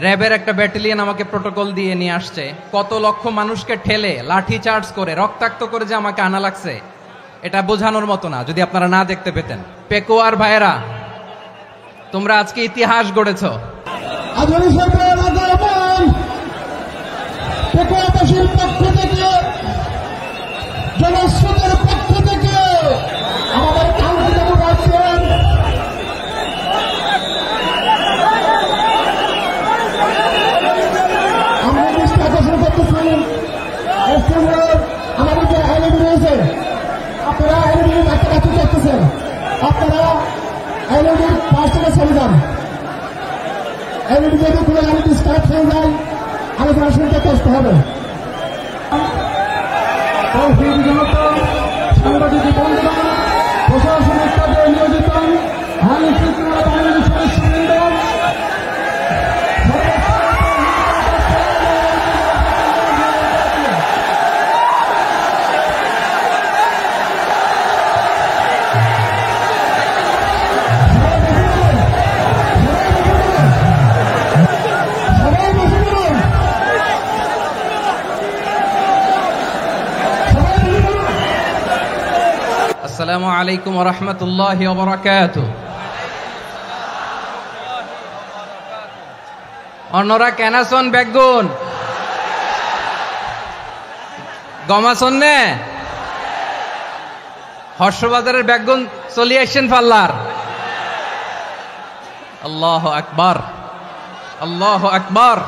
র্যাবের একটা ব্যাটালিয়ন আমাকে প্রোটোকল দিয়ে নিয়ে আসছে, কত লক্ষ মানুষকে ঠেলে লাঠি চার্জ করে রক্তাক্ত করে যে আমাকে আনা লাগছে, এটা বোঝানোর মতো না যদি আপনারা না দেখতে পেতেন। পেকুয়ার ভাইয়েরা, তোমরা আজকে ইতিহাস গড়েছ। পেকুয়াবাসীর পক্ষ থেকে, জনস্রোতের পক্ষ থেকে আমাদের কাউন্সিলর আছেন, আমরা দৃষ্টি আকর্ষণ করতেছি আমাদের যে আইনজীবী রয়েছে, আপনারা আইনজীবী একটা কাছে করতেছেন, আপনারা আইনজীবীর পাশ থেকে চলে যান। আইনজীবী যদি কোনো আইনজীবী স্টার্ট হয়ে যায় আলোচনা শুনতে কষ্ট হবে। সাংবাদিক বন্ধুগণ, প্রশাসনিক কাজে নিয়োজিত আইন শৃঙ্খলা বাহিনীর সদস্যবৃন্দ, আসসালামু আলাইকুম ওয়া রাহমাতুল্লাহি ওয়া বারাকাতুহু। অন্যরা কেনাসন বেগুন গমাসন নে হর্ষবাজারের বেগুন চলি আসছেন পাল্লার। আল্লাহু আকবার, আল্লাহু আকবার,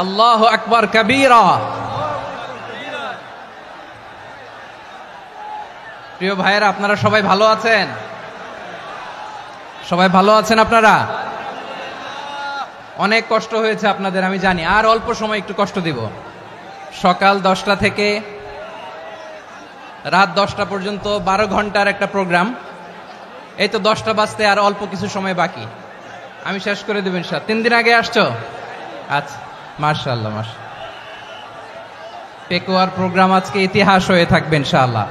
আল্লাহু আকবার কবীরা। প্রিয় ভাইয়েরা, আপনারা সবাই ভালো আছেন? সবাই ভালো আছেন? আপনারা অনেক কষ্ট হয়েছে আপনাদের, আমি জানি। আর অল্প সময় একটু কষ্ট দিব। সকাল 10টা থেকে রাত 10টা পর্যন্ত 12 ঘন্টার একটা প্রোগ্রাম। এই তো 10টা বাজতে আর অল্প কিছু সময় বাকি, আমি শেষ করে দেব ইনশাআল্লাহ। 3 দিন আগে আসছো? আচ্ছা, মাশাআল্লাহ মাশাআল্লাহ। পেকুয়ার প্রোগ্রাম আজকে ইতিহাস হয়ে থাকবে ইনশাআল্লাহ।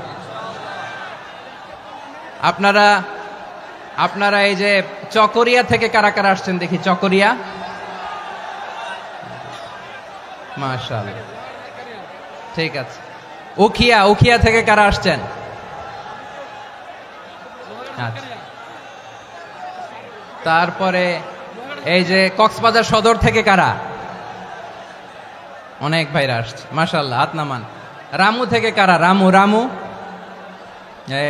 আপনারা এই যে চকরিয়া থেকে কারা কারা আসছেন দেখি? চকরিয়া, মাশাআল্লাহ, ঠিক আছে। উখিয়া থেকে কারা আসছেন? আচ্ছা। তারপরে এই যে কক্সবাজার সদর থেকে কারা? অনেক ভাইরা আসছে, মাশাআল্লাহ, হাত নামান। রামু থেকে কারা? রামু,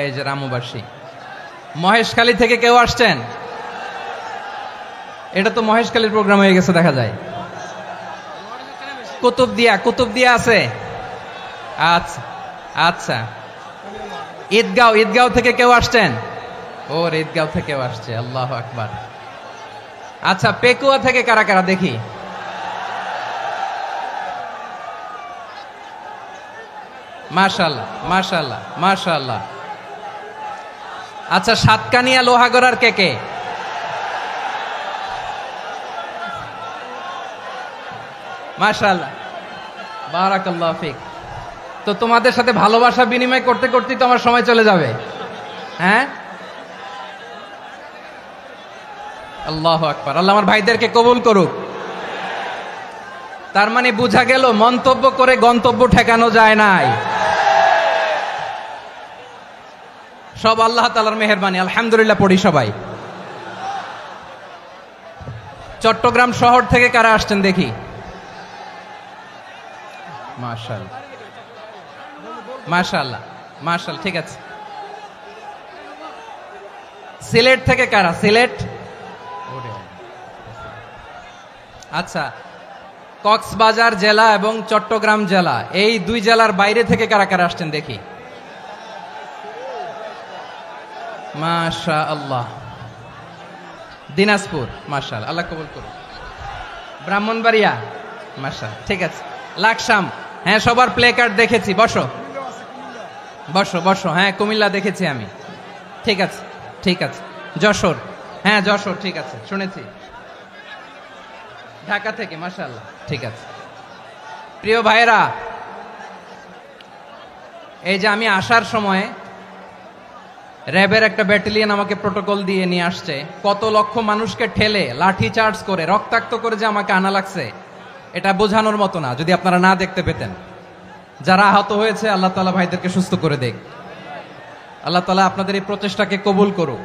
এই যে রামুবাসী। মহেশখালী থেকে কেউ আসছেন? এটা তো মহেশখালীর প্রোগ্রাম হয়ে গেছে দেখা যায়। কুতুবদিয়া আছে? আচ্ছা আচ্ছা। ঈদগাঁও থেকে কেউ আসছেন? ওর ঈদগাঁও থেকেও আসছে, আল্লাহু আকবার। আচ্ছা, পেকুয়া থেকে কারা কারা দেখি? মাশাআল্লাহ মাশাআল্লাহ মাশাআল্লাহ। আচ্ছা, সাতকানিয়া লোহাগড়ার কে? মাশাআল্লাহ, বারাকাল্লাহু ফিক। তো তোমাদের সাথে ভালোবাসা বিনিময় করতে করতেই তো আমার সময় চলে যাবে। হ্যাঁ, আল্লাহু আকবার। আল্লাহ আমার ভাইদেরকে কবুল করুক। তার মানে বোঝা গেল মন্তব্য করে গন্তব্য ঠেকানো যায় নাই, সব আল্লাহ তাআলার মেহেরবানি। আলহামদুলিল্লাহ পড়ি সবাই। চট্টগ্রাম শহর থেকে কারা আসছেন দেখি? মাশাআল্লাহ মাশাআল্লাহ মাশাআল্লাহ, ঠিক আছে। সিলেট থেকে কারা? সিলেট, আচ্ছা। কক্সবাজার জেলা এবং চট্টগ্রাম জেলা, এই দুই জেলার বাইরে থেকে কারা কারা আসছেন দেখি? মাশাআল্লাহ। দিনাজপুর, মাশাআল্লাহ, আল্লাহ কবুল করুন। ব্রাহ্মণবাড়িয়া, মাশাআল্লাহ, ঠিক আছে। লাকসাম, হ্যাঁ, সবার প্লে কার্ড দেখেছি। বসো বসো বসো। হ্যাঁ, কুমিল্লা দেখেছি আমি, ঠিক আছে ঠিক আছে। যশোর, হ্যাঁ যশোর, ঠিক আছে, শুনেছি। ঢাকা থেকে, মাশাআল্লাহ, ঠিক আছে। প্রিয় ভাইরা, এই যে আমি আসার সময় র্যাবের একটা ব্যাটালিয়ন আমাকে প্রোটোকল দিয়ে নিয়ে আসছে, কত লক্ষ মানুষকে ঠেলে লাঠি চার্জ করে রক্তাক্ত করে যে আমাকে আনা লাগছে, এটা বোঝানোর মতো না যদি আপনারা না দেখতে পেতেন। যারা আহত হয়েছে আল্লাহ তাআলা ভাইদেরকে সুস্থ করে দেখ। আল্লাহ তাআলা আপনাদের এই প্রচেষ্টাকে কবুল করুক।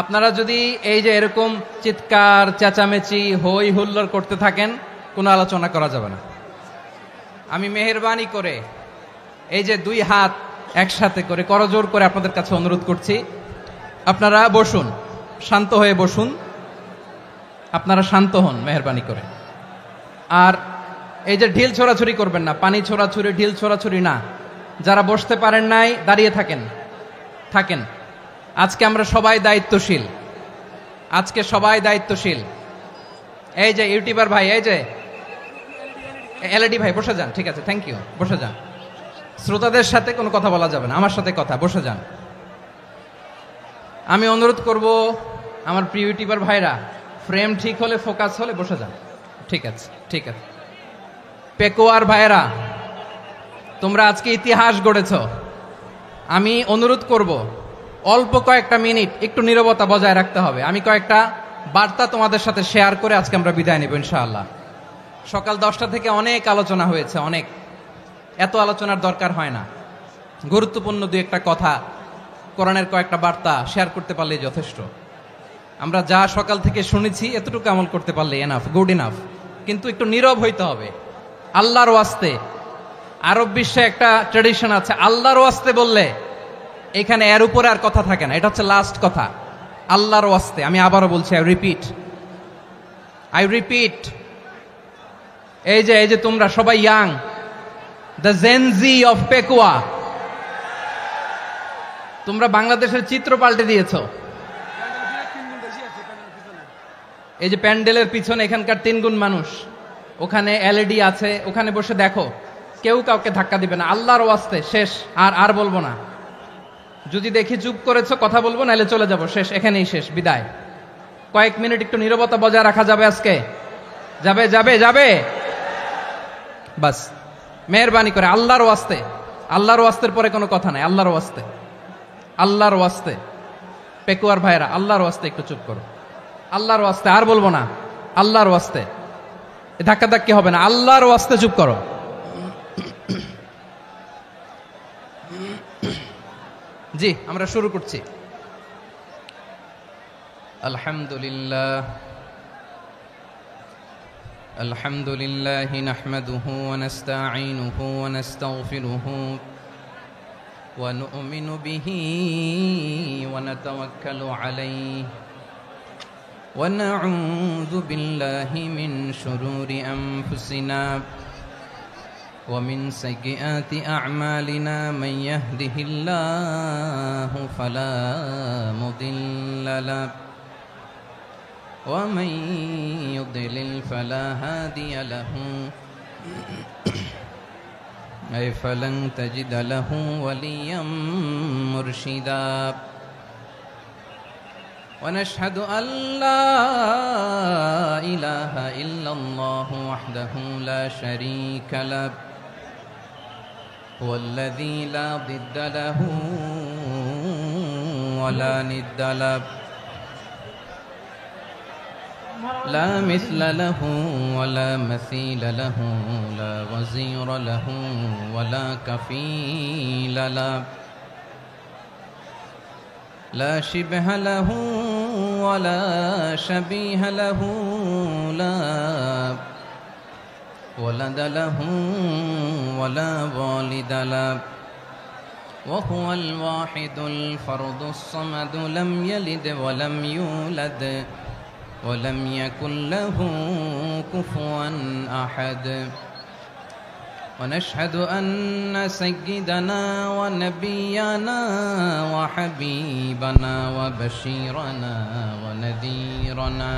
আপনারা যদি এই যে এরকম চিৎকার চেঁচামেচি হই হুল্লোড় করতে থাকেন, কোনো আলোচনা করা যাবে না। আমি মেহেরবানি করে এই যে দুই হাত একসাথে করে করজোড় করে আপনাদের কাছে অনুরোধ করছি, আপনারা বসুন, শান্ত হয়ে বসুন, আপনারা শান্ত হন মেহেরবানি করে। আর এই যে ঢিল ছোড়াছুরি করবেন না, পানি ছোড়াছুরি ঢিল ছোড়াছুরি না। যারা বসতে পারেন নাই দাঁড়িয়ে থাকেন। আজকে আমরা সবাই দায়িত্বশীল, আজকে সবাই দায়িত্বশীল। এই যে ইউটিউবার ভাই, এই যে এলইডি ভাই বসে যান, ঠিক আছে, থ্যাংক ইউ, বসে যান। শ্রোতাদের সাথে কোনো কথা বলা যাবে না, আমার সাথে কথা, বসে যান। আমি অনুরোধ করব আমার প্রিয় ইউটিউবার ভাইরা, ফ্রেম ঠিক হলে ফোকাস হলে বসে যান, ঠিক আছে। পেকোয়ার ভাইরা, তোমরা আজকে ইতিহাস গড়েছ। আমি অনুরোধ করব অল্প কয়েকটা মিনিট একটু নীরবতা বজায় রাখতে হবে। আমি কয়েকটা বার্তা তোমাদের সাথে শেয়ার করে আজকে আমরা বিদায় নেব ইনশাআল্লাহ। সকাল 10টা থেকে অনেক আলোচনা হয়েছে, অনেক, এত আলোচনার দরকার হয় না। গুরুত্বপূর্ণ দুই একটা কথা, কোরআনের কয়েকটা বার্তা শেয়ার করতে পারলে যথেষ্ট। আমরা যা সকাল থেকে শুনেছি এতটুকু আমল করতে পারলে এনাফ, গুড ইনাফ। কিন্তু একটু নীরব হইতে হবে আল্লাহর ওয়াস্তে। আরব বিশ্বে একটা ট্র্যাডিশন আছে, আল্লাহর ওয়াস্তে বললে এখানে এর উপরে আর কথা থাকে না, এটা হচ্ছে লাস্ট কথা। আল্লাহর ওয়াস্তে, আমি আবারও বলছি, আই রিপিট। এই যে তোমরা সবাই young, the Gen Z of Pekua, তোমরা বাংলাদেশের চিত্র পাল্টে দিয়েছ। এই যে প্যান্ডেলের পিছনে এখানকার 3 গুণ মানুষ, ওখানে এলইডি আছে, ওখানে বসে দেখো, কেউ কাউকে ধাক্কা দিবে না। আল্লাহর ওয়াস্তে, শেষ, আর বলবো না। যদি দেখি চুপ করেছো, কথা বলবো, নাহলে চলে যাব, শেষ, এখানেই শেষ, বিদায়। কয়েক মিনিট একটু নীরবতা বজায় রাখা যাবে আজকে? যাবে বাস, মেহেরবানি করে আল্লাহর ওয়াস্তে। আল্লাহর ওয়াস্তের পরে কোনো কথা নাই, আল্লাহর ওয়াস্তে। পেকুয়ার ভাইরা, আল্লাহর ওয়াস্তে একটু চুপ করো, আল্লাহর ওয়াস্তে, আর বলবো না, আল্লাহর ওয়াস্তে। ধাক্কাধাক্কি হবে না, আল্লাহর ওয়াস্তে চুপ করো। জি, আমরা শুরু করছি। আলহামদুলিল্লাহ নাহমাদুহু ওয়া নাস্তাঈনুহু ওয়া নাস্তাগফিরুহু ওয়া নু'মিনু বিহি ওয়া নাতাওয়াক্কালু আলাইহি ওয়া নাউযু বিল্লাহি মিন শুরুরি আনফুসিনা ومن سيئات أعمالنا من يهده الله فلا مضل له ومن يضلل فلا هادي له أي فلن تجد له وليا مرشدا ونشهد أن لا إله إلا الله وحده لا شريك له هو الذي لا ضد له ولا ند له لا مثل له ولا مثيل له لا وزير له ولا كفيل له لا شبه له ولا شبيه له لا ولد له ولا والد له وهو الواحد الفرد الصمد لم يلد ولم يولد ولم يكن له كفوا أحد ونشهد أن سيدنا ونبينا وحبيبنا وبشيرنا ونذيرنا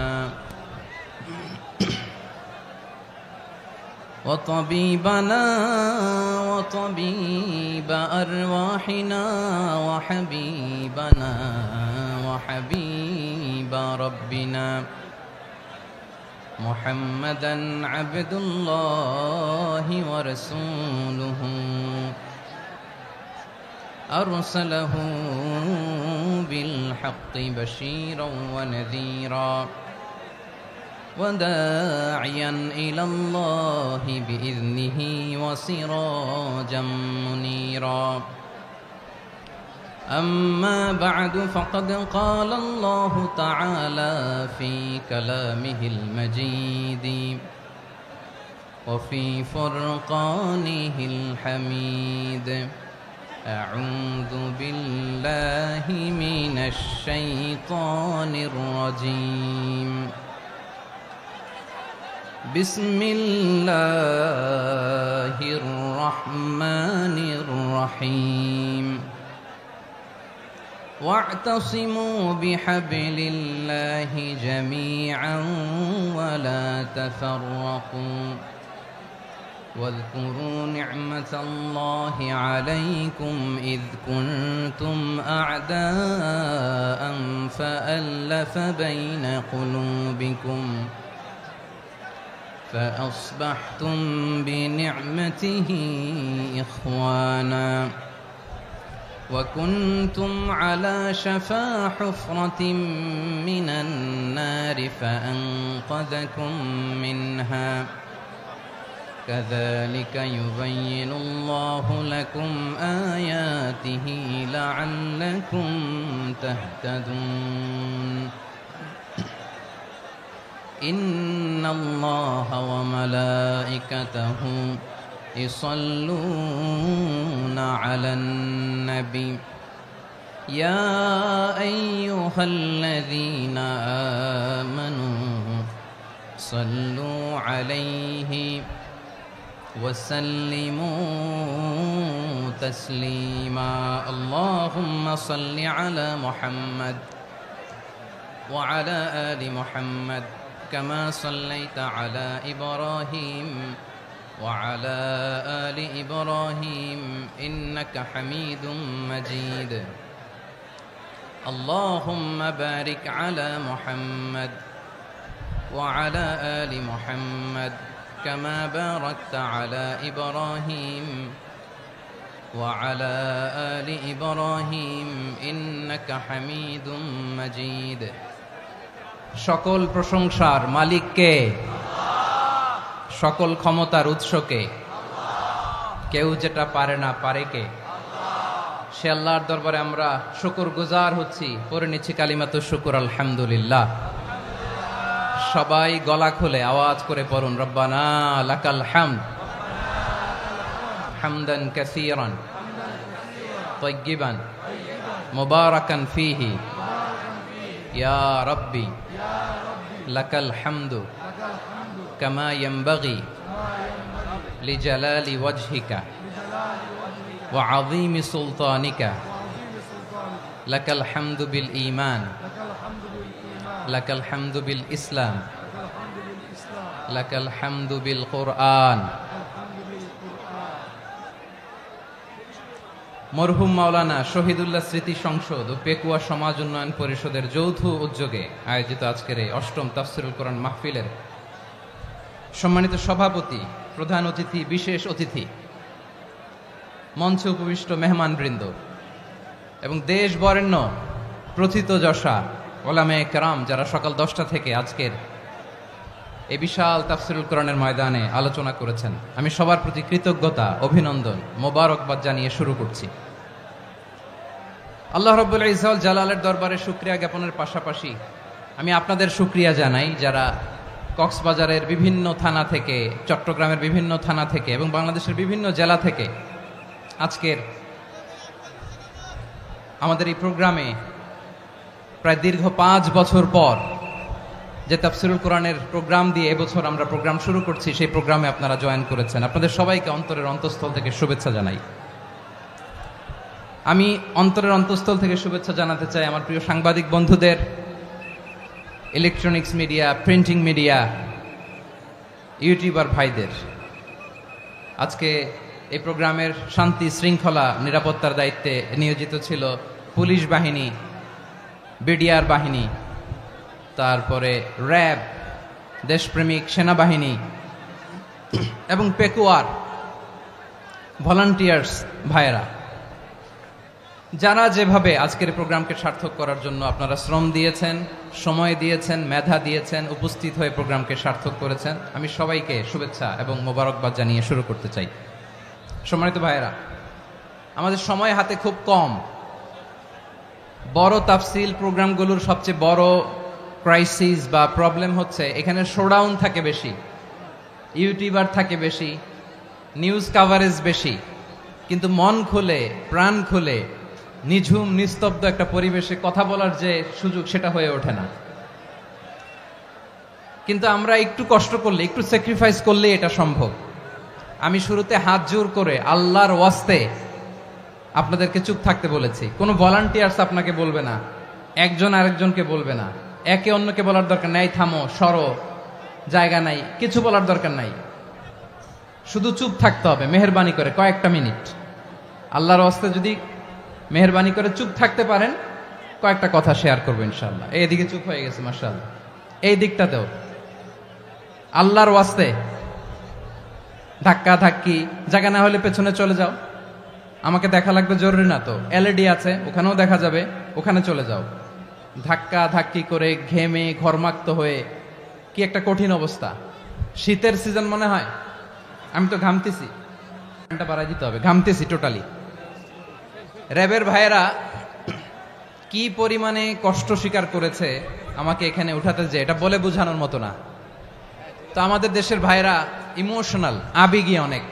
وطبيبنا وطبيب أرواحنا وحبيبنا وحبيب ربنا محمدا عبد الله ورسوله أرسله بالحق بشيرا ونذيرا وداعيا إلى الله بإذنه وسراجا منيرا أما بعد فقد قال الله تعالى في كلامه المجيد وفي فرقانه الحميد أعوذ بالله من الشيطان الرجيم بسم الله الرحمن الرحيم واعتصموا بحبل الله جميعا ولا تفرقوا واذكروا نعمة الله عليكم إذ كنتم أعداء فألف بين قلوبكم فأصبحتم بنعمته إخوانا وكنتم على شفا حفرة من النار فأنقذكم منها كذلك يبين الله لكم آياته لعلكم تهتدون إن الله وملائكته يصلون على النبي يا أيها الذين آمنوا صلوا عليه وسلموا تسليما اللهم صل على محمد وعلى آل محمد كما صليت على إبراهيم وعلى آل إبراهيم إنك حميد مجيد اللهم بارك على محمد وعلى آل محمد كما باركت على إبراهيم وعلى آل إبراهيم إنك حميد مجيد সকল প্রশংসার মালিক কে? সকল ক্ষমতার উৎস কে? কেউ যেটা পারে না পারে কে? সে আল্লাহর দরবারে আমরা শুকরগুজার হচ্ছি, পড়ে নিচ্ছি কালিমাতুশ শুকর আলহামদুলিল্লাহ। সবাই গলা খুলে আওয়াজ করে পড়ুন রব্বানা লাকাল হামদ হামদান কাসীরান তাইয়্যিবান মুবারাকান ফীহি ইয়া রাব্বি লাকাল হামদু কামা ইয়ানবাগি লিজালালি ওয়াজহিকা ওয়া আযীমি সুলতানিকা লাকাল হামদু বিল ঈমান লাকাল হামদু বিল ইসলাম লাকাল হামদু বিল কুরআন। মরহুম মাওলানা শহীদুল্লাহ স্মৃতি সংসদ ও পেকুয়া সমাজ উন্নয়ন পরিষদের যৌথ উদ্যোগে আয়োজিত আজকের এই অষ্টম তাফসীরুল কোরআন মাহফিলের সম্মানিত সভাপতি, প্রধান অতিথি, বিশেষ অতিথি, মঞ্চে উপবিষ্ট মেহমানবৃন্দ এবং দেশ বরেণ্য প্রথিতযশা ওলামায়ে কেরাম যারা সকাল 10টা থেকে আজকের এই বিশাল তাফসীরুল কোরআনের ময়দানে আলোচনা করেছেন, আমি সবার প্রতি কৃতজ্ঞতা, অভিনন্দন, মোবারকবাদ জানিয়ে শুরু করছি। আল্লাহ রাব্বুল ইজ্জত জালালের দরবারে শুকরিয়া জ্ঞাপনের পাশাপাশি আমি আপনাদের শুকরিয়া জানাই যারা কক্সবাজারের বিভিন্ন থানা থেকে, চট্টগ্রামের বিভিন্ন থানা থেকে এবং বাংলাদেশের বিভিন্ন জেলা থেকে আজকের আমাদের এই প্রোগ্রামে প্রায় দীর্ঘ 5 বছর পর যে তাফসীরুল কোরআনের প্রোগ্রাম দিয়ে এবছর আমরা প্রোগ্রাম শুরু করছি, সেই প্রোগ্রামে আপনারা জয়েন করেছেন। আপনাদের সবাইকে অন্তরের অন্তঃস্থল থেকে শুভেচ্ছা জানাই। আমি অন্তরের অন্তঃস্থল থেকে শুভেচ্ছা জানাতে চাই আমার প্রিয় সাংবাদিক বন্ধুদের, electronics media, printing media, YouTuber ভাইদের। আজকে এই প্রোগ্রামের শান্তি শৃঙ্খলা নিরাপত্তার দায়িত্বে নিয়োজিত ছিল পুলিশ বাহিনী, বিডিআর বাহিনী, তারপরে র্যাব, দেশপ্রেমিক সেনাবাহিনী এবং পেকুয়ার ভলান্টিয়ার্স ভাইয়েরা। যারা যেভাবে আজকের প্রোগ্রামকে সার্থক করার জন্য আপনারা শ্রম দিয়েছেন, সময় দিয়েছেন, মেধা দিয়েছেন, উপস্থিত হয়ে প্রোগ্রামকে সার্থক করেছেন, আমি সবাইকে শুভেচ্ছা এবং মোবারকবাদ জানিয়ে শুরু করতে চাই। সম্মানিত ভাইয়েরা, আমাদের সময় হাতে খুব কম। বড় তাফসিল প্রোগ্রামগুলোর সবচেয়ে বড় ক্রাইসিস বা প্রবলেম হচ্ছে এখানে শোডাউন থাকে বেশি, ইউটিউবার থাকে বেশি, নিউজ কাভারেজ বেশি, কিন্তু মন খুলে প্রাণ খুলে নিঝুম নিস্তব্ধ একটা পরিবেশে কথা বলার যে সুযোগ সেটা হয়ে ওঠে না। কিন্তু আমরা একটু কষ্ট করলে, একটু স্যাক্রিফাইস করলে এটা সম্ভব। আমি শুরুতে হাত জোর করে আল্লাহর ওয়াস্তে আপনাদেরকে চুপ থাকতে বলেছি। কোনো ভলান্টিয়ার্স আপনাকে বলবে না, একজন আরেকজনকে বলবে না, একে অন্যকে বলার দরকার নাই, থামো, সরো, জায়গা নাই, কিছু বলার দরকার নাই। শুধু চুপ থাকতে হবে মেহেরবানি করে কয়েকটা মিনিট। আল্লাহর ওয়াস্তে যদি মেহেরবানি করে চুপ থাকতে পারেন, কয়েকটা কথা শেয়ার করবো ইনশাআল্লাহ। এইদিকে চুপ হয়ে গেছে মাশাআল্লাহ, এই দিকটাতেও আল্লাহর ওয়াস্তে ধাক্কা ধাক্কি জায়গা না হলে পেছনে চলে যাও। আমাকে দেখা লাগবে জরুরি না তো, এলইডি আছে ওখানেও দেখা যাবে, ওখানে চলে যাও। ধাক্কা ধাক্কি করে ঘেমে ঘরমাক্ত হয়ে কি একটা কঠিন অবস্থা। শীতের সিজন মনে হয়, আমি তো ঘামতেছি, ঘন্টা বাড়াই দিতে হবে, ঘামতেছি টোটালি। র্যাবের ভাইয়েরা কি পরিমাণে কষ্ট স্বীকার করেছে আমাকে এখানে উঠাতে, যে এটা বলে বোঝানোর মতো না। তো আমাদের দেশের ভাইয়েরা ইমোশনাল, আবেগী, অনেক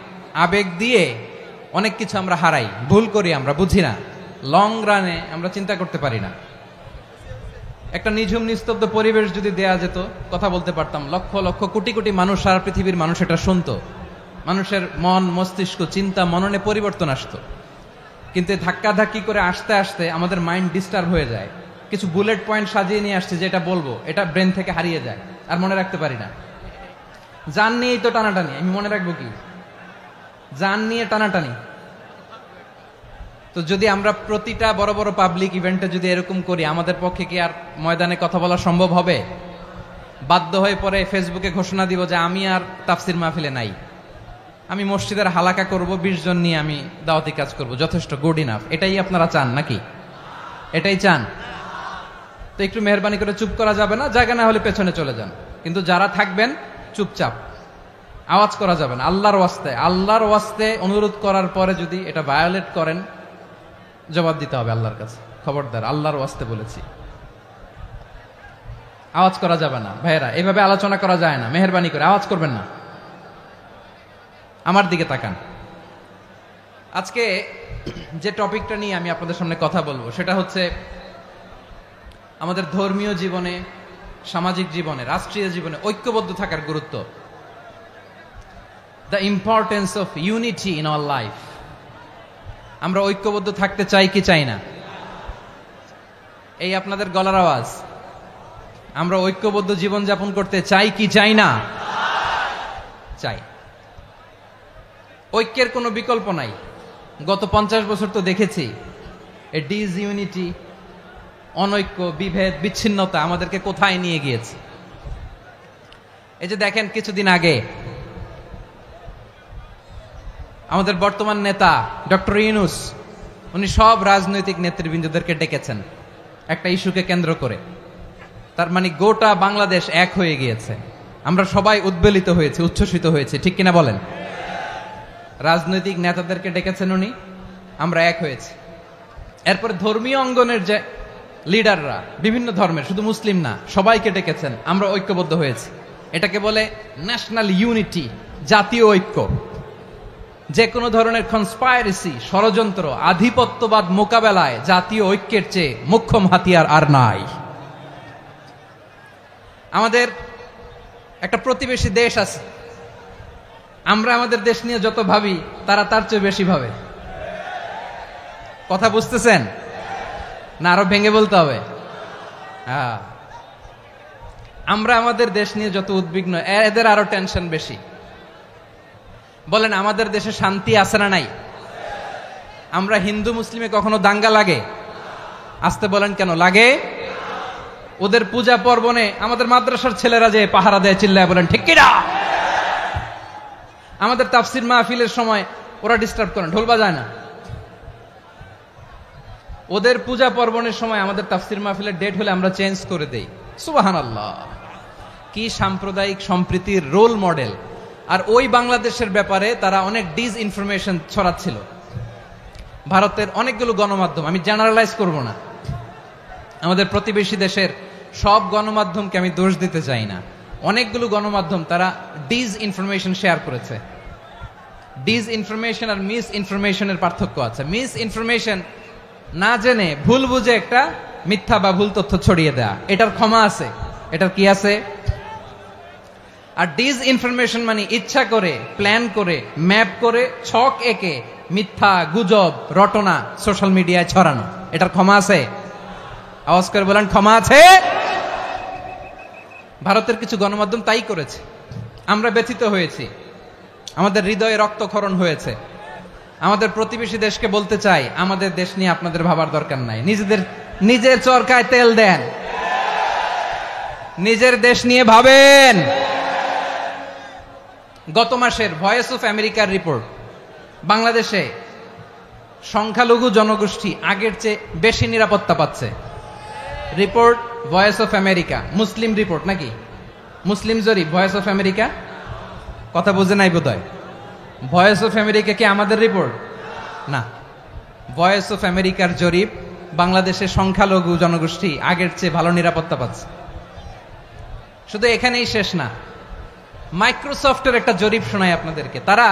আবেগ দিয়ে অনেক কিছু আমরা হারাই, ভুল করি, আমরা বুঝি না, লং রানে আমরা চিন্তা করতে পারি না। একটা নিঝুম নিস্তব্ধ পরিবেশ যদি দেয়া যেত, কথা বলতে পারতাম, লক্ষ লক্ষ কোটি কোটি মানুষ, সারা পৃথিবীর মানুষ এটা শুনতো, মানুষের মন মস্তিষ্ক চিন্তা মননে পরিবর্তন আসতো। কিন্তু ধাক্কা ধাক্কি করে আসতে আসতে আমাদের মাইন্ড ডিস্টার্ব হয়ে যায়। কিছু বুলেট পয়েন্ট সাজিয়ে নিয়ে আসছে যে এটা বলবো, এটা ব্রেন থেকে হারিয়ে যায়, আর মনে রাখতে পারি না। জান নিয়েই তো টানাটানি, আমি মনে রাখবো কি? জান নিয়ে টানাটানি। তো যদি আমরা প্রতিটা বড় বড় পাবলিক ইভেন্টে যদি এরকম করি, আমাদের পক্ষে কি আর ময়দানে কথা বলা সম্ভব হবে? বাধ্য হয়ে পরে ফেসবুকে ঘোষণা দিব যে আমি আর তাফসির মাহফিলে নাই, আমি মসজিদের হালাকা করব, 20 জন নিয়ে আমি দাওয়াতি কাজ করব, যথেষ্ট, গুড ইনাফ। এটাই আপনারা চান নাকি? এটাই চান? তো একটু মেহরবানি করে চুপ করা যাবে না? জায়গা না হলে পেছনে চলে যান, কিন্তু যারা থাকবেন চুপচাপ, আওয়াজ করা যাবে না। আল্লাহর ওয়াস্তে, আল্লাহর ওয়াস্তে অনুরোধ করার পরে যদি এটা ভায়োলেট করেন, জবাব দিতে হবে আল্লাহর কাছে। খবরদার, আল্লাহর ওয়াস্তে বলেছি, আওয়াজ করা যাবে না। ভাইয়েরা, এভাবে আলোচনা করা যায় না, মেহরবানি করে আওয়াজ করবেন না। আমার দিকে তাকান। আজকে যে টপিকটা নিয়ে আমি আপনাদের সামনে কথা বলবো সেটা হচ্ছে আমাদের ধর্মীয় জীবনে, সামাজিক জীবনে, রাষ্ট্রীয় জীবনে ঐক্যবদ্ধ থাকার গুরুত্ব। The importance of unity in our life. আমরা ঐক্যবদ্ধ থাকতে চাই কি চাই না? এই আপনাদের গলার আওয়াজ। আমরা ঐক্যবদ্ধ জীবনযাপন করতে চাই কি চাই না? চাই। ঐক্যের কোনো বিকল্প নাই। গত 50 বছর তো দেখেছি এ ডিসইউনিটি, অনৈক্য, বিভেদ, বিচ্ছিন্নতা আমাদেরকে কোথায় নিয়ে গিয়েছে। এই যে দেখেন, কিছুদিন আগে আমাদের বর্তমান নেতা ডক্টর ইউনূস, উনি সব রাজনৈতিক নেতৃবৃন্দদেরকে ডেকেছেন একটা ইস্যুকে কেন্দ্র করে। তার মানে গোটা বাংলাদেশ এক হয়ে গিয়েছে। আমরা সবাই উদ্বেলিত হয়েছে, উচ্ছ্বসিত হয়েছে, ঠিক কিনা বলেন? রাজনৈতিক নেতাদেরকে ডেকেছেন উনি, আমরা এক হয়েছি। এরপরে ধর্মীয় অঙ্গনের যে লিডাররা, বিভিন্ন ধর্মের, শুধু মুসলিম না, সবাইকে ডেকেছেন, আমরা ঐক্যবদ্ধ হয়েছি। এটাকে বলে ন্যাশনাল ইউনিটি, জাতীয় ঐক্য। যে কোনো ধরনের কনস্পাইরেসি, ষড়যন্ত্র, আধিপত্যবাদ মোকাবেলায় জাতীয় ঐক্যের চেয়ে মোক্ষম হাতিয়ার আর নাই। আমাদের একটা প্রতিবেশী দেশ আছে, আমরা আমাদের দেশ নিয়ে যত ভাবি তারা তার চেয়ে বেশি ভাবে। কথা বুঝতেছেন না? আরো ভেঙে বলতে হবে। হ্যাঁ, আমরা আমাদের দেশ নিয়ে যত উদ্বিগ্ন, এদের আরো টেনশন বেশি। বলেন, আমাদের দেশে শান্তি আছে না নাই? আমরা হিন্দু মুসলিমে কখনো দাঙ্গা লাগে? আসতে বলেন, কেন লাগে? ওদের পূজা পার্বণে আমাদের মাদ্রাসার ছেলেরা যে পাহারা দেয়, চিল্লায় বলেন ঠিক কিনা? আমাদের তাফসির মাহফিলের সময় ওরা ডিস্টার্ব করেন, ঢোল বাজায় না। ওদের পূজা পার্বণের সময় আমাদের তাফসির মাহফিলের ডেট হলে আমরা চেঞ্জ করে দেই। সুবহানাল্লাহ, কি সাম্প্রদায়িক সম্প্রীতির রোল মডেল। আর ওই বাংলাদেশের ব্যাপারে তারা অনেক ডিস ইনফরমেশন ছড়াচ্ছিল। ভারতের অনেকগুলো গণমাধ্যম, আমি জেনারেলাইজ করব না, আমাদের প্রতিবেশী দেশের সব গণমাধ্যমকে আমি দোষ দিতে চাই না, অনেকগুলো গণমাধ্যম তারা ডিস ইনফরমেশন শেয়ার করেছে। ডিস ইনফরমেশন আর মিস ইনফরমেশনের পার্থক্য আছে। মিস ইনফরমেশন না জেনে ভুল বুঝে একটা মিথ্যা বা ভুল তথ্য ছড়িয়ে দেয়া, এটার ক্ষমা আছে, এটার কি আছে। আর ডিস ইনফরমেশন মানে ইচ্ছা করে, প্ল্যান করে, ম্যাপ করে, ছক এঁকে মিথ্যা, গুজব, রটনা সোশ্যাল মিডিয়ায় ছড়ানো, এটার ক্ষমা আছে? আওয়াজ করে বলেন, ক্ষমা আছে? ভারতের কিছু গণমাধ্যম তাই করেছে, আমরা ব্যথিত হয়েছি, আমাদের হৃদয়ে রক্তক্ষরণ হয়েছে। আমাদের প্রতিবেশী দেশকে বলতে চাই, আমাদের দেশ নিয়ে আপনাদের ভাবার দরকার নাই, নিজের চরকায় তেল দেন, নিজের দেশ নিয়ে ভাবেন। গত মাসের ভয়েস অফ আমেরিকার রিপোর্ট, বাংলাদেশে সংখ্যালঘু জনগোষ্ঠী আগের চেয়ে বেশি নিরাপত্তা পাচ্ছে। Report voice of America, Muslim report নাকি? মুসলিম জরিপ, ভয়েস অফ আমেরিকা। কথা বুঝে নাই বোধহয়। ভয়েস অফ আমেরিকা কি আমাদের রিপোর্ট? না, ভয়েস অফ আমেরিকার জরিপ, বাংলাদেশের সংখ্যালঘু জনগোষ্ঠী আগের চেয়ে ভালো নিরাপত্তা পাচ্ছে। শুধু এখানেই শেষ না, মাইক্রোসফটের একটা জরিপ শোনায় আপনাদেরকে। তারা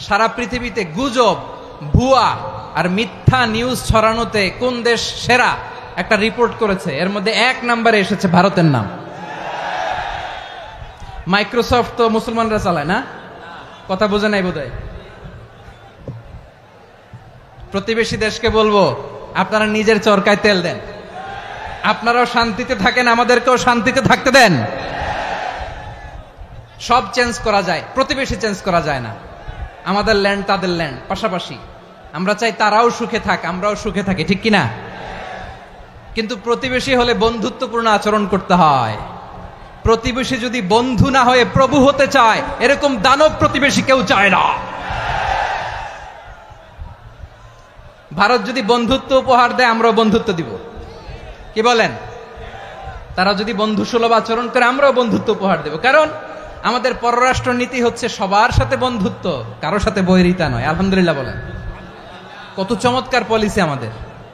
সারা পৃথিবীতে গুজব, ভুয়া আর মিথ্যা নিউজ ছড়ানোতে কোন দেশ সেরা একটা রিপোর্ট করেছে। এর মধ্যে 1 নম্বরে এসেছে ভারতের নাম। মাইক্রোসফট তো মুসলমানরা চালায় না? কথা বোঝে নাই বোধহয়। প্রতিবেশী দেশকে বলবো, আপনারা নিজের চরকায় তেল দেন, আপনারাও শান্তিতে থাকেন, আমাদেরকেও শান্তিতে থাকতে দেন। সব চেঞ্জ করা যায়, প্রতিবেশী চেঞ্জ করা যায় না। আমাদের ল্যান্ড তাদের ল্যান্ড, পাশাপাশি। আমরা চাই তারাও সুখে থাক, আমরাও সুখে থাকি, ঠিক কিনা? কিন্তু প্রতিবেশী হলে বন্ধুত্বপূর্ণ আচরণ করতে হয়। প্রতিবেশী যদি বন্ধু না হয়ে প্রভু হতে চায়, এরকম দানব প্রতিবেশী কেউ চায় না। ভারত যদি বন্ধুত্ব উপহার দেয়, আমরাও বন্ধুত্ব দিব, কি বলেন? তারা যদি বন্ধু সুলভ আচরণ করে, আমরাও বন্ধুত্ব উপহার দেব। কারণ আমাদের পররাষ্ট্র নীতি হচ্ছে সবার সাথে বন্ধুত্ব, কারোর সাথে বৈরিতা নয়। আলহামদুলিল্লাহ বলেন, কত চমৎকার পলিসি আমাদের।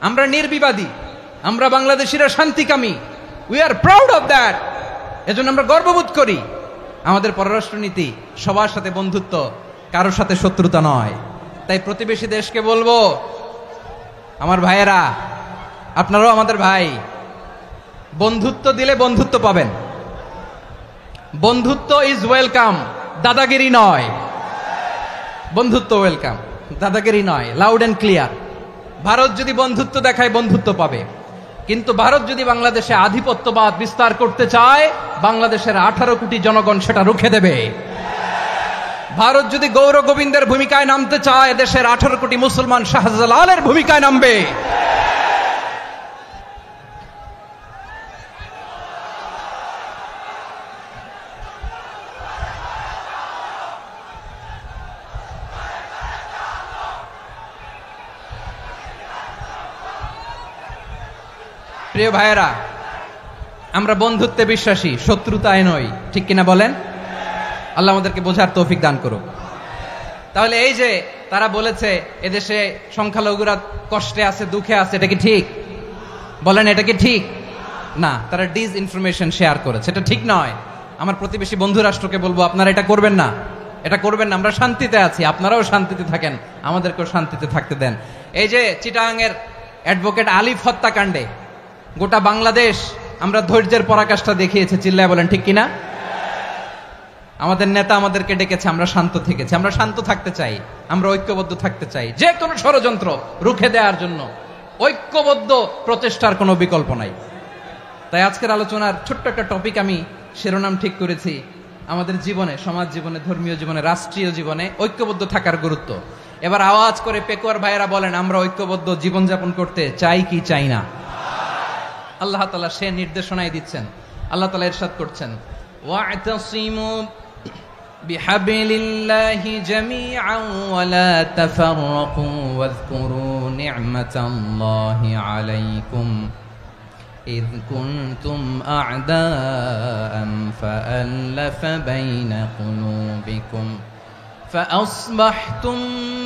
আমরা নির্বিবাদী, আমরা বাংলাদেশিরা শান্তিকামী, we are proud of that. এজন্য আমরা গর্ববোধ করি। আমাদের পররাষ্ট্র নীতি সবার সাথে বন্ধুত্ব, কারোর সাথে শত্রুতা নয়। তাই প্রতিবেশী দেশকে বলবো, আমার ভাইয়েরা, আপনারাও আমাদের ভাই, বন্ধুত্ব দিলে বন্ধুত্ব পাবেন। বন্ধুত্ব ইজ ওয়েলকাম, দাদাগিরি নয়। বন্ধুত্ব ওয়েলকাম, দাদাগিরি নয়, লাউড এন্ড ক্লিয়ার। ভারত যদি বন্ধুত্ব দেখায়, বন্ধুত্ব পাবে। কিন্তু ভারত যদি বাংলাদেশে আধিপত্যবাদ বিস্তার করতে চায়, বাংলাদেশের 18 কোটি জনগণ সেটা রুখে দেবে। ভারত যদি গৌর গোবিন্দের ভূমিকায় নামতে চায়, দেশের 18 কোটি মুসলমান শাহজালালের ভূমিকায় নামবে। প্রিয় ভাইয়েরা, আমরা বন্ধুত্বে বিশ্বাসী, শত্রুতায় নই, ঠিক কিনা বলেন? আল্লাহ আমাদেরকে বোঝার তৌফিক দান করুক। তাহলে এই যে তারা বলেছে এদেশে সংখ্যালঘুরা কষ্টে আছে, দুঃখে আছে, এটা কি ঠিক? বলেন, এটা কি ঠিক? না, তারা ডিস ইনফরমেশন শেয়ার করেছে, এটা ঠিক নয়। আমার প্রতিবেশী বন্ধু রাষ্ট্রকে বলবো, আপনারা এটা করবেন না, এটা করবেন না। আমরা শান্তিতে আছি, আপনারাও শান্তিতে থাকেন, আমাদেরকেও শান্তিতে থাকতে দেন। এই যে চিটাগাংয়ের অ্যাডভোকেট আলিফ হত্যাকাণ্ডে গোটা বাংলাদেশ আমরা ধৈর্যের পরাকাষ্ঠা দেখিয়েছে, চিল্লায় বলেন ঠিক কিনা? আমাদের নেতা আমাদেরকে ডেকেছে, আমরা শান্ত থেকেছি। আমরা শান্ত থাকতে চাই, আমরা ঐক্যবদ্ধ থাকতে চাই। যে কোনো ষড়যন্ত্র রুখে দেওয়ার জন্য ঐক্যবদ্ধ প্রচেষ্টার কোনো বিকল্প নাই। তাই আজকের আলোচনার ছোট্ট একটা টপিক আমি শিরোনাম ঠিক করেছি, আমাদের জীবনে, সমাজ জীবনে, ধর্মীয় জীবনে, রাষ্ট্রীয় জীবনে ঐক্যবদ্ধ থাকার গুরুত্ব। এবার আওয়াজ করে পেকুয়ার ভাইয়েরা বলেন, আমরা ঐক্যবদ্ধ জীবনযাপন করতে চাই কি চাই না? আল্লাহ তাআলা সে নির্দেশনাই দিচ্ছেন। আল্লাহ তাআলা ইরশাদ করছেন, ওয়া'তাসিমু বিহাবিলিল্লাহি জামিআন ওয়া লা তাফাররাকু ওয়াযকুরু নি'মাতাল্লাহি আলাইকুম إذ كنتم أعداء فألف بين قلوبكم فأصبحتم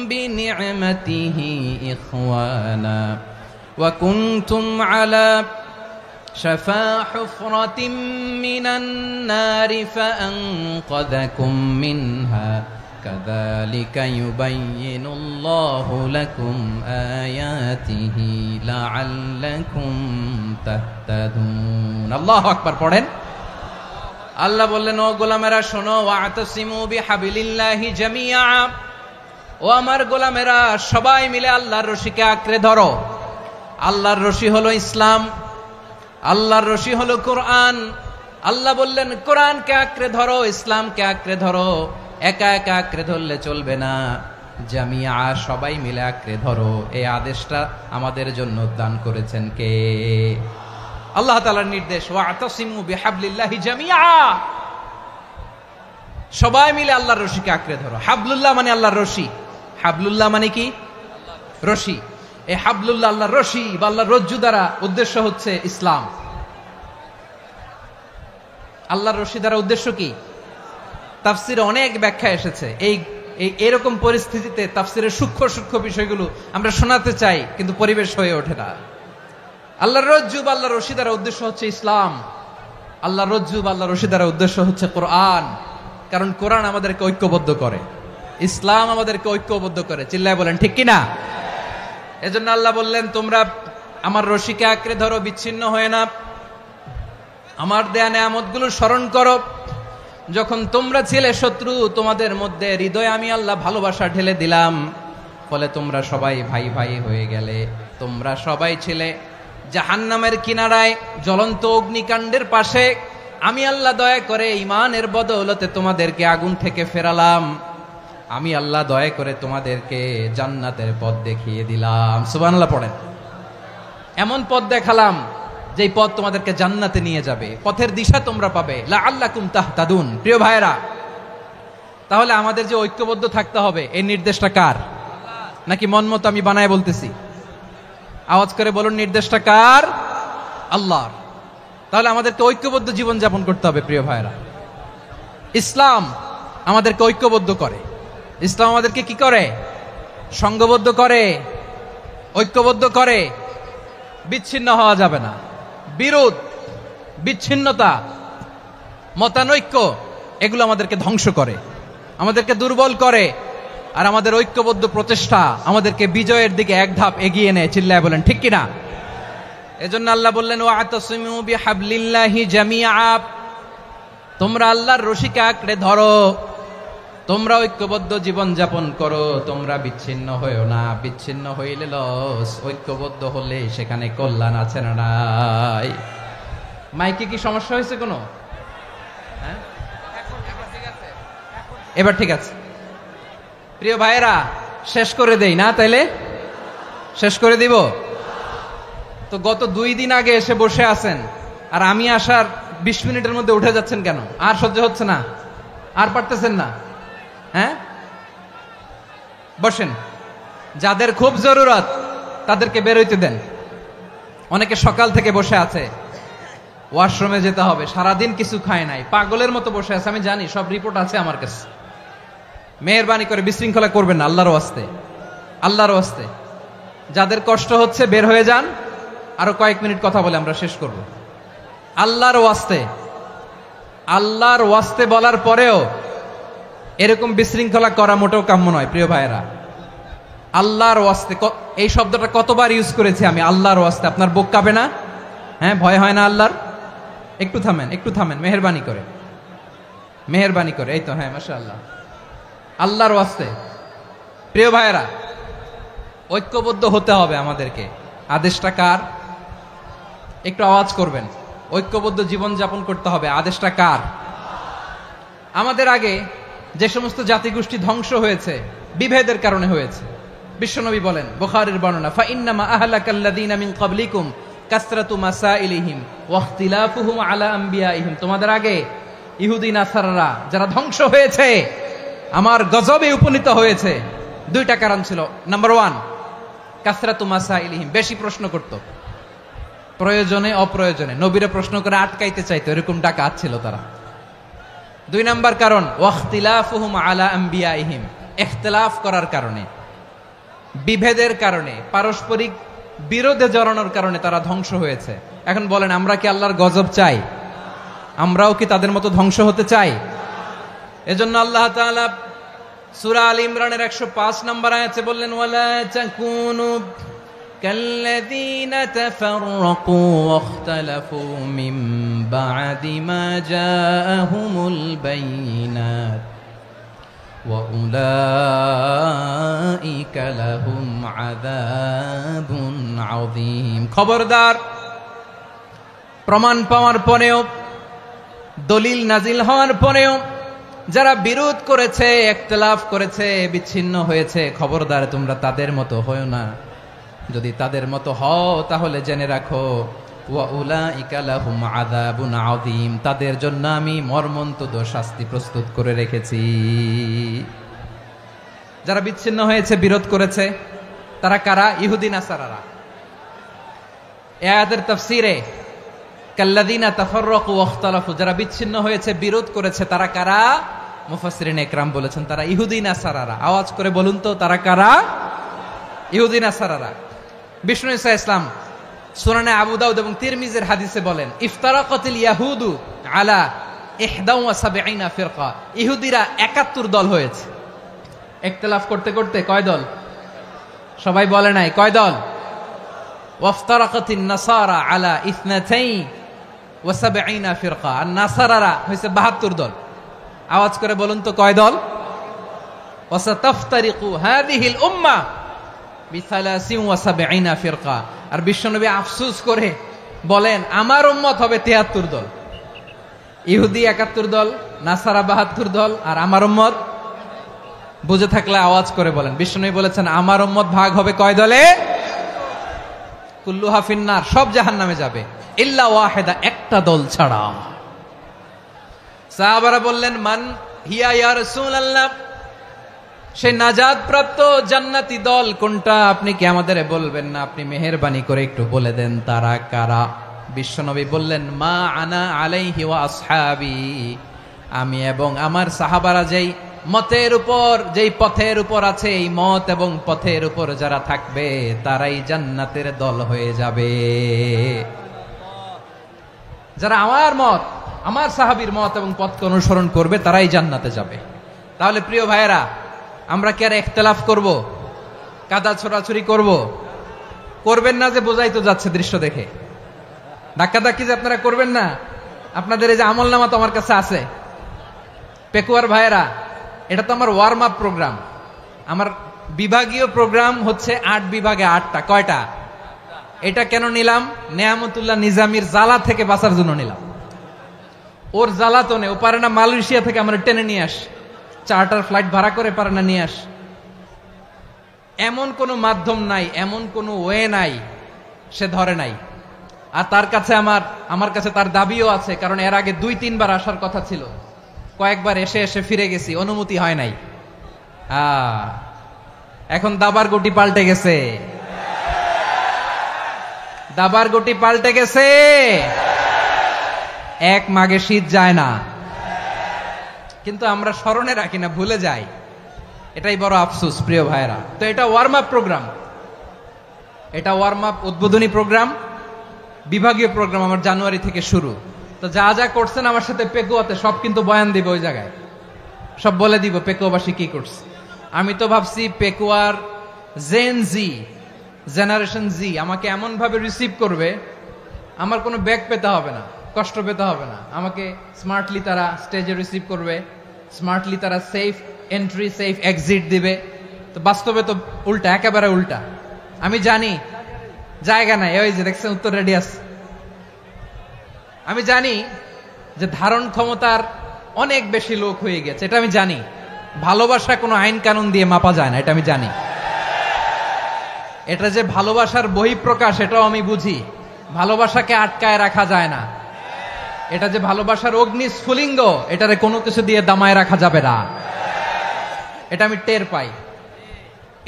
بنعمته إخوانا وكنتم على شفا حفرة من النار فأنقذكم منها كذلك يبين الله لكم آياته لعلكم تهتدون الله أكبر পড়েন আল্লাহ বললেন ও গোলামেরা শোনো ওয়াতাসিমু বিহাবিলিল্লাহি জামিআ ও আমার গোলামেরা সবাই মিলে আল্লাহর রশিকে আঁকড়ে ধরো আল্লাহর রশি হলো ইসলাম আল্লাহর রশি হলো কোরআন আল্লাহ বললেন কোরআনকে আঁকড়ে ধরো ইসলামকে আঁকড়ে ধরো একা একা আঁকড়ে ধরলে চলবে না জামিয়া সবাই মিলে আঁকড়ে ধরো এই আদেশটা আমাদের জন্য দান করেছেন কে আল্লাহ তাআলার নির্দেশ ওয়াতাসিমু বিহাবলিল্লাহি জামিআ সবাই মিলে আল্লাহর রশিকে আঁকড়ে ধরো হাবলুল্লাহ মানে আল্লাহর রশি হাবলুল্লাহ মানে কি রশি এই হাবলুল্লাহ আল্লাহর রশি বা আল্লাহর রজ্জু দ্বারা উদ্দেশ্য হচ্ছে ইসলাম আল্লাহর রশি দ্বারা উদ্দেশ্য কি তাফসিরে অনেক ব্যাখ্যা এসেছে এই এরকম পরিস্থিতিতে তাফসিরের সূক্ষ্ম সূক্ষ্ম বিষয়গুলো আমরা শোনাতে চাই কিন্তু পরিবেশ হয়ে ওঠে না আল্লাহর রজ্জু বা আল্লাহর রশি দ্বারা উদ্দেশ্য হচ্ছে ইসলাম আল্লাহর রজ্জু বা আল্লাহর রশি দ্বারা উদ্দেশ্য হচ্ছে কোরআন কারণ কোরআন আমাদেরকে ঐক্যবদ্ধ করে ইসলাম আমাদেরকে ঐক্যবদ্ধ করে চিল্লায় বলেন ঠিক কি না এজন্য আল্লাহ বললেন তোমরা আমার রশিকে আঁকড়ে ধরো বিচ্ছিন্ন হয়ে না আমার দেয়া নেয়ামতগুলো স্মরণ করো যখন তোমরা ছিলে শত্রু তোমাদের মধ্যে হৃদয়ে আমি আল্লাহ ভালোবাসা ঢেলে দিলাম ফলে তোমরা সবাই ভাই ভাই হয়ে গেলে তোমরা সবাই ছিলে জাহান্নামের কিনারায় জ্বলন্ত অগ্নিকাণ্ডের পাশে আমি আল্লাহ দয়া করে ঈমানের বদৌলতে তোমাদেরকে আগুন থেকে ফেরালাম আমি আল্লাহ দয়া করে তোমাদেরকে জান্নাতের পথ দেখিয়ে দিলাম সুবহানাল্লাহ পড়েন এমন পথ দেখালাম যেই পথ তোমাদেরকে জান্নাতে নিয়ে যাবে পথের দিশা তোমরা পাবে লাআল্লাকুম তাহতাদুন প্রিয় ভাইরা তাহলে আমাদের যে ঐক্যবদ্ধ থাকতে হবে এই নির্দেশটা কার নাকি মন মতো আমি বানায় বলতেছি আওয়াজ করে বলুন নির্দেশটা কার আল্লাহর তাহলে আমাদেরকে ঐক্যবদ্ধ জীবন যাপন করতে হবে প্রিয় ভাইরা ইসলাম আমাদেরকে ঐক্যবদ্ধ করে ইসলাম আমাদেরকে কি করে সংঘবদ্ধ করে ঐক্যবদ্ধ করে বিচ্ছিন্ন হওয়া যাবে না বিরোধ বিচ্ছিন্নতা মতানৈক্য এগুলো আমাদেরকে ধ্বংস করে আমাদেরকে দুর্বল করে আর আমাদের ঐক্যবদ্ধ প্রচেষ্টা আমাদেরকে বিজয়ের দিকে এক ধাপ এগিয়ে নেয় চিল্লায় বলেন ঠিক কিনা এজন্য আল্লাহ বললেন ওয়াতাসিমু বিহাবলিল্লাহি জামিআ তোমরা আল্লাহর রশিকে আঁকড়ে ধরো তোমরা ঐক্যবদ্ধ জীবন যাপন করো তোমরা বিচ্ছিন্ন হইও না বিচ্ছিন্ন হইলে লস ঐক্যবদ্ধ হলে সেখানে কল্যাণ আছে না নাই মাইকে কি সমস্যা হয়েছে কোনো হ্যাঁ এবার ঠিক আছে প্রিয় ভাইয়েরা শেষ করে দেই না তাইলে শেষ করে দিব তো গত 2 দিন আগে এসে বসে আছেন আর আমি আসার 20 মিনিটের মধ্যে উঠে যাচ্ছেন কেন আর সহ্য হচ্ছে না আর পারতেছেন না হ্যাঁ বসেন যাদের খুব জরুরত তাদেরকে বের হইতে দেন অনেকে সকাল থেকে বসে আছে ওয়াশরুমে যেতে হবে সারাদিন কিছু খায় নাই পাগলের মতো বসে আছে আমি জানি সব রিপোর্ট আছে আমার কাছে মেহেরবানি করে বিশৃঙ্খলা করবেন না আল্লাহর ওয়াস্তে আল্লাহর ওয়াস্তে যাদের কষ্ট হচ্ছে বের হয়ে যান আরো কয়েক মিনিট কথা বলে আমরা শেষ করব আল্লাহর ওয়াস্তে বলার পরেও এরকম বিশৃঙ্খলা করা মোটেও কাম্য নয় প্রিয় ভাইয়েরা আল্লাহর ওয়াস্তে এই শব্দটা কতবার ইউজ করেছি আমি আল্লাহর ওয়াস্তে আপনার বুক কাঁপে না হ্যাঁ ভয় হয় না আল্লাহর একটু থামেন মেহেরবানি করে এই তো হ্যাঁ মাশাআল্লাহ আল্লাহর ওয়াস্তে প্রিয় ভাইয়েরা ঐক্যবদ্ধ হতে হবে আমাদেরকে আদেশটা কার একটু আওয়াজ করবেন ঐক্যবদ্ধ জীবন যাপন করতে হবে আদেশটা কার আমাদের আগে যে সমস্ত জাতিগোষ্ঠী ধ্বংস হয়েছে বিভেদের কারণে হয়েছে বিশ্বনবী বলেন বুখারীর বর্ণনা ফা ইন্নামা আহলাকাল্লাযীনা মিন ক্বাবলিকুম কাসরাতু মাসাইলিহিম ওয়া ইখতিলাফুহুম আলা আমবিয়াইহিম তোমাদের আগে ইহুদি নাসারারা যারা ধ্বংস হয়েছে, আমার গজবে উপনীত হয়েছে, দুইটা কারণ ছিল। নাম্বার 1, কাসরাতু মাসাইলিহিম, বেশি প্রশ্ন করত, প্রয়োজনে অপ্রয়োজনে নবীরে প্রশ্ন করে আটকাইতে চাইতো, এরকম ডাকাত ছিল তারা। 2 নাম্বার কারণ ওয়াখতিলাফুহুম আলা আম্বিয়াইহিম, ইখতিলাফ করার কারণে, বিভেদের কারণে, পারস্পরিক বিরোধে জড়ানোর কারণে তারা ধ্বংস হয়েছে। এখন বলেন, আমরা কি আল্লাহর গজব চাই? আমরাও কি তাদের মতো ধ্বংস হতে চাই? এজন্য আল্লাহ তাআলা সূরা আল ইমরানের 105 নম্বর আয়াতে বললেন, ওয়ালা তাকুনু কাল্লাযীনা তাফাররাকু ওয়াখতালাফু মিন বা'দি মা জাআহুমুল বাইয়িনাত ওয়া উলাইকা লাহুম আযাবুন আযীম। খবরদার, প্রমাণ পাওয়ার পরেও, দলিল নাজিল হওয়ার পরেও যারা বিরোধ করেছে, ইখতিলাফ করেছে, বিচ্ছিন্ন হয়েছে, খবরদার তোমরা তাদের মতো হয়ো না। যদি তাদের মতো হও তাহলে জেনে রাখো, ওয়া উলাইকা লাহুম আযাবুন আযীম, তাদের জন্য আমি মর্মন্তুদ শাস্তি প্রস্তুত করে রেখেছি। যারা বিচ্ছিন্ন হয়েছে, বিরোধ করেছে, তারা কারা? ইহুদি নাসারারা। এই আয়াতের তাফসীরে কাল্লাযীনা তাফাররাকু ওয়াখতালাফু, যারা বিচ্ছিন্ন হয়েছে, বিরোধ করেছে, তারা কারা? মুফাসসিরিন ইকরাম বলেছেন তারা ইহুদি নাসারারা। আওয়াজ করে বলুন তো, তারা কারা? ইহুদি নাসারারা। বিষ্ণু ঈসা ইসলাম সুনানে আবু দাউদ এবং তিরমিজির হাদিসে বলেন, ইফতারাকাতিল ইয়াহুদু আলা 71 ফিরকা, ইহুদিরা 71 দল হয়েছে। ইখতিলাফ করতে করতে কয় দল? সবাই বলে নাই, কয় দল? ওয়াফতারাকাতিন নাসারা আলা 72 ফিরকা, আর নাসারারা হয়েছে 72 দল। আওয়াজ করে বলুন তো, কয় দল? ওয়াসাতাফতারিকু হাযিহিল উম্মাহ বি73 ফিরকা। আর বিশ্বনবী আফসোস করে বলেন, আমার উম্মত হবে 73 দল। ইহুদি 71 দল, নাসারা 72 দল, আর আমার উম্মত, বুঝে থাকলে আওয়াজ করে বলেন। বিশ্বনবী বলেছেন, আমার উম্মত ভাগ হবে কয় দলে? কুল্লুহা ফিন্নার, সব জাহান্নামে যাবে, ইল্লা ওয়াহিদা, একটা দল ছাড়া। সাহাবারা বললেন, মান হিয়া ইয়া রাসূলুল্লাহ, সেই নাজাত প্রাপ্ত জান্নাতি দল কোনটা? আপনি কি আমাদের বলবেন না? আপনি মেহেরবানি করে একটু বলে দেন তারা কারা। বিশ্বনবী বললেন, মা আনা আলাইহি ওয়া আসহাবি, আমি এবং আমার সাহাবারা যেই মতের উপর, যেই পথের উপর আছে, এই মত এবং পথের উপর যারা থাকবে তারাই জান্নাতের দল হয়ে যাবে। যারা আমার মত, আমার সাহাবীর মত এবং পথকে অনুসরণ করবে তারাই জান্নাতে যাবে। তাহলে প্রিয় ভাইয়েরা, আমরা কি আর ইখতিলাফ করব? কাদা ছোড়াছুরি করব? করবেন না যে বোঝাই তো যাচ্ছে দৃশ্য দেখে। ধাক্কাধাক্কি যে আপনারা করবেন না। আপনাদের এই যে আমলনামা তো আমার কাছে আছে। পেকুয়ার ভাইয়েরা, এটা তো আমার ওয়ার্ম আপ প্রোগ্রাম। আমার বিভাগীয় প্রোগ্রাম হচ্ছে 8 বিভাগে 8টা। কয়টা? এটা কেন নিলাম? নেয়ামতুল্লাহ নিজামীর জ্বালা থেকে বাঁচার জন্য নিলাম। ওর জ্বালাতনে ও পারে না মালয়েশিয়া থেকে আমরা টেনে নিয়ে আস, চার্টার ফ্লাইট ভাড়া করে পারে না নিয়ে আস। এমন কোনো মাধ্যম নাই, এমন কোনো ওয়ে নাই সে ধরে নাই। আর তার কাছে আমার কাছে তার দাবিও আছে, কারণ এর আগে 2-3 বার আসার কথা ছিল। কয়েকবার এসে এসে ফিরে গেছি, অনুমতি হয় নাই। এখন দাবার গুটি পাল্টে গেছে, দাবার গুটি পাল্টে গেছে। এক মাঘে শীত যায় না, কিন্তু আমরা স্মরণে রাখি না, ভুলে যাই। এটাই বড় আফসোস প্রিয় ভাইরা। তো এটা ওয়ার্ম আপ প্রোগ্রাম, এটা ওয়ার্ম আপ উদ্বোধনী প্রোগ্রাম, বিভাগীয় প্রোগ্রাম আমার জানুয়ারি থেকে শুরু। তো যা যা করছেন আমার সাথে পেকুয়াতে সব কিন্তু বয়ান দিব, ওই জায়গায় সব বলে দিব পেকুয়াবাসী কি করছে। আমি তো ভাবছি পেকুয়ার জেনারেশন জি আমাকে এমন ভাবে রিসিভ করবে, আমার কোনো ব্যাক পেতে হবে না, কষ্ট পেতে হবে না। আমাকে স্মার্টলি তারা স্টেজে রিসিভ করবে, স্মার্টলি তারা সেফ এন্ট্রি সেফ এক্সিট দিবে। তো বাস্তবে তো উল্টা, একেবারে উল্টা। আমি জানি জায়গা নাই, ওই যে দেখছেন উত্তর রেডিয়াস। আমি জানি যে ধারণ ক্ষমতার অনেক বেশি লোক হয়ে গেছে, এটা আমি জানি। ভালোবাসা কোনো আইন কানুন দিয়ে মাপা যায় না, এটা আমি জানি। এটা যে ভালোবাসার বহিঃপ্রকাশ এটাও আমি বুঝি। ভালোবাসাকে আটকায় রাখা যায় না। এটা যে ভালোবাসার অগ্নি স্ফুলিঙ্গ, এটারে কোনো কিছু দিয়ে দামায় রাখা যাবে না। এটা আমি টের পাই,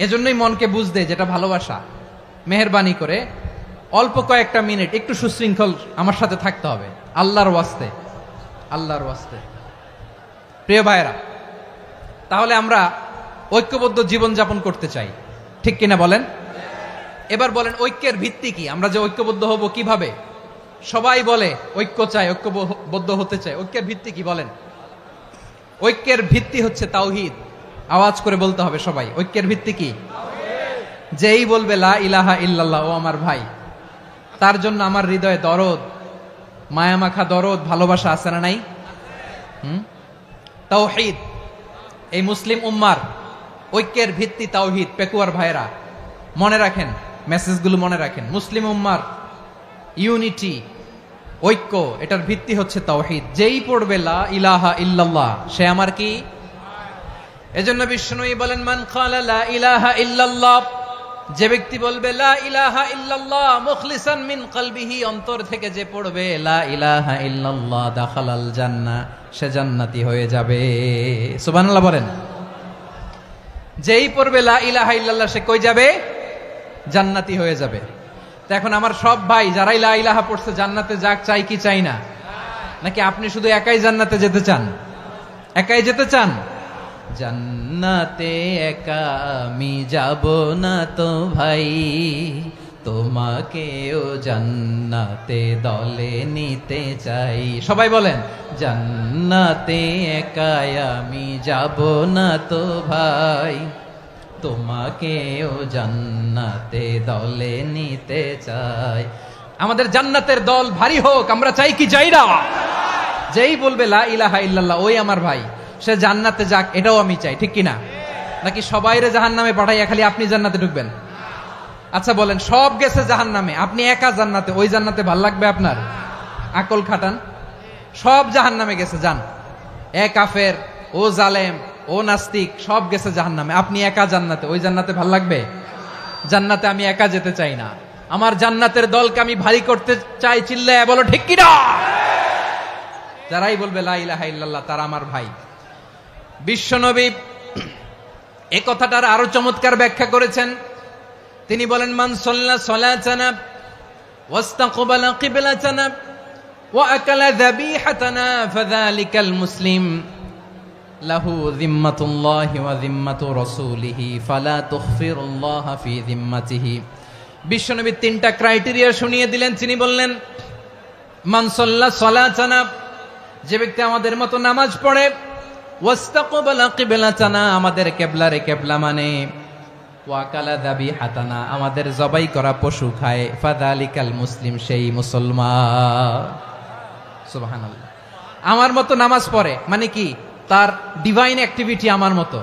এজন্যই মনকে বুঝতে যেটা ভালোবাসা। মেহেরবানি করে অল্প কয়েকটা মিনিট একটু সুশৃঙ্খল আমার সাথে থাকতে হবে, আল্লাহর ওয়াস্তে, আল্লাহর ওয়াস্তে। প্রিয় ভাইয়েরা, তাহলে আমরা ঐক্যবদ্ধ জীবন যাপন করতে চাই, ঠিক কিনা বলেন? এবার বলেন ঐক্যের ভিত্তি কি? আমরা যে ঐক্যবদ্ধ হব কিভাবে? সবাই বলে ঐক্য চাই, ঐক্যবদ্ধ হতে চাই। ঐক্যের ভিত্তি কি বলেন? ঐক্যের ভিত্তি হচ্ছে তাওহীদ। আওয়াজ করে বলতে হবে সবাই, ঐক্যের ভিত্তি কি? যেই বলবে লা ইলাহা ইল্লাল্লাহ, ও আমার ভাই, তার জন্য আমার হৃদয়ে দরদ, মায়ামাখা দরদ, ভালোবাসা আছে না নাই? তাওহীদ। এই মুসলিম উম্মার ঐক্যের ভিত্তি তাওহীদ। পেকুয়ার ভাইরা মনে রাখেন, মেসেজগুলো মনে রাখেন। মুসলিম উম্মার ইউনিটি, ঐক্য, এটার ভিত্তি হচ্ছে তাওহীদ। যেই পড়বে লা ইলাহা ইল্লাল্লাহ, সে আমার কি? এজন্য বিষ্ণুই বলেন, মান ক্বালা লা ইলাহা ইল্লাল্লাহ, যে ব্যক্তি বলবে লা ইলাহা ইল্লাল্লাহ মুখলিসান মিন কলবিহি, অন্তর থেকে যে পড়বে লা ইলাহা ইল্লাল্লাহ, দাখালাল জান্নাহ, সে জান্নাতি হয়ে যাবে। সুবহানাল্লাহ বলেন। যেই পড়বে লা ইলাহা ইল্লাল্লাহ, সে কই যাবে? জান্নাতি হয়ে যাবে। তো এখন আমার সব ভাই যারাই লা ইলাহা পড়ছে জান্নাতে যাক, চাই কি চাই না? নাকি আপনি শুধু একাই জান্নাতে যেতে চান? একাই যেতে চান? জান্নাতে একা আমি যাব না তো ভাই, তোমাকেও জান্নাতে দলে নিতে চাই। সবাই বলেন, জান্নাতে একা আমি যাব না তো ভাই, তোমাকেও জান্নাতে দলে নিতে চাই। আমাদের জান্নাতের দল ভারী হোক, আমরা চাই কি চাই না? যেই বলবে লা ইলাহা ইল্লাল্লাহ, ওই আমার ভাই, সে জান্নাতে যাক, এটাও আমি চাই, ঠিক কিনা? নাকি সবাইরে জাহান্নামে পাঠাইয়া খালি আপনি জান্নাতে ঢুকবেন? আচ্ছা বলেন, সব গেছে জাহান্নামে, আপনি একা জান্নাতে, ওই জান্নাতে ভাল লাগবে আপনার? আকল খাটান। সব জাহান্নামে গেছে, যান। এ কাফের, ও জালেম, ও নাস্তিক, সব গেছে জাহান্নামে, আপনি একা জান্নাতে, ওই জান্নাতে ভাল লাগবে? জান্নাতে আমি একা যেতে চাই না, আমার জান্নাতের দলকে আমি ভারী করতে চাই। চিল্লায় বলো ঠিক কিনা? যারাই বলবে লা ইলাহা ইল্লাল্লাহ, তারা আমার ভাই। বিশ্বনবী এই কথাটার আরো চমৎকার ব্যাখ্যা করেছেন। তিনি বলেন, মান সাল্লা সালাতানা ওয়াস্তাকবালা কিবলাতানা ওয়া আকালা যাবিহাতানা ফাযালিকাল মুসলিম লাহু যিম্মাতুল্লাহি ওয়া যিম্মাতু রাসূলিহি ফালা তুখফিরুল্লাহা ফি যিম্মাতিহি। বিশ্বনবী তিনটা ক্রাইটেরিয়া শুনিয়ে দিলেন। তিনি বললেন, মান সাল্লা সালাতানা, যে ব্যক্তি আমাদের মতো নামাজ পড়ে, ওয়াস্তাকবালা কিবলাতানা, আমাদের কিবলারে কিবলা মানে, ওয়া কালা যাবিহাতানা, আমাদের জবাই করা পশু খায়, ফাযালিকাল মুসলিম, সেই মুসলমান। সুবহানাল্লাহ। আমার মতো নামাজ পড়ে মানে কি? তার ডিভাইন অ্যাক্টিভিটি আমার মতো,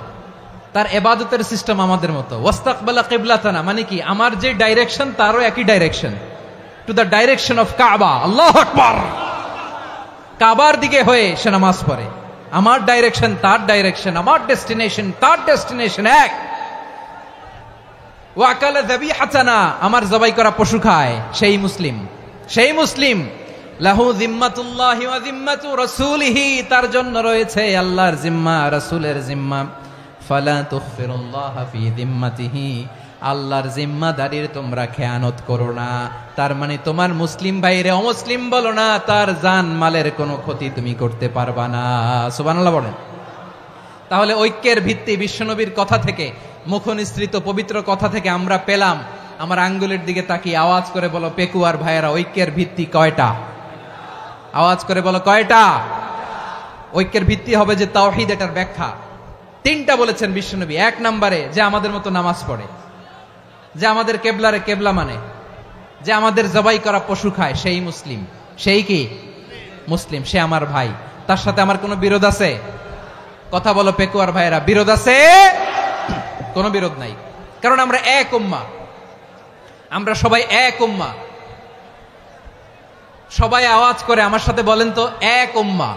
তার ইবাদতের সিস্টেম আমাদের মতো। ওয়াস্তাকবালা কিবলাতানা মানে কি? আমার যে ডাইরেকশন তারও একই direction, to the direction of কাবা। আল্লাহু আকবার। কাবার দিকে হয়ে সে নামাজ পড়ে। আমার ডাইরেকশন তার ডাইরেকশন, আমার ডেস্টিনেশন তার ডেস্টিনেশন এক। ওয়া আকালা যাবিহাতানা, আমার জবাই করা পশু খায়, সেই মুসলিম, সেই মুসলিম। লাহু যিম্মাতুল্লাহি ওয়া যিম্মাতু রাসূলিহি, তার জন্য রয়েছে আল্লাহর জিম্মা, রাসূলের জিম্মা। ফালা তুখফিরুল্লাহা ফি যিম্মাতিহি, আল্লাহর জিম্মাদারির তোমরা খেয়ানত করো না। তার মানে তোমার মুসলিম ভাইরে অমুসলিম বলো না, তার জান মালের কোনো ক্ষতি তুমি করতে পারবা না। সুবহানাল্লাহ বলেন। তাহলে ঐক্যের ভিত্তি বিশ্বনবীর কথা থেকে, মুখনিসৃত পবিত্র কথা থেকে আমরা পেলাম। আমার আঙ্গুলের দিকে তাকিয়ে আওয়াজ করে বলো পেকুয়ার ভাইয়েরা, ঐক্যের ভিত্তি কয়টা? আওয়াজ করে বলো কয়টা? ঐক্যের ভিত্তি হবে যে তাওহীদ, এটার ব্যাখ্যা তিনটা বলেছেন বিশ্বনবী। এক নম্বরে, যে আমাদের মতো নামাজ পড়ে, যে আমাদের কেবলারে কেবলা মানে, যে আমাদের জবাই করা পশু খায়, সেই মুসলিম। সেই কি? মুসলিম, সে আমার ভাই। তার সাথে আমার কোনো বিরোধ আছে? কথা বলো পেকুয়ার ভাইয়েরা, বিরোধ আছে? কোনো বিরোধ নাই, কারণ আমরা এক উম্মাহ, আমরা সবাই এক উম্মাহ। সবাই আওয়াজ করে আমার সাথে বলেন তো, এক উম্মাহ।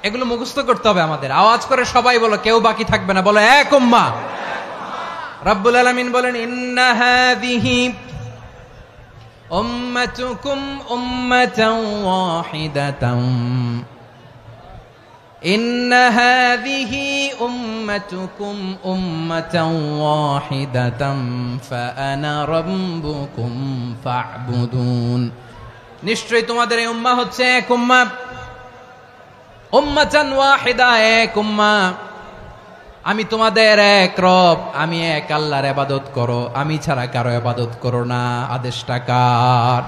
এগুলো মুখস্থ করতে হবে আমাদের। আওয়াজ করে সবাই বলো, কেউ বাকি থাকবে না, বলো এক উম্মাহ। রব্বুল আলামিন বলেন, ইন্না হাযিহি উম্মাতুকুম উম্মাতান ওয়াহিদাতান ইন্না হাযিহি উম্মাতুকুম উম্মাতান ওয়াহিদাতান ফাআনা রাব্বুকুম ফা'বুদুন। নিশ্চয়ই তোমাদের এই উম্মাহ হচ্ছে এক উম্মাহ, উম্মাতান ওয়াহিদা, এক উম্মাহ। আমি তোমাদের এক রব, আমি এক আল্লাহর ইবাদত করো, আমি ছাড়া কারো ইবাদত করো না। আদেশটা কার?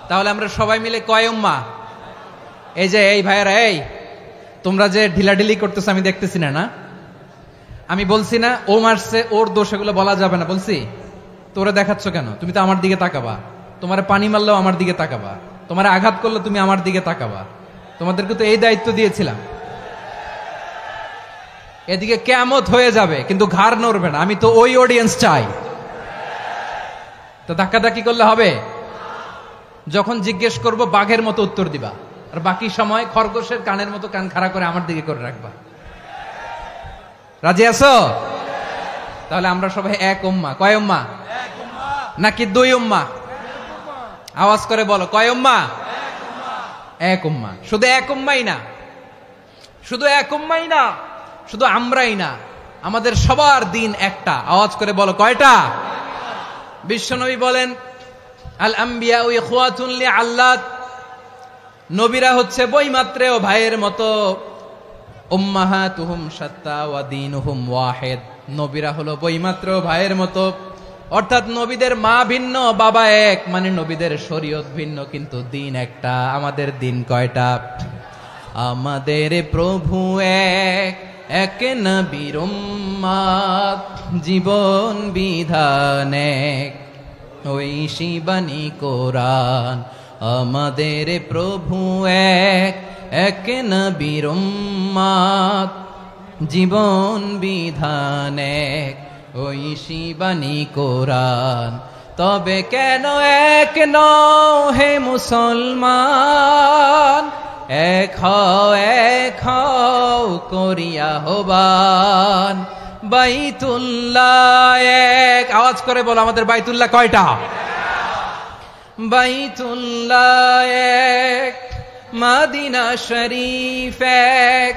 তাহলে আমরা সবাই মিলে কয় উম্মাহ? এই যে এই ভাইয়েরা, এই তোমরা যে ঢিলাঢিলি করতেছো আমি দেখতেছি না, না আমি বলছি না ও মারছে ওর দোষ, এগুলো বলা যাবে না বলছি? তোরা দেখাচ্ছ কেন? তুমি তো আমার দিকে তাকাবা। তোমারে পানি মারলেও আমার দিকে তাকাবা, তোমারে আঘাত করলে তুমি আমার দিকে তাকাবা। তোমাদেরকে তো এই দায়িত্ব দিয়েছিলাম। এদিকে কিয়ামত হয়ে যাবে কিন্তু ঘাড় নড়বে না, আমি তো ওই অডিয়েন্স চাই। তো ধাক্কাধাক্কি করলে হবে? যখন জিজ্ঞেস করব বাঘের মতো উত্তর দিবা, আর বাকি সময় খরগোশের কানের মতো কান খাড়া করে আমার দিকে করে রাখবা। রাজি আছো? তাহলে আমরা সবাই এক উম্মাহ। কয় উম্মাহ? নাকি দুই উম্মাহ? আওয়াজ করে বলো, কয় উম্মাহ? এক উম্মাহ। শুধু এক উম্মাই না, শুধু এক উম্মাই না, শুধু আমরাই না, আমাদের সবার দিন একটা। আওয়াজ করে বলো, কয়টা? বিশ্বনবী বলেন, আল আম্বিয়া ইখওয়াতুন লিআল্লাত, নবীরা হচ্ছে বইমাত্রেও ভাইয়ের মতো। উম্মাহাতুহুম শাত্তা ওয়া দীনুহুম ওয়াহিদ, নবীরা হলো বইমাত্রেও ভাইয়ের মতো। অর্থাৎ নবীদের মা ভিন্ন, বাবা এক, মানে নবীদের শরীয়ত ভিন্ন কিন্তু দিন একটা। আমাদের দিন কয়টা? আমাদের প্রভু এক, এক নবীর উম্মাত, জীবন বিধান এক, ওই শিবানী কোরআন। আমাদের প্রভু এক, এক নবীর উম্মাত, জীবন বিধান এক, ওই শিবানী কোরআন। তবে কেন এক নও হে মুসলমান? এক হও করিয়া হবান। বাইতুল্লাহ এক, আওয়াজ করে বলো আমাদের বাইতুল্লাহ কয়টা? বাইতুল্লাহ এক, মদিনা শরীফ এক,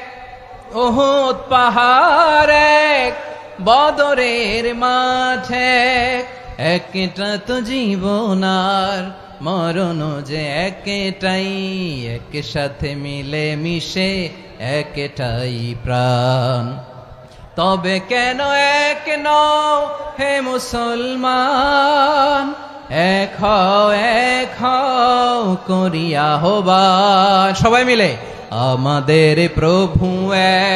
উহুদ পাহাড় এক, বদরের মাঠ এক। একটা তো জীবন আর মরণ যে একটাই, এক সাথে মিলে মিশে একটাই প্রাণ। তবে কেন এক নও হে মুসলমান? এক হও করিয়া হবান। সবাই মিলে, আমাদের প্রভু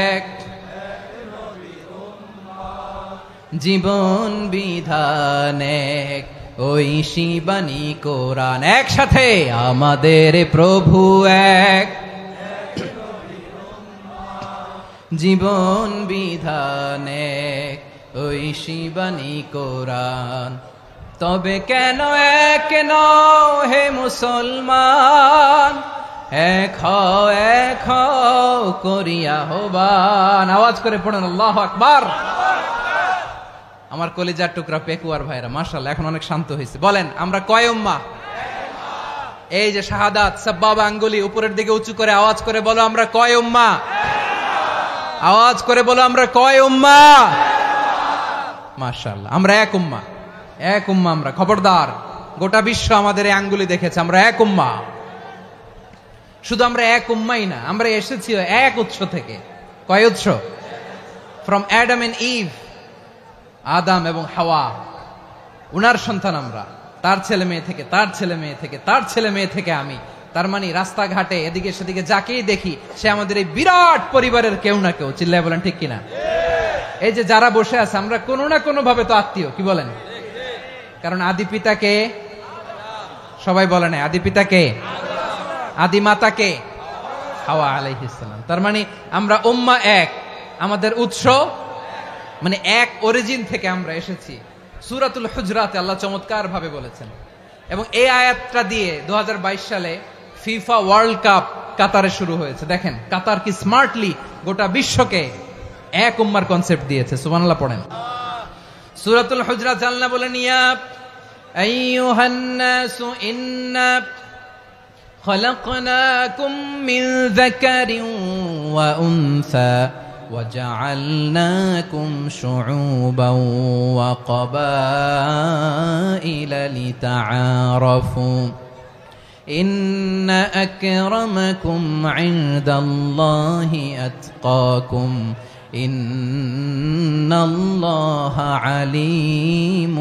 এক, জীবন বিধান এক, ওই শিবানী কোরআন। একসাথে, আমাদের প্রভু এক, জীবন বিধান এক, ওই শিবানী কোরআন। তবে কেন এক নও হে মুসলমান? এক হও করিয়া হবান। আওয়াজ করে পড়েন আল্লাহু আকবার। আমার কলিজার টুকরা পেকুয়ার ভাইরা মাশাআল্লাহ এখন অনেক শান্ত হয়েছে। বলেন আমরা কয় উম্মাহ? এই যে শাহাদাত সাব্বাবা আঙ্গুলি উপরের দিকে উঁচু করে আওয়াজ করে বলো আমরা কয় উম্মাহ? আওয়াজ করে বলো আমরা কয় উম্মাহ? মাশাআল্লাহ আমরা এক উম্মাহ, এক উম্মাহ আমরা। খবরদার, গোটা বিশ্ব আমাদের এই আঙ্গুলি দেখেছে, আমরা এক উম্মাহ। শুধু আমরা এক উম্মাই না, আমরা এসেছি এক উৎস থেকে। কয় উৎস? ফ্রম অ্যাডাম এন্ড ইভ, আদম এবং হাওয়া, উনার সন্তান আমরা। তার ছেলে মেয়ে থেকে, তার ছেলে মেয়ে থেকে, তার ছেলে মেয়ে থেকে আমি। তার মানে রাস্তাঘাটে এদিকে সেদিকে যাকেই দেখি সে আমাদের এই বিরাট পরিবারের কেউ না কেউ। চিল্লায় বলেন ঠিক কিনা? এই যে যারা বসে আছে আমরা কোনো না কোনো ভাবে তো আত্মীয়, কি বলেন? কারণ আদি পিতাকে সবাই বলে না, আদি পিতাকে, আদি মাতাকে হাওয়া আলাইহিস সালাম। তার মানে আমরা উম্মাহ এক, আমাদের উৎস মানে এক অরিজিন থেকে আমরা এসেছি। সূরাতুল হুজরাতে আল্লাহ চমৎকার ভাবে বলেছেন, এবং এই আয়াতটা দিয়ে 2022 সালে ফিফা ওয়ার্ল্ড কাপ কাতারে শুরু হয়েছে। দেখেন কাতার কি স্মার্টলি গোটা বিশ্বকে এক উম্মার কনসেপ্ট দিয়েছে। সুবহানাল্লাহ পড়েন। সূরাতুল হুজরাত আল্লাহ বলেন, ইয়া আইয়ুহান নাসু ইন্না খলাকনাকুম মিন যাকারিন ওয়া উনসা وجعلناكم شعوبا وقبائل لتعارفوا إن أكرمكم عند الله أتقاكم إن الله عليم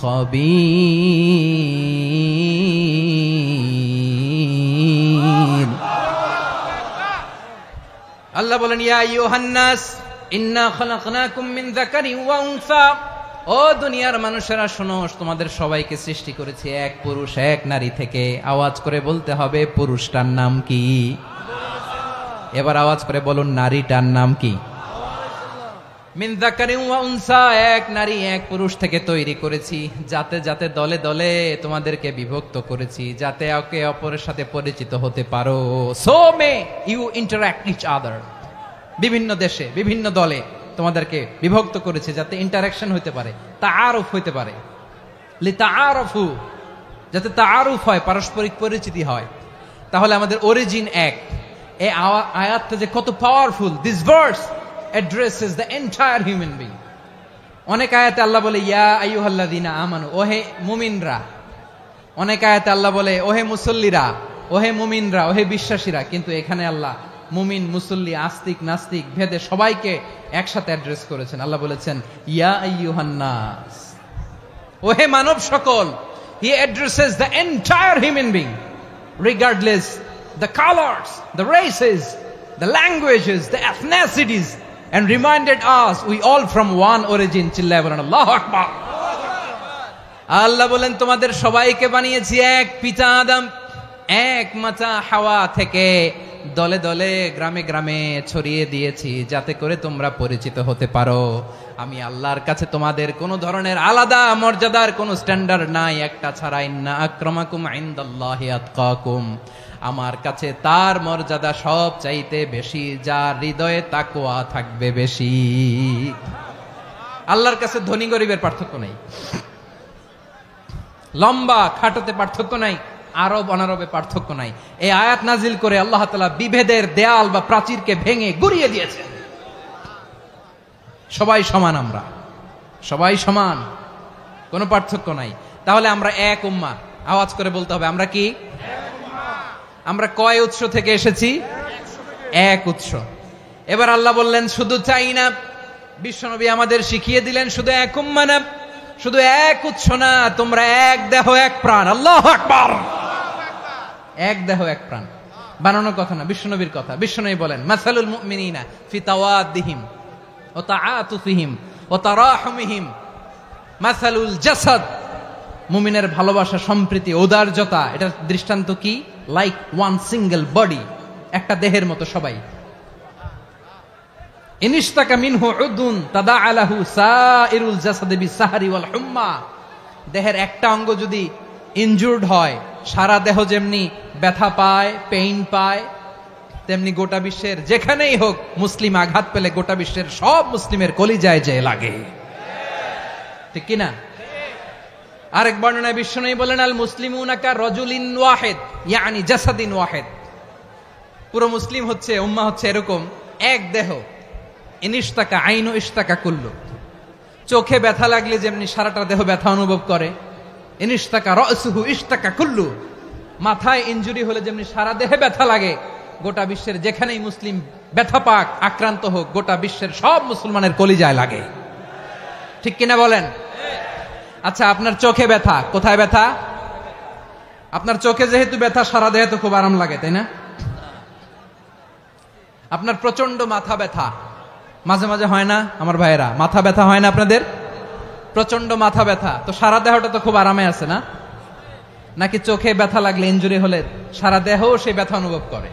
خبير আল্লাহ বলেন ইয়া আইয়ুহান নাস ইন্না খলাকনাকুম মিন যাকারিন ওয়া উনসা, ও দুনিয়ার মানুষেরা শোনো, তোমাদের সবাইকে সৃষ্টি করেছি এক পুরুষ এক নারী থেকে। আওয়াজ করে বলতে হবে পুরুষটার নাম কি? এবার আওয়াজ করে বলুন নারীটার নাম কি? মিন যাকারিন ওয়া উনসা, এক নারী এক পুরুষ থেকে তৈরি করেছি। যাতে যাতে দলে দলে তোমাদেরকে বিভক্ত করেছি, যাতে একে অপরের সাথে পরিচিত হতে পারো। So may you interact each other. বিভিন্ন দেশে বিভিন্ন দলে তোমাদেরকে বিভক্ত করেছে যাতে ইন্টারাকশন হতে পারে, তাআরুফ হতে পারে। লিতাআরফু, যাতে তাআরুফ হয়, পারস্পরিক পরিচিতি হয়। তাহলে আমাদের অরিজিন এক। এই আয়াতটা যে কত powerful! This verse addresses the entire human being. অনেক আয়াতে আল্লাহ বলে ইয়া আইয়ুহাল্লাযীনা আমানু, ওহে মুমিনরা। অনেক আয়াতে আল্লাহ বলে ওহে মুসল্লিরা, ওহে মুমিনরা, ওহে বিশ্বাসীরা। কিন্তু এখানে আল্লাহ মুমিন মুসল্লি আস্তিক নাস্তিক ভেদে সবাইকে একসাথে অ্যাড্রেস করেছেন। আল্লাহ বলেছেন ইয়া আইয়ুহান নাস, ওহে মানব সকল। He addresses the entire human being regardless the colors, the races, the languages, the ethnicities, and reminded us we all from one origin. চিল্লায় বলেন আল্লাহু আকবার। আল্লাহ বলেন তোমাদের সবাইকে বানিয়েছি এক পিতা আদম, এক মাতা হাওয়া থেকে। দলে দলে গ্রামে গ্রামে ছড়িয়ে দিয়েছি যাতে করে তোমরা পরিচিত হতে পারো। আমি আল্লাহর কাছে তোমাদের কোনো ধরনের আলাদা মর্যাদার কোনো স্ট্যান্ডার্ড নাই একটা ছাড়া। ইন্না আক্রামাকুম ইনদাল্লাহি আতকাকুম, আমার কাছে তার মর্যাদা সব চাইতে বেশি যার হৃদয়ে তাকওয়া থাকবে বেশি। আল্লাহর কাছে ধনী গরিবের পার্থক্য নাই, লম্বা খাটোতে পার্থক্য নাই, আরব অনারবে পার্থক্য নাই। এই আয়াত নাজিল করে আল্লাহ তাআলা বিভেদের দেয়াল বা প্রাচীরকে ভেঙে গুড়িয়ে দিয়েছেন। সবাই সমান, আমরা সবাই সমান, কোনো পার্থক্য নাই। তাহলে আমরা এক উম্মাহ। আওয়াজ করে বলতে হবে আমরা কি? আমরা কয় উৎস থেকে এসেছি? এক উৎস। এবার আল্লাহ বললেন শুধু চাই না, বিশ্বনবী আমাদের শিখিয়ে দিলেন শুধু এক উম্মাহ না, শুধু এক উৎস না, তোমরা এক দেহ এক প্রাণ। আল্লাহু আকবার। এক দেহ এক প্রাণ বানানো কথা না, বিশ্বনবীর কথা। বিশ্বনবী বলেন মাসালুল মুমিনিনা ফি তাওয়াদ্দিহিম ওয়া তাআতুফিহিম ওয়া তারাহুমিহিম মাসালুল জাসাদ। মুমিনের ভালোবাসা, সম্প্রীতি, ঔদার্যতা, এটার দৃষ্টান্ত কি? লাইক ওয়ান সিঙ্গেল বডি, একটা দেহের মতো সবাই। ইনিশতাকা মিনহু উদুন তাদাআ লাহু সাইরুল জাসাদি বিসাহরি ওয়াল হুম্মা। দেহের একটা অঙ্গ যদি ইনজুর্ড হয়, সারা দেহ যেমনি ব্যথা পায়, পেইন পায়, তেমনি গোটা বিশ্বের যেখানেই হোক মুসলিম আঘাত পেলে গোটা বিশ্বের সব মুসলিমের কলিজায় যে লাগে, ঠিক কিনা? আরেক বর্ণনায় বিশ্বনবী বলেন আল মুসলিমুনা কা রাজুলিন ওয়াহিদ ইয়ানি জাসাদিন ওয়াহিদ। পুরো মুসলিম হচ্ছে, উম্মাহ হচ্ছে এরকম এক দেহ। ইনিশতাকা আইনু ইশতাকা কুল্লু। চোখে ব্যথা লাগলে যেমনি সারাটা দেহ ব্যথা অনুভব করে, ইনিশতাকা রাসুহু ইশতাকা কুল্লু। মাথায় ইনজুরি হলে যেমনি সারা দেহে ব্যথা লাগে, গোটা বিশ্বের যেখানেই মুসলিম ব্যথা পাক, আক্রান্ত হোক, গোটা বিশ্বের সব মুসলমানের কলিজায় লাগে, ঠিক কিনা বলেন? আচ্ছা, আপনার চোখে ব্যথা, কোথায় ব্যথা? আপনার চোখে যেহেতু ব্যথা, সারা দেহে তো খুব আরাম লাগে, তাই না? আপনার প্রচন্ড মাথা ব্যথা মাঝে মাঝে হয় না আমার ভাইয়েরা? মাথা ব্যথা হয় না আপনাদের? প্রচন্ড মাথা ব্যথা, তো সারা দেহটা তো খুব আরামে আছে না? নাকি চোখে ব্যথা লাগলে, ইনজুরি হলে সারা দেহ সেই ব্যথা অনুভব করে?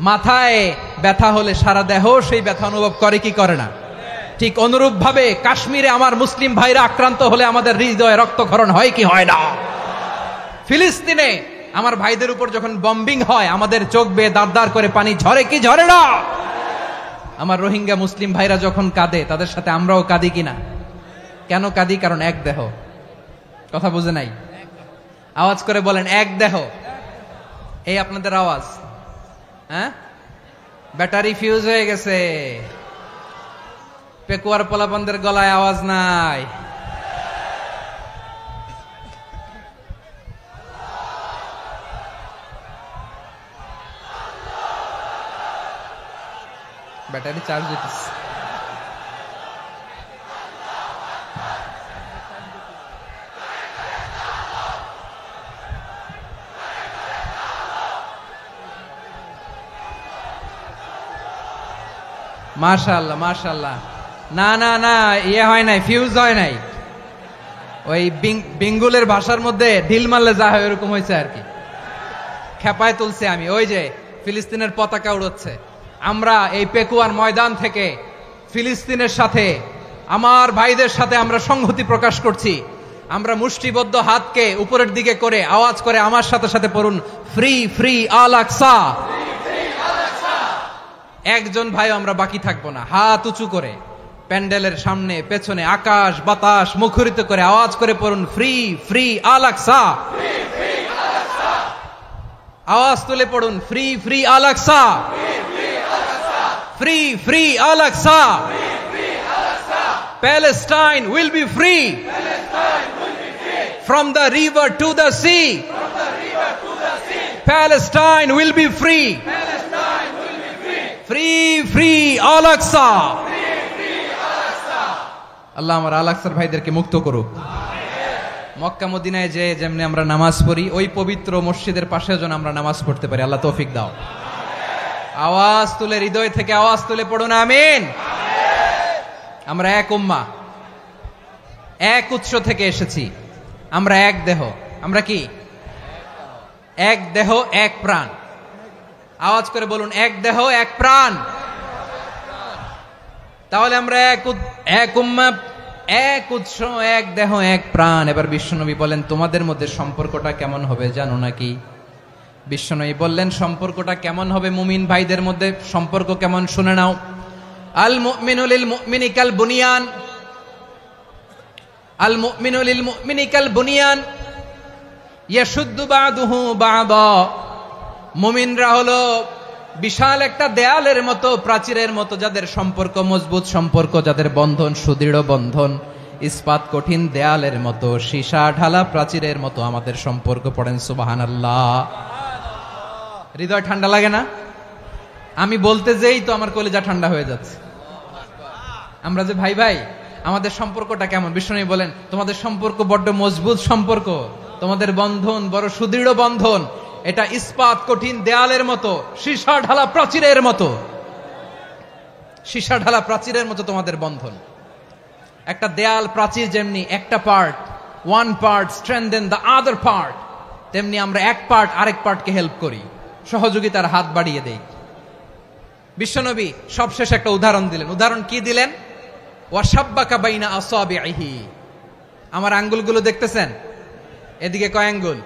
মাথায় ব্যথা হলে সারা দেহ সেই ব্যথা অনুভব করে কি করে না? ঠিক অনুরূপ ভাবে কাশ্মীরে আমার মুসলিম ভাইরা আক্রান্ত হলে আমাদের হৃদয়ে রক্তক্ষরণ হয় কি হয় না? ফিলিস্তিনে আমার ভাইদের উপর যখন বম্বিং হয়, আমাদের চোখ বেয়ে দাঁড় দাঁড় করে পানি ঝরে কি ঝরে না? আমার রোহিঙ্গা মুসলিম ভাইরা যখন কাঁদে, তাদের সাথে আমরাও কাঁদি কিনা? কেন কাঁদি? কারণ এক দেহ। কথা বুঝে নাই? আওয়াজ করে বলেন এক দেহ। এই আপনাদের আওয়াজ। হ্যাঁ, ব্যাটারি ফিউজ হয়ে গেছে, পেকুয়ার পোলাপানদের গলায় আওয়াজ নাই। ব্যাটারি চার্জ দিতেছে। মাশাআল্লাহ মাশাআল্লাহ। না না না, ইয়ে হয় নাই, ফিউজ হয় নাই। ওই বিঙ্গুলের ভাষার মধ্যে ঢিল মারলে যা হয় এরকম হয়েছে আর কি। খেপায় তুলছে আমি। ওই যে ফিলিস্তিনের পতাকা উড়াচ্ছে। আমরা এই পেকুয়ার ময়দান থেকে ফিলিস্তিনের সাথে, আমার ভাইদের সাথে আমরা সংহতি প্রকাশ করছি। আমরা মুষ্টিবদ্ধ হাতকে উপরের দিকে করে আওয়াজ করে আমার সাথে সাথে পড়ুন, ফ্রি ফ্রি আল আকসা। একজন ভাই আমরা বাকি থাকবো না। হাত উঁচু করে প্যান্ডেলের সামনে পেছনে আকাশ বাতাস মুখরিত করে আওয়াজ করে পড়ুন, ফ্রি ফ্রি আল আকসা। আওয়াজ তুলে পড়ুন, free free Al Aqsa, free free Al Aqsa. Palestine will be free from the river to the sea. Palestine will be free. Free free Al Aqsa. আল্লাহ আমার আল আকসার ভাইদেরকে মুক্ত করুক। মক্কা মদিনায় যে যেমনি আমরা নামাজ পড়ি, ওই পবিত্র মসজিদের পাশে যেন আমরা নামাজ পড়তে পারি। আল্লাহ তৌফিক দাও। আওয়াজ তুলে, হৃদয় থেকে আওয়াজ তুলে পড়ুন আমিন। আমরা এক উম্মাহ, এক উৎস থেকে এসেছি। আমরা এক দেহ। আমরা কি? এক দেহ এক প্রাণ। আওয়াজ করে বলুন, এক দেহ এক প্রাণ। তাহলে আমরা এক উম্মাহ, এক উৎস, এক দেহ এক প্রাণ। এবার বিশ্বনবী বলেন, তোমাদের মধ্যে সম্পর্কটা কেমন হবে জানো নাকি? বিশ্বনবী বললেন, সম্পর্কটা কেমন হবে মুমিন ভাইদের মধ্যে? সম্পর্ক কেমন শুনে নাও। আল মুমিনু লিল মুমিনি কাল বুনিয়ান, আল মুমিনু লিল মুমিনি কাল বুনিয়ান ইয়াশুদ্দু বাদুহু বাদা। মুমিনরা হলো বিশাল একটা দেয়ালের মতো, প্রাচীরের মতো, যাদের সম্পর্ক মজবুত সম্পর্ক, যাদের বন্ধন সুদৃঢ় বন্ধন, ইস্পাত কঠিন দেয়ালের মতো, সীসা ঢালা প্রাচীরের মতো আমাদের সম্পর্ক। পড়েন সুবহানাল্লাহ। হৃদয় ঠান্ডা লাগে না? আমি বলতে যেই তো আমার কলিজা ঠান্ডা হয়ে যাচ্ছে। আমরা যে ভাই ভাই, আমাদের সম্পর্কটা কেমন? বিষ্ণু বলেন, তোমাদের সম্পর্ক বড্ড মজবুত সম্পর্ক, তোমাদের বন্ধন বড় সুদৃঢ় বন্ধন। এটা ইস্পাত কঠিন দেয়ালের মতো, সীসা ঢালা প্রাচীরের মতো, সীসা ঢালা প্রাচীরের মতো তোমাদের বন্ধন। একটা দেয়াল প্রাচীর যেমনি একটা part, one part strengthen the other part, তেমনি আমরা এক পার্ট আরেক পার্টকে হেল্প করি, সহযোগিতার হাত বাড়িয়ে দেই। বিশ্বনবী সবশেষ একটা উদাহরণ দিলেন। উদাহরণ কি দিলেন? ওয়াশাব্বাকা বাইনা আসাবিহি। আমার আঙ্গুলগুলো দেখতেছেন? এদিকে কয় আঙ্গুল,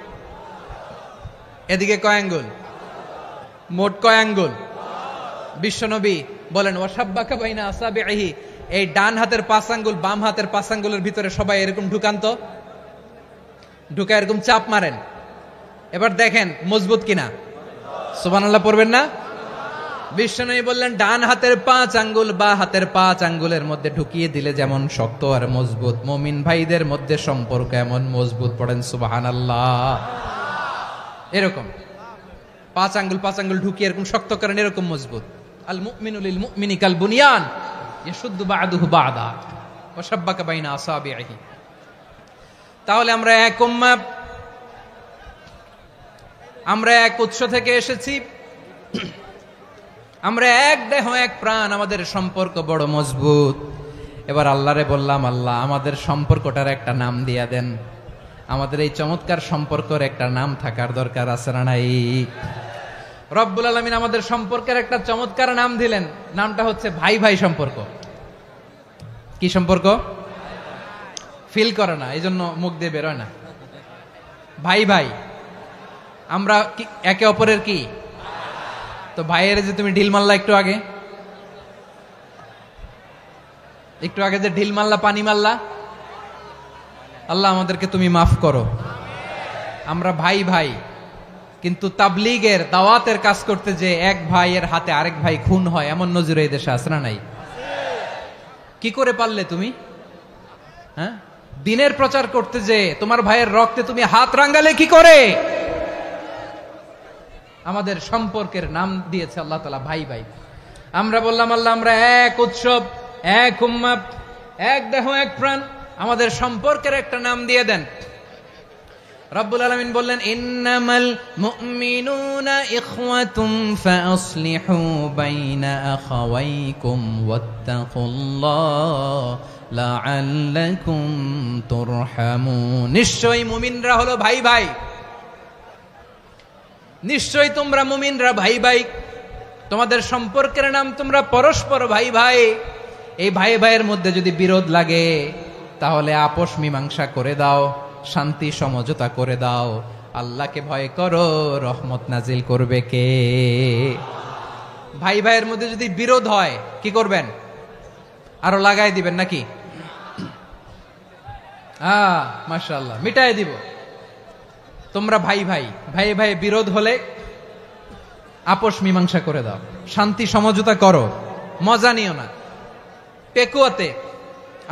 এদিকে কয় আঙ্গুল, মোট কয় আঙ্গুল? বিশ্বনবী বলেন, ওয়াশাব্বাকা বাইনা আসাবিহি। এই ডান হাতের 5 আঙ্গুল বাম হাতের 5 আঙ্গুলের ভিতরে সবাই এরকম ঢুকান তো, ঢুকা এরকম চাপ মারেন। এবার দেখেন মজবুত কিনা। সুবহানাল্লাহ পড়বেন না? বিশ্বনবী বললেন, ডান হাতের 5 আঙ্গুল বা হাতের 5 আঙ্গুলের মধ্যে ঢুকিয়ে দিলে যেমন শক্ত আর মজবুত, মুমিন ভাইদের মধ্যে সম্পর্ক এমন মজবুত। পড়েন সুবহানাল্লাহ। এরকম 5 আঙ্গুল ঢুকিয়ে এরকম শক্ত করেন, এরকম মজবুত। আল মুমিনু লিল মুমিনি কাল বুনিয়ান ইয়াশুদ্দু বাদুহু বাদা ওয়া শাব্বাকা বাইনা আসাবিহি। তাহলে আমরা এক উম্মাহ, আমরা এক উৎস থেকে এসেছি, আমরা এক দেহ এক প্রাণ, আমাদের সম্পর্ক বড় মজবুত। এবার আল্লাহরে বললাম, আল্লাহ আমাদের সম্পর্কটার একটা নাম দিয়া দেন। আমাদের এই চমৎকার সম্পর্কের একটা নাম থাকার দরকার আছে না নাই? রব্বুল আলামিন আমাদের সম্পর্কের একটা চমৎকার নাম দিলেন। নামটা হচ্ছে ভাই ভাই সম্পর্ক। কি সম্পর্ক? ফিল করে না, এই জন্য মুখ দিয়ে বেরোয় না। ভাই ভাই, আমরা একে অপরের কি? তো ভাইয়ের যে তুমি ঢিল মারলা একটু আগে, একটু আগে যে ঢিল মারলা, পানি মারলা, আল্লাহ আমাদেরকে তুমি মাফ করো। আমরা ভাই ভাই, কিন্তু তাবলীগের দাওয়াতের কাজ করতে যে এক ভাইয়ের হাতে আরেক ভাই খুন হয়, এমন নজির এই দেশে আছে না নাই? কি করে পারলে তুমি? হ্যাঁ, দিনের প্রচার করতে যে তোমার ভাইয়ের রক্তে তুমি হাত রাঙ্গালে কি করে? আমাদের সম্পর্কের নাম দিয়েছে আল্লাহ তাআলা ভাই ভাই। আমরা বললাম আল্লাহ আমরা এক উৎসব, এক উম্মাত, এক দেহ এক প্রাণ, আমাদের সম্পর্কের একটা নাম দিয়ে দেন। রব্বুল আলামিন বললেন ইন্নামাল মুমিনুনা ইখওয়াতুম ফাসলিহু বাইনা আখাওয়াইকুম ওয়াত্তাকুল্লাহ লাআল্লাকুম তুরহামুন। নিশ্চয়ই মুমিনরা হলো ভাই ভাই, নিশ্চয়ই তোমরা মুমিনরা ভাই ভাই, তোমাদের সম্পর্কের নাম তোমরা পরস্পর ভাই ভাই। এই ভাই ভাইয়ের মধ্যে যদি বিরোধ লাগে তাহলে আপোষ মীমাংসা করে দাও, শান্তি সমঝোতা করে দাও। আল্লাহকে ভয় করো, রহমত নাজিল করবে কে? ভাই ভাইয়ের মধ্যে যদি বিরোধ হয় কি করবেন? আরো লাগাই দিবেন নাকি? মাশাআল্লাহ, মিটাই দিব। তোমরা ভাই ভাই, ভাই ভাই বিরোধ হলে আপোষ মীমাংসা করে দাও, শান্তি সমঝোতা করো, মজা নিও না। পেকুয়াতে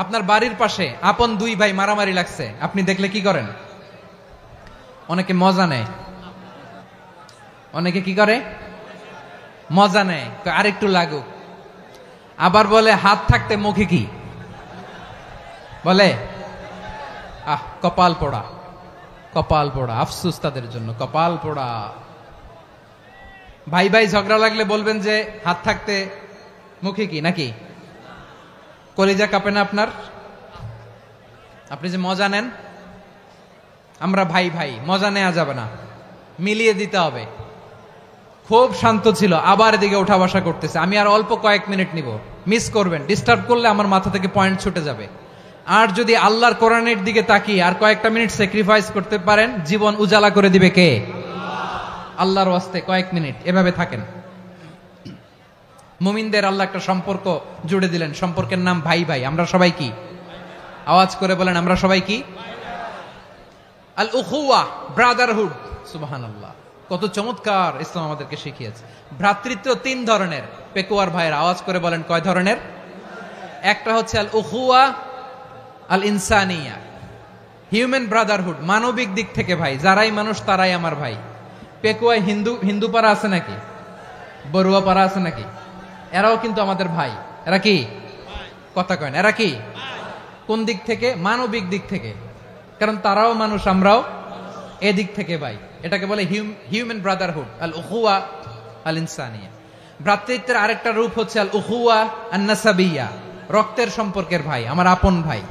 আপনার বাড়ির পাশে আপন দুই ভাই মারামারি লাগছে, আপনি দেখলে কি করেন? অনেকে মজা নেয়, অনেকে কি করে? মজা নেয়, আরেকটু লাগুক। আবার বলে হাত থাকতে মুখে কি বলে? কপাল পোড়া, কপাল পোড়া। আফসোস তাদের জন্য, কপাল পোড়া। ভাই ভাই ঝগড়া লাগলে বলবেন যে হাত থাকতে মুখে কি, নাকি? কলিজা কাঁপে না আপনার? আপনি যে মজা নেন। আমরা ভাই ভাই, মজা নেওয়া যাবে না, মিলিয়ে দিতে হবে। খুব শান্ত ছিল, আবার এদিকে ওঠা বসা করতেছে। আমি আর অল্প কয়েক মিনিট নিব, মিস করবেন। ডিস্টার্ব করলে আমার মাথা থেকে পয়েন্ট ছুটে যাবে। আর যদি আল্লাহর কোরআনের দিকে তাকিয়ে আর কয়েকটা মিনিট স্যাক্রিফাইস করতে পারেন, জীবন উজালা করে দিবে কে? আল্লাহর ওয়াস্তে কয়েক মিনিট এভাবে থাকেন। মুমিনদের আল্লাহ একটা সম্পর্ক জুড়ে দিলেন, সম্পর্কের নাম ভাই ভাই। আমরা সবাই কি? আওয়াজ করে বলেন, আমরা সবাই কি? আল উখুয়া, ব্রাদারহুড। সুবহানাল্লাহ, কত চমৎকার ইসলাম আমাদেরকে শিখিয়েছে। ভ্রাতৃত্ব তিন ধরনের। পেকুয়ার ভাইয়ের আওয়াজ করে বলেন, কয় ধরনের? একটা হচ্ছে আল উখুয়া আল ইনসানিয়া, হিউম্যান ব্রাদারহুড, মানবিক দিক থেকে ভাই। যারাই মানুষ তারাই আমার ভাই। পেকুয়ায় হিন্দু পাড়া আছে নাকি? বড়ুয়া পাড়া আছে নাকি? এরাও কিন্তু আমাদের ভাই। এরা কি? কথা কয় না, এরা কি? কোন দিক থেকে? মানবিক দিক থেকে। কারণ তারাও মানুষ, আমরাও এদিক থেকে ভাই। এটাকে বলে হিউম্যান ব্রাদারহুড, আল উখুয়া আল ইনসানিয়া। ভ্রাতৃত্বের আরেকটা রূপ হচ্ছে আল উখুয়া আন নাসাবিয়া, রক্তের সম্পর্কের ভাই, আমার আপন ভাই।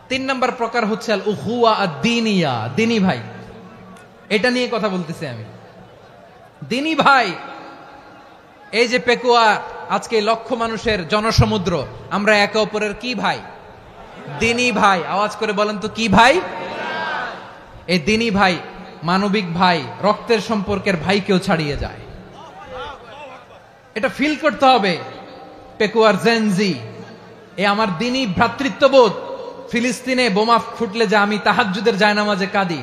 3 নম্বর প্রকার হচ্ছে আল উখুয়া আদ দীনিয়া, দিনী ভাই। এটা নিয়ে কথা বলতেছি আমি। দিনী ভাই, এই যে পেকুয়া, আজকে লক্ষ মানুষের জনসমুদ্র, আমরা একে অপরের কি ভাই? দিনী ভাই। আওয়াজ করে বলেন তো, কি ভাই? এই দিনী ভাই, মানবিক ভাই, রক্তের সম্পর্কের ভাইকেও ছাড়িয়ে যায়। এটা ফিল করতে হবে। পেকুয়ার জেনজি, এ আমার দিনী ভ্রাতৃত্ববোধ। ফিলিস্তিনে বোমা ফুটলে যে আমি তাহাজ্জুদের জায়নামাজে কাঁদি,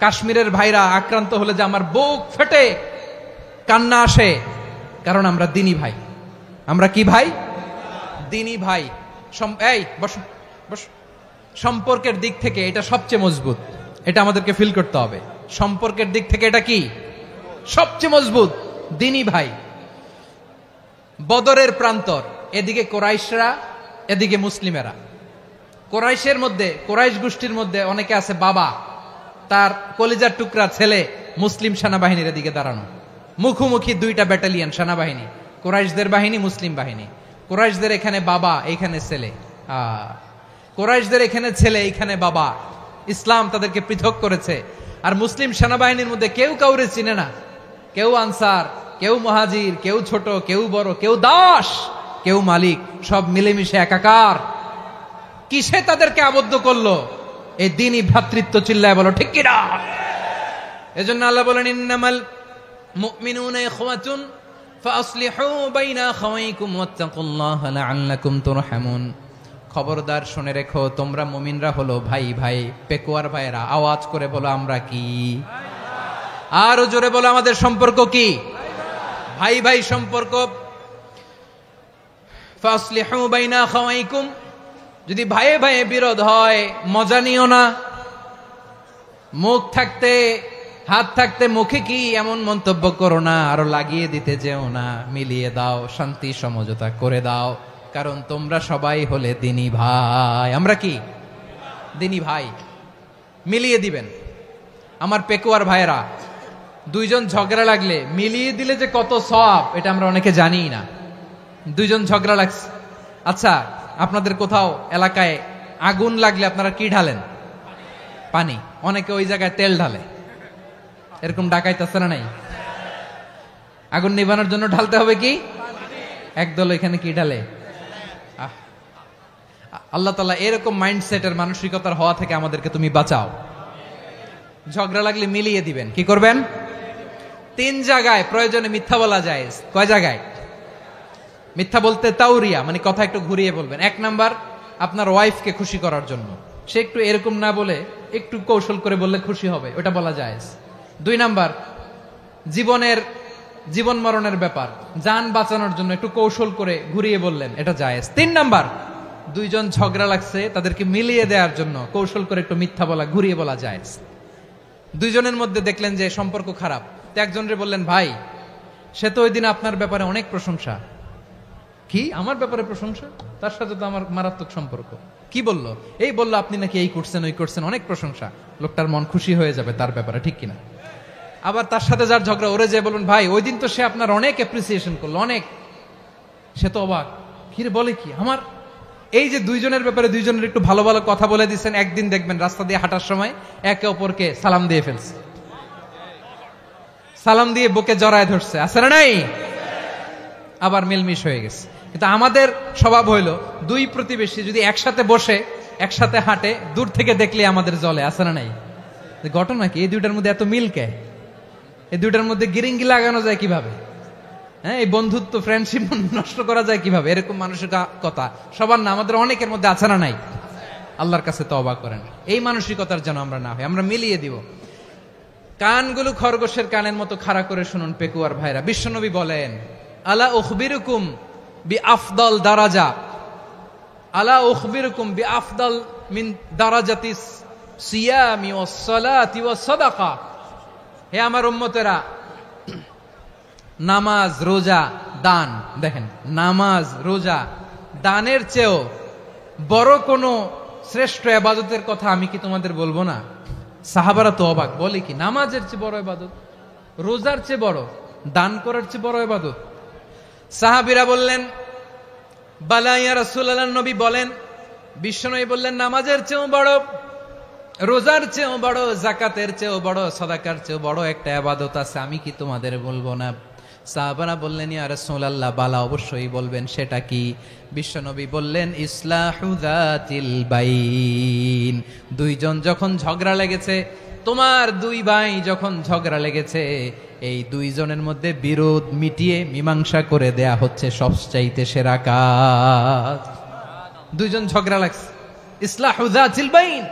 কাশ্মীরের ভাইরা আক্রান্ত হলে যে আমার বুক ফেটে কান্না আসে, কারণ আমরা দিনী ভাই। আমরা কি ভাই? দিনী ভাই। এই বস বস। সম্পর্কের দিক থেকে এটা সবচেয়ে মজবুত। এটা আমাদেরকে ফিল করতে হবে। সম্পর্কের দিক থেকে এটা কি? সবচেয়ে মজবুত, দিনী ভাই। বদরের প্রান্তর, এদিকে কোরাইশরা, এদিকে মুসলিমেরা। কোরাইশের মধ্যে, কোরাইশ গোষ্ঠীর মধ্যে অনেকে আছে বাবা, তার কলিজার টুকরা ছেলে মুসলিম সেনাবাহিনীর এদিকে দাঁড়ানো, মুখোমুখি দুইটা ব্যাটালিয়ন সেনাবাহিনী, কোরাইশদের বাহিনী, মুসলিম বাহিনী। কোরাইশদের এখানে বাবা, এইখানে ছেলে। কোরাইশদের এখানে ছেলে, এইখানে বাবা। ইসলাম তাদেরকে পৃথক করেছে। আর মুসলিম সেনাবাহিনীর মধ্যে কেউ কাউরে চিনে না। কেউ আনসার, কেউ মুহাজির, কেউ ছোট, কেউ বড়, কেউ দাস, কেউ মালিক, সব মিলেমিশে একাকার। কিসে তাদেরকে আবদ্ধ করলো? এই দ্বীনি ভ্রাতৃত্ব। চিল্লায় বলো ঠিক কিনা? এজন্য আল্লাহ বলেন, ইন্নামাল মুমিনুনা ইখওয়াতুন ফাসলিহু বাইনা আখাওয়াইকুম ওয়াত্তাকুল্লাহা লাআল্লাকুম তুরহামুন। খবরদার শুনে রেখো, তোমরা মুমিনরা হলো ভাই ভাই। পেকুয়ার ভাইয়েরা আওয়াজ করে বলো আমরা কি? আরো জোরে বলো আমাদের সম্পর্ক কি? ভাই ভাই সম্পর্ক। ফাসলিহু বাইনা আখাওয়াইকুম, যদি ভাইয়ে ভাইয়ে বিরোধ হয় মজা নিও না। মুখ থাকতে হাত থাকতে মুখে কি এমন মন্তব্য করো না, আরো লাগিয়ে দিতে যেও না। মিলিয়ে দাও, শান্তি সমঝোতা করে দাও, কারণ তোমরা সবাই হলে দিনী ভাই। আমরা কি দিনী ভাই? মিলিয়ে দিবেন। আমার পেকুয়ার ভাইয়েরা, দুইজন ঝগড়া লাগলে মিলিয়ে দিলে যে কত সওয়াব, এটা আমরা অনেকে জানি না। দুইজন ঝগড়া লাগছে, আচ্ছা আপনাদের কোথাও এলাকায় আগুন লাগলে আপনারা কি ঢালেন? পানি। অনেকে ওই জায়গায় তেল ঢালে, এরকম ডাকাইতেছে না নাই? আগুন নিভানোর জন্য ঢালতে হবে কি? একদল এখানে কি ঢালে? আল্লাহ তাআলা এরকম মাইন্ডসেটের মানসিকতার হওয়া থেকে আমাদেরকে তুমি বাঁচাও। ঝগড়া লাগলে মিলিয়ে দিবেন। কি করবেন? 3 জায়গায় প্রয়োজনে মিথ্যা বলা যায়। কয় জায়গায় মিথ্যা বলতে? তাউরিয়া, মানে কথা একটু ঘুরিয়ে বলবেন। 1 নাম্বার, আপনার ওয়াইফকে খুশি করার জন্য, সে একটু এরকম না বলে একটু কৌশল করে বললে খুশি হবে, ওটা বলা যায়। 2 নাম্বার, জীবন মরণের ব্যাপার, জান বাঁচানোর জন্য একটু কৌশল করে ঘুরিয়ে বললেন, এটা জায়েজ। 3 নাম্বার, দুইজন ঝগড়া লাগছে তাদেরকে মিলিয়ে দেওয়ার জন্য কৌশল করে একটু মিথ্যা বলা, ঘুরিয়ে বলা জায়েজ। দুইজনের মধ্যে দেখলেন যে সম্পর্ক খারাপ, তো একজনরে বললেন, ভাই সে তো ওই দিন আপনার ব্যাপারে অনেক প্রশংসা। কি আমার ব্যাপারে প্রশংসা? তার সাথে তো আমার মারাত্মক সম্পর্ক। কি বললো? এই বললো আপনি নাকি এই করছেন ওই করছেন, অনেক প্রশংসা। লোকটার মন খুশি হয়ে যাবে তার ব্যাপারে, ঠিক কিনা? আবার তার সাথে যার ঝগড়া, ওরে যে বলুন, ভাই ওই দিন তো সে আপনার অনেক অ্যাপ্রিসিয়েশন করলো, অনেক। সে তো অবাক, কি রে বলে কি আমার? এই যে দুইজনের ব্যাপারে দুইজনের একটু ভালো ভালো কথা বলে দিচ্ছেন, একদিন দেখবেন রাস্তা দিয়ে হাঁটার সময় একে অপরকে সালাম দিয়ে ফেলছে, সালাম দিয়ে বুকে জড়ায় ধরছে, আছে না নাই? আবার মিলমিশ হয়ে গেছে। কিন্তু আমাদের স্বভাব হইলো, দুই প্রতিবেশী যদি একসাথে বসে একসাথে হাঁটে, দূর থেকে দেখলে আমাদের জলে, আছে না নাই? ঘটনা কি? এই দুইটার মধ্যে এত মিল কে? এই দুইটার মধ্যে গিরিঙ্গি লাগানো যায় কিভাবে? হ্যাঁ, এই বন্ধুত্ব ফ্রেন্ডশিপ নষ্ট করা যায় কিভাবে? এরকম মানসিকতা সবার না, আমাদের অনেকের মধ্যে আছে না নাই? আল্লাহর কাছে তওবা করেন, এই মানসিকতার যেন আমরা না হই, আমরা মিলিয়ে দিব। কানগুলো খরগোশের কানের মতো খাড়া করে শুনুন পেকুয়ার ভাইরা। বিশ্বনবী বলেন, আলা উখবিরুকুম বি আফদল দারাজা, আলা উখবিরুকুম বি আফদল মিন দারাজাতিস সিয়ামি ওয়াস সালাতি ওয়াস সাদাকা। হে আমার উম্মতেরা, নামাজ, রোজা, দান, দেখেন নামাজ, রোজা, দানের চেয়েও বড় কোন শ্রেষ্ঠ ইবাদতের কথা আমি কি তোমাদের বলবো না? সাহাবারা তো অবাক, বলে কি নামাজের চেয়ে বড় ইবাদত, রোজার চেয়ে বড়, দান করার চেয়ে বড় ইবাদত? সাহাবীরা বললেন, বালা ইয়া রাসূলুল্লাহ। নবী বলেন, বিশ্বনবী বললেন, নামাজের চেয়েও বড়, রোজার চেয়েও বড়, যাকাতের চেয়েও বড়, সাদাকার চেয়েও বড় একটা ইবাদত আছে, আমি কি তোমাদের বলবো না? সাহাবারা বললেন, ইয়া রাসূলুল্লাহ, বালা অবশ্যই বলবেন, সেটা কি? বিশ্বনবী বললেন, ইসলাহু যাতিল বাইন। দুইজন যখন ঝগড়া লেগেছে, তোমার দুই ভাই যখন ঝগড়া লেগেছে, এই দুইজনের মধ্যে বিরোধ মিটিয়ে মীমাংসা করে দেয়া হচ্ছে সবচাইতে সেরা কাজ। দুইজন ঝগড়া লাগছে, ইসলাহু যাতিল বাইন,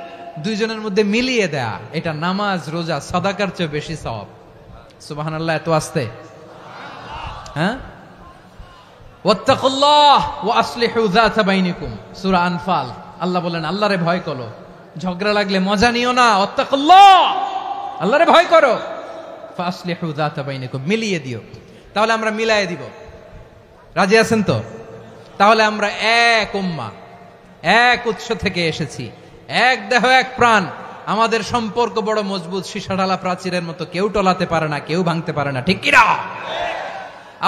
দুইজনের মধ্যে মিলিয়ে দেয়া, এটা নামাজ, রোজা, সাদাকার চেয়ে বেশি সওয়াব। সুবহানাল্লাহ, এত আস্তে? হ্যাঁ, ওয়াত্তাকুল্লাহ ওয়া আসলিহু যাতা বাইনিকুম, সূরা আনফাল। আল্লাহ বলেন, আল্লাহরে ভয় করো, ঝগড়া লাগলে মজা নিও না, ওয়াত্তাকুল্লাহ, আল্লাহরে ভয় করো, ফাসলিহু যাতা বাইনিকুম, মিলিয়ে দিও। তাহলে আমরা মিলায়ে দিব, রাজি আছেন তো? তাহলে আমরা এক উম্মাহ, এক উৎস থেকে এসেছি, এক দেহ এক প্রাণ, আমাদের সম্পর্ক বড় মজবুত, সীসাঢালা প্রাচীরের মতো, কেউ টলাতে পারে না, কেউ ভাঙতে পারে না, ঠিক কিনা?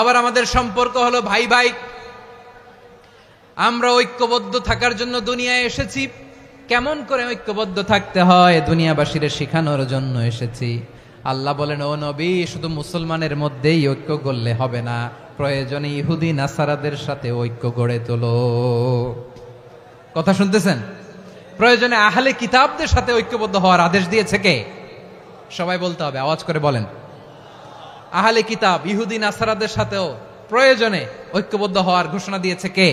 আবার আমাদের সম্পর্ক হলো ভাই ভাই, আমরা ঐক্যবদ্ধ থাকার জন্য দুনিয়ায় এসেছি। কেমন করে ঐক্যবদ্ধ থাকতে হয় দুনিয়াবাসীর শেখানোর জন্য এসেছি। আল্লাহ বলেন, ও নবী, শুধু মুসলমানের মধ্যেই ঐক্য গড়লে হবে না, প্রয়োজনে ইহুদি নাসারাদের সাথে ঐক্য গড়ে তোলো। কথা শুনতেছেন? প্রয়োজনে আহলে কিতাবদের সাথে ঐক্যবদ্ধ হওয়ার আদেশ দিয়েছে কে? সবাই বলতে হবে, আওয়াজ করে বলেন। আহলে কিতাব ইহুদি নাসারাদের সাথেও প্রয়োজনে ঐক্যবদ্ধ হওয়ার ঘোষণা দিয়েছে কে?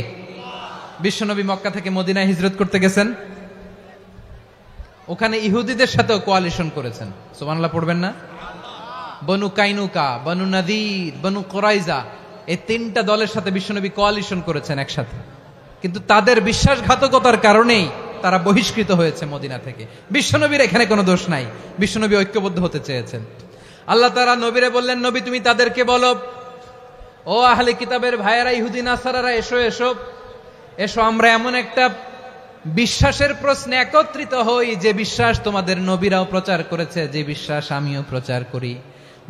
বিশ্বনবী মক্কা থেকে মদিনায় হিজরত করতে গেছেন, ওখানে ইহুদিদের সাথেও কোয়ালিশন করেছেন। সুবহানাল্লাহ পড়বেন না? বনু কাইনুকা, বনু নাদির, বনু কুরাইজা, এই তিনটা দলের সাথে বিশ্বনবী কোয়ালিশন করেছেন একসাথে। কিন্তু তাদের বিশ্বাসঘাতকতার কারণেই তারা বহিষ্কৃত হয়েছে মদিনা থেকে। বিশ্বনবীর এখানে কোনো দোষ নাই, বিশ্বনবী ঐক্যবদ্ধ হতে চেয়েছেন। আল্লাহ তাআলা নবীরে বললেন, নবী তুমি তাদেরকে বলো, ও আহলে কিতাবের ভাইয়েরা, ইহুদি নাসারারা, এসো এসো এসো, আমরা এমন একটা বিশ্বাসের প্রশ্নে একত্রিত হই যে বিশ্বাস তোমাদের নবীরাও প্রচার করেছে, যে বিশ্বাস আমিও প্রচার করি,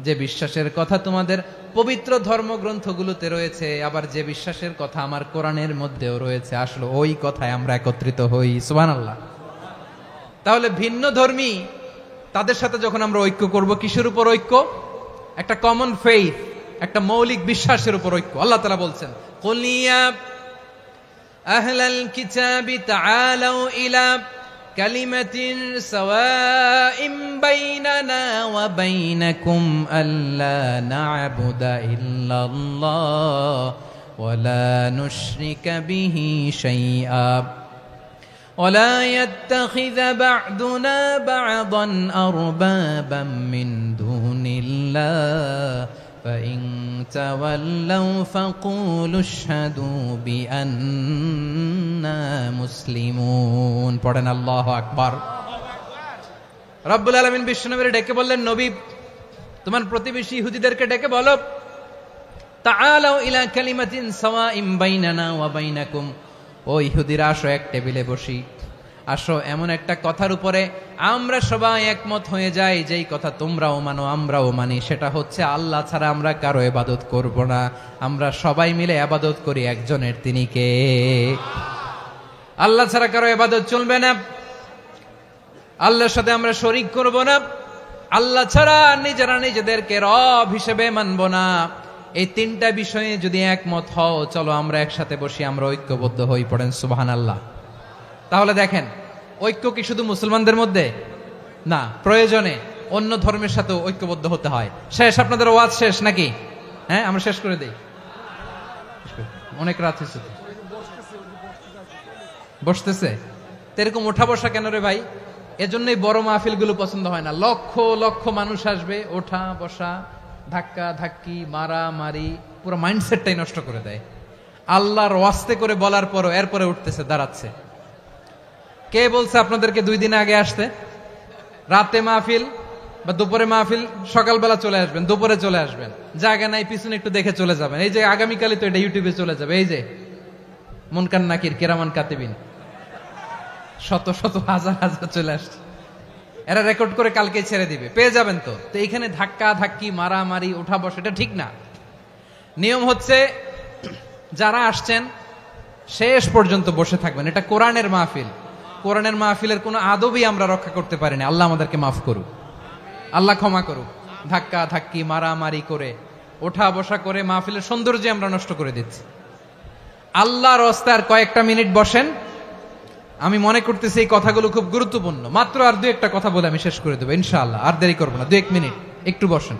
যে বিশ্বাসের কথা তোমাদের পবিত্র ধর্মগ্রন্থগুলোতে রয়েছে, আবার যে বিশ্বাসের কথা আমার কোরআনের মধ্যেও রয়েছে, আসলে ওই কথায় আমরা একত্রিত হই। সুবহানাল্লাহ। তাহলে ভিন্ন ধর্মী তাদের সাথে যখন আমরা ঐক্য করব, কিসের উপর ঐক্য? একটা কমন ফেইথ, একটা মৌলিক বিশ্বাসের উপর ঐক্য। আল্লাহ তাআলা বলছেন, কুল ইয়া আহলাল কিতাবি তাআলাউ ইলা কালিমাতিন সাওয়াইম বাইনানা ওয়া বাইনাকুম আল্লা না'বুদা ইল্লাল্লাহ ওয়া লা নুশরিকা বিহি শাইআ ولا يتخذ بعضنا بعضا أربابا من دون الله فإن تولوا فقولوا اشهدوا بأننا مسلمون। পড়েন আল্লাহু আকবার। রব্বুল আলামিন বিশ্বনবীকে ডেকে বললেন, নবী তোমার প্রতিবেশী ইহুদিদেরকে ডেকে বলো, তাআলাউ ইলা কালিমাতিন সাওয়াইম বাইনানা ওয়া বাইনাকুম, ও ইহুদিরা আসো এক টেবিলে বসি, আসো এমন একটা কথার উপরে আমরা সবাই একমত হয়ে যাই, যেই কথা তোমরাও মানো আমরাও মানি, সেটা হচ্ছে আল্লাহ ছাড়া আমরা কারো ইবাদত করব না, আমরা সবাই মিলে ইবাদত করি একজনের, তিনি কে? আল্লাহ ছাড়া কারো ইবাদত চলবে না, আল্লাহর সাথে আমরা শরীক করব না, আল্লাহ ছাড়া নিজেরা নিজেদেরকে রব হিসেবে মানব না। এই তিনটা বিষয়ে যদি একমত হও, চলো আমরা একসাথে বসি, আমরা ঐক্যবদ্ধ হই। পড়েন সুবহানাল্লাহ। তাহলে দেখেন, ঐক্য কি শুধু মুসলমানদের মধ্যে না, প্রয়োজনে অন্য ধর্মের সাথে ঐক্যবদ্ধ হতে হয়। শেষ, আপনাদের ওয়াজ শেষ নাকি? হ্যাঁ, আমরা শেষ করে দেই, অনেক রাত হয়েছে। বসতেছে তো এরকম ওঠা বসা কেন রে ভাই? এজন্যই বড় মাহফিল গুলো পছন্দ হয় না। লক্ষ লক্ষ মানুষ আসবে, ওঠা বসা, ধাক্কা ধাক্কি, মারামারি, পুরো মাইন্ডসেটটাই নষ্ট করে দেয়। আল্লাহর ওয়াস্তে করে বলার পরও এরপরে উঠতেছে, দাঁড়াচ্ছে। কে বলছে আপনাদেরকে 2 দিন আগে আসতে? রাতে মাহফিল বা দুপুরে মাহফিল, সকালবেলা চলে আসবেন, দুপুরে চলে আসবেন, জায়গা নাই পিছনে একটু দেখে চলে যাবেন। এই যে আগামীকালই তো এটা ইউটিউবে চলে যাবে, এই যে মুনকার নাকির কিরামান কাতিবিন, শত শত হাজার হাজার চলে আসছে, এরা রেকর্ড করে কালকে ছেড়ে দিবে, পেয়ে যাবেন। তো এইখানে ধাক্কা ধাক্কি, মারামারি, ওঠা বসা, এটা ঠিক না। নিয়ম হচ্ছে যারা আসছেন শেষ পর্যন্ত বসে থাকবেন। এটা কোরআনের মাহফিল, কোরআনের মাহফিলের কোনো আদবই আমরা রক্ষা করতে পারিনি। আল্লাহ আমাদেরকে মাফ করুক, আল্লাহ ক্ষমা করুক। ধাক্কা ধাক্কি, মারামারি করে, ওঠা বসা করে মাহফিলের সৌন্দর্য আমরা নষ্ট করে দিচ্ছি। আল্লাহর রাস্তায় কয়েকটা মিনিট বসেন। আমি মনে করতেছি এই কথাগুলো খুব গুরুত্বপূর্ণ। মাত্র আর 2-1টা কথা বলে আমি শেষ করে দেবো ইনশাআল্লাহ, আর দেরি করবো না। 2-1 মিনিট একটু বসেন,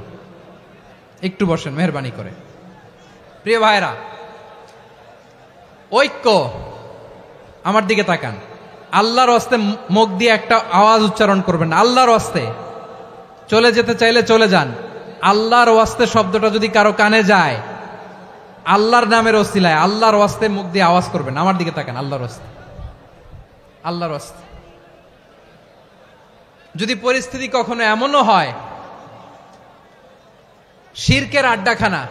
একটু বসেন মেহরবানি করে। প্রিয় ভাইরা, ঐক্য, আমার দিকে তাকান। আল্লাহর ওয়াস্তে মুখ দিয়ে একটা আওয়াজ উচ্চারণ করবেন, আল্লাহর ওয়াস্তে। চলে যেতে চাইলে চলে যান। আল্লাহর ওয়াস্তে শব্দটা যদি কারো কানে যায়, আল্লাহর নামের ওসিলায় আল্লাহর ওয়াস্তে মুখ দিয়ে আওয়াজ করবেন। আমার দিকে তাকান, আল্লাহর ওয়াস্তে, আল্লাহর ওয়াস্তে। যদি পরিস্থিতি কখনো এমনও হয় শিরকের আড্ডাখানা,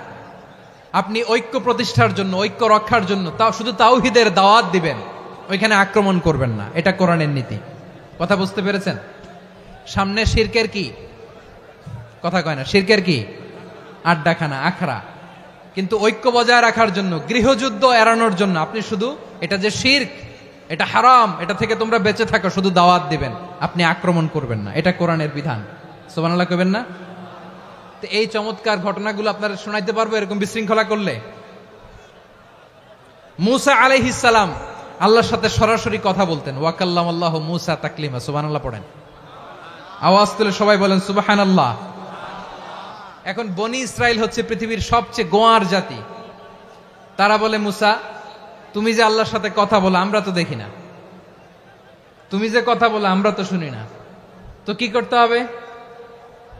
আপনি ঐক্য প্রতিষ্ঠার জন্য, ঐক্য রক্ষার জন্য শুধু তাওহীদের দাওয়াত দিবেন, ওইখানে আক্রমণ করবেন না। এটা কোরআনের নীতি। কথা বুঝতে পেরেছেন? সামনে শিরকের কি কথা কয় না, শিরকের কি আড্ডাখানা, আখড়া। কিন্তু ঐক্য বজায় রাখার জন্য, গৃহযুদ্ধ এড়ানোর জন্য আপনি শুধু এটা যে শিরক, এটা হারাম, এটা থেকে তোমরা বেঁচে থাকো, শুধু দাওয়াত দিবেন, আপনি আক্রমণ করবেন না। এটা কোরআনের বিধান। সুবহানাল্লাহ কইবেন না? তো এই চমৎকার ঘটনাগুলো আপনারা শোনাইতে পারবো এরকম বিশৃঙ্খলা করলে। মূসা আলাইহিস সালাম আল্লাহর সাথে সরাসরি কথা বলতেন। ওয়াকাল্লামাল্লাহু মূসা তাকলিমা। সুবহানাল্লাহ পড়েন, আওয়াজ তুলে সবাই বলেন সুবহানাল্লাহ। এখন বনি ইসরাইল হচ্ছে পৃথিবীর সবচেয়ে গোয়ার জাতি। তারা বলে, মূসা তুমি যে আল্লাহর সাথে কথা বলো আমরা তো দেখি না, তুমি যে কথা বলো আমরা তো শুনি না, তো কি করতে হবে?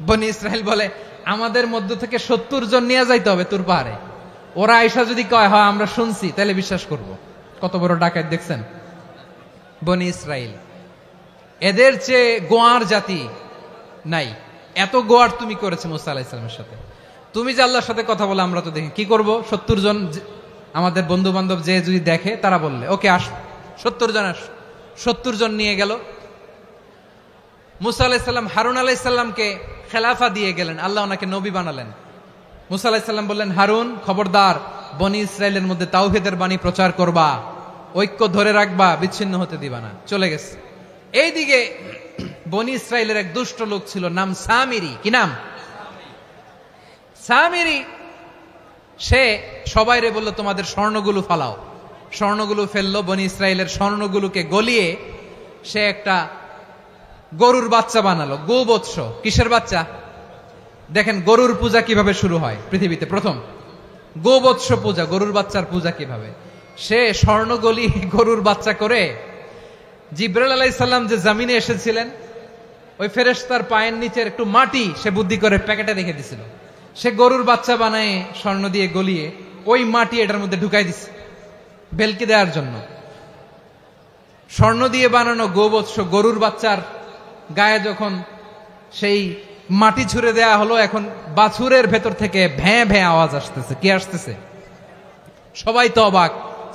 বনি ইসরাইল বলে আমাদের মধ্য থেকে 70 জন নিয়ে যাইতে হবে তুর পাহাড়ে। ওরা আয়েশা যদি কয় হয় আমরা শুনছি তাহলে বিশ্বাস করব। কত বড় ডাকাত দেখছেন বনি ইসরাইল। এদের চেয়ে গোয়ার জাতি নাই, এত গোয়ার তুমি করেছে মুসা আলাইহিস সালামের সাথে। তুমি যে আল্লাহর সাথে কথা বলে আমরা তো দেখি, কি করব? 70 জন আমাদের বন্ধু বান্ধব যে যদি দেখে তারা বললে ওকে আস, 70 জন আস। 70 জন নিয়ে গেল। মুসা আলাইহিস সালাম হারুন আলাইহিস সালামকে খেলাফা দিয়ে গেলেন, আল্লাহ ওনাকে নবী বানালেন। মুসা আলাইহিস সালাম বললেন, হারুন খবরদার বনি ইসরাইলের মধ্যে তাওহীদের বাণী প্রচার করবা, ঐক্য ধরে রাখবা, বিচ্ছিন্ন হতে দিবা না। চলে গেছে। এইদিকে বনি ইসরাইলের এক দুষ্ট লোক ছিল, নাম সামিরি। কি নাম? সামিরি। সে সবাইরে বলল তোমাদের স্বর্ণগুলো ফালাও। স্বর্ণগুলো ফেললো, বনি ইসরাইলের স্বর্ণগুলোকে গলিয়ে সে একটা গরুর বাচ্চা বানালো। গোবৎস। কিসের বাচ্চা? দেখেন গরুর পূজা কিভাবে শুরু হয় পৃথিবীতে প্রথম, গোবৎস পূজা, গরুর বাচ্চার পূজা কিভাবে। সে স্বর্ণ গলি গরুর বাচ্চা করে, জিব্রাইল আলাইহিস সালাম যে জমিনে এসেছিলেন ওই ফেরেশতার পায়ের নিচের একটু মাটি সে বুদ্ধি করে প্যাকেটে রেখে দিছিল। সে গরুর বাচ্চা বানায় স্বর্ণ দিয়ে গলিয়ে ওই মাটি এটার মধ্যে ঢুকাই দিছে ভেলকি দেওয়ার জন্য। স্বর্ণ দিয়ে বানানো গোবৎস গরুর বাচ্চার গায়ে যখন সেই মাটি ছুঁড়ে দেয়া হলো, এখন বাছুরের ভেতর থেকে ভ্যাঁ ভ্যাঁ আওয়াজ আসতেছে। কি আসতেছে? সবাই তো অবাক।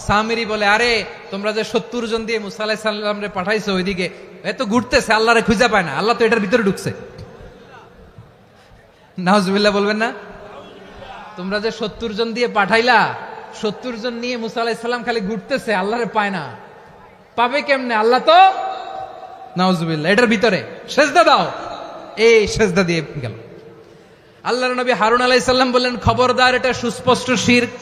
সামিরি বলে, আরে তোমরা যে 70 জন দিয়ে মুসা আলাইহিস সালামরে পাঠাইছো ওইদিকে, এত ঘুরতেছে, আল্লাহরে খুঁজে পায় না, আল্লাহ তো এটার ভিতরে ঢুকছে। নাউজুবিল্লাহ বলবেন না? তোমরা যে 70 জন দিয়ে পাঠাইলা, 70 জন নিয়ে মুসা আলাইহিস সালাম খালি ঘুরতেছে, আল্লাহরে পায় না। পাবে কেমনে? আল্লাহ তো নাউজুবিল্লাহ এটার ভিতরে। সেজদা দাও। এই সেজদা দিয়ে গেল। আল্লাহর নবী হারুন আলাইহিস সালাম বললেন, খবরদার, এটা সুস্পষ্ট শিরক।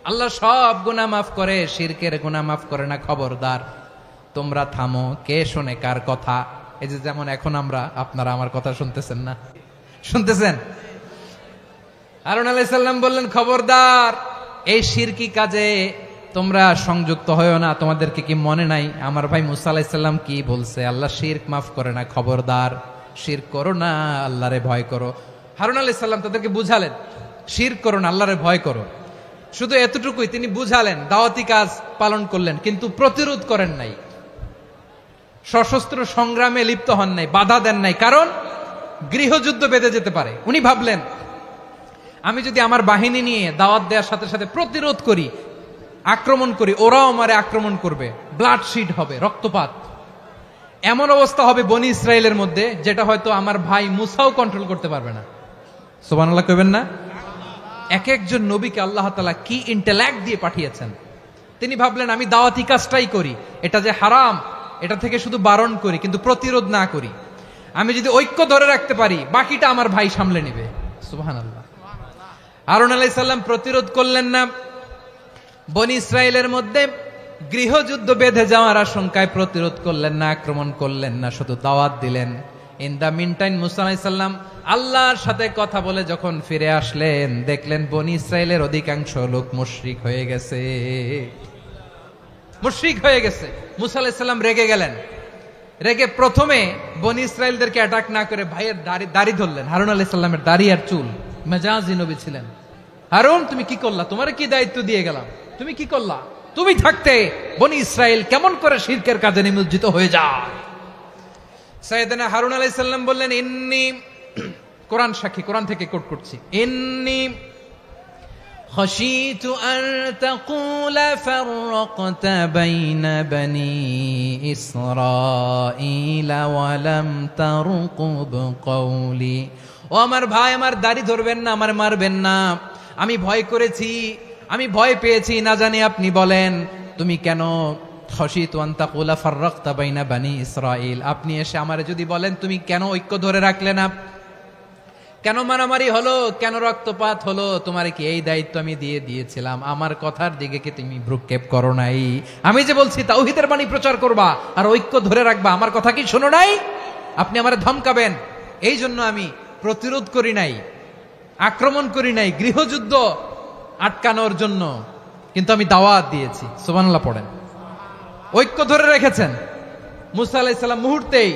আল্লাহ সব গুনাহ মাফ করে, শিরকের গুনাহ মাফ করে না। খবরদার, তোমরা থামো। কে শোনে কার কথা? এই যে যেমন এখন আপনারা আমার কথা শুনতেছেন না? শুনতেছেন? হারুন আলাইহিস সালাম বললেন, খবরদার, এই শিরকি কাজে তোমরা সংযুক্ত হয়ো না। তোমাদেরকে কি মনে নাই আমার ভাই মুসা আলাইহিস সালাম কি বলছে? আল্লাহ শিরক মাফ করে না। খবরদার, শিরক করো না, আল্লাহরে ভয় করো। হারুন আলাইহিস সালাম তাদেরকে বুঝালেন, শিরক করো না, আল্লাহরে ভয় করো। শুধু এতটুকুই তিনি বুঝালেন, দাওয়াতি কাজ পালন করলেন, কিন্তু প্রতিরোধ করেন নাই, সশস্ত্র সংগ্রামে লিপ্ত হন নাই, বাধা দেন নাই। কারণ গৃহযুদ্ধ বেঁধে যেতে পারে। উনি ভাবলেন, আমি যদি আমার বাহিনী নিয়ে দাওয়াত দেওয়ার সাথে সাথে প্রতিরোধ করি, আক্রমণ করি, ওরাও আমারে আক্রমণ করবে, ব্লাডশিড হবে, রক্তপাত। এমন অবস্থা হবে বনি ইসরায়েলের মধ্যে যেটা হয়তো আমার ভাই মুসাও কন্ট্রোল করতে পারবে না। সুবহানাল্লাহ কইবেন না? এক একজন নবীকে আল্লাহ তাআলা কি ইন্টেলেক্ট দিয়ে পাঠিয়েছেন। তিনি ভাবলেন, আমি দাওয়াতি কাজটাই করি, এটা যে হারাম এটা থেকে শুধু বারণ করি, কিন্তু প্রতিরোধ না করি। আমি যদি ঐক্য ধরে রাখতে পারি, বাকিটা আমার ভাই সামলে নেবে। সুবহানাল্লাহ। হারুন আলাইহিস সালাম প্রতিরোধ করলেন না। বনি ইসরায়েলের মধ্যে গৃহযুদ্ধ বেঁধে যাওয়ার আশঙ্কায় প্রতিরোধ করলেন না, আক্রমণ করলেন না, শুধু দাওয়াত দিলেন। ইন দা মিন টাইম মুসা আলাইহিস সালাম আল্লাহর সাথে কথা বলে যখন ফিরে আসলেন, দেখলেন বনি ইসরায়েলের অধিকাংশ লোক মুশরিক হয়ে গেছে। মুশরিক হয়ে গেছে। মুসা আলাইহিস সালাম রেগে গেলেন। রেগে প্রথমে বনি ইসরায়েলদেরকে অ্যাটাক না করে ভাইয়ের দাড়ি ধরলেন। হারুন আলাইহিস সালামের দাড়ি আর চুল। মেজাজি নবী ছিলেন। হারুন, তুমি কি করলা? তোমার কি দায়িত্ব দিয়ে গেলাম, তুমি কি করলা? তুমি থাকতে বনি ইসরায়েল কেমন করে শিরকের কাজে নিমজ্জিত হয়ে যায়? সাইয়েদনা হারুন আলাইহিস সালাম বললেন, ইন্নী, কোরআন সাক্ষী, কোরআন থেকে কোট করছি, ইন্নী খাশিতু আন তাকুলা ফাররাকতা বাইনা বনি ইসরাঈলা ওয়া লাম তারকুব কওলি। ও আমার ভাই, আমার দাড়ি ধরবেন না, আমার মারবেন না। আমি ভয় করেছি, আমি ভয় পেয়েছি, না জানি আপনি বলেন তুমি কেন খাশিতু আন তাকুলা ফাররাকতা বাইনা বনি ইসরাঈল, আপনি এসে আমারে যদি বলেন তুমি কেন ঐক্য ধরে রাখলে না, কেন মারামারি হলো, কেন রক্তপাত হলো, তোমার কি এই দায়িত্ব আমি দিয়ে দিয়েছিলাম? আমার কথার দিকে কি তুমি ভ্রুক্ষেপ করো নাই? আমি যে বলছি তাওহীদের বাণী প্রচার করবা আর ঐক্য ধরে রাখবা, আমার কথা কি শোনো নাই? আপনি আমারে ধমকাবেন, এই জন্য আমি প্রতিরোধ করি নাই, আক্রমণ করি নাই, গৃহযুদ্ধ আটকানোর জন্য কিন্তু আমি দাওয়াত দিয়েছি। সুবহানাল্লাহ পড়েন। ঐক্য ধরে রেখেছেন। মুসা আলাইহিস সালাম মুহূর্তেই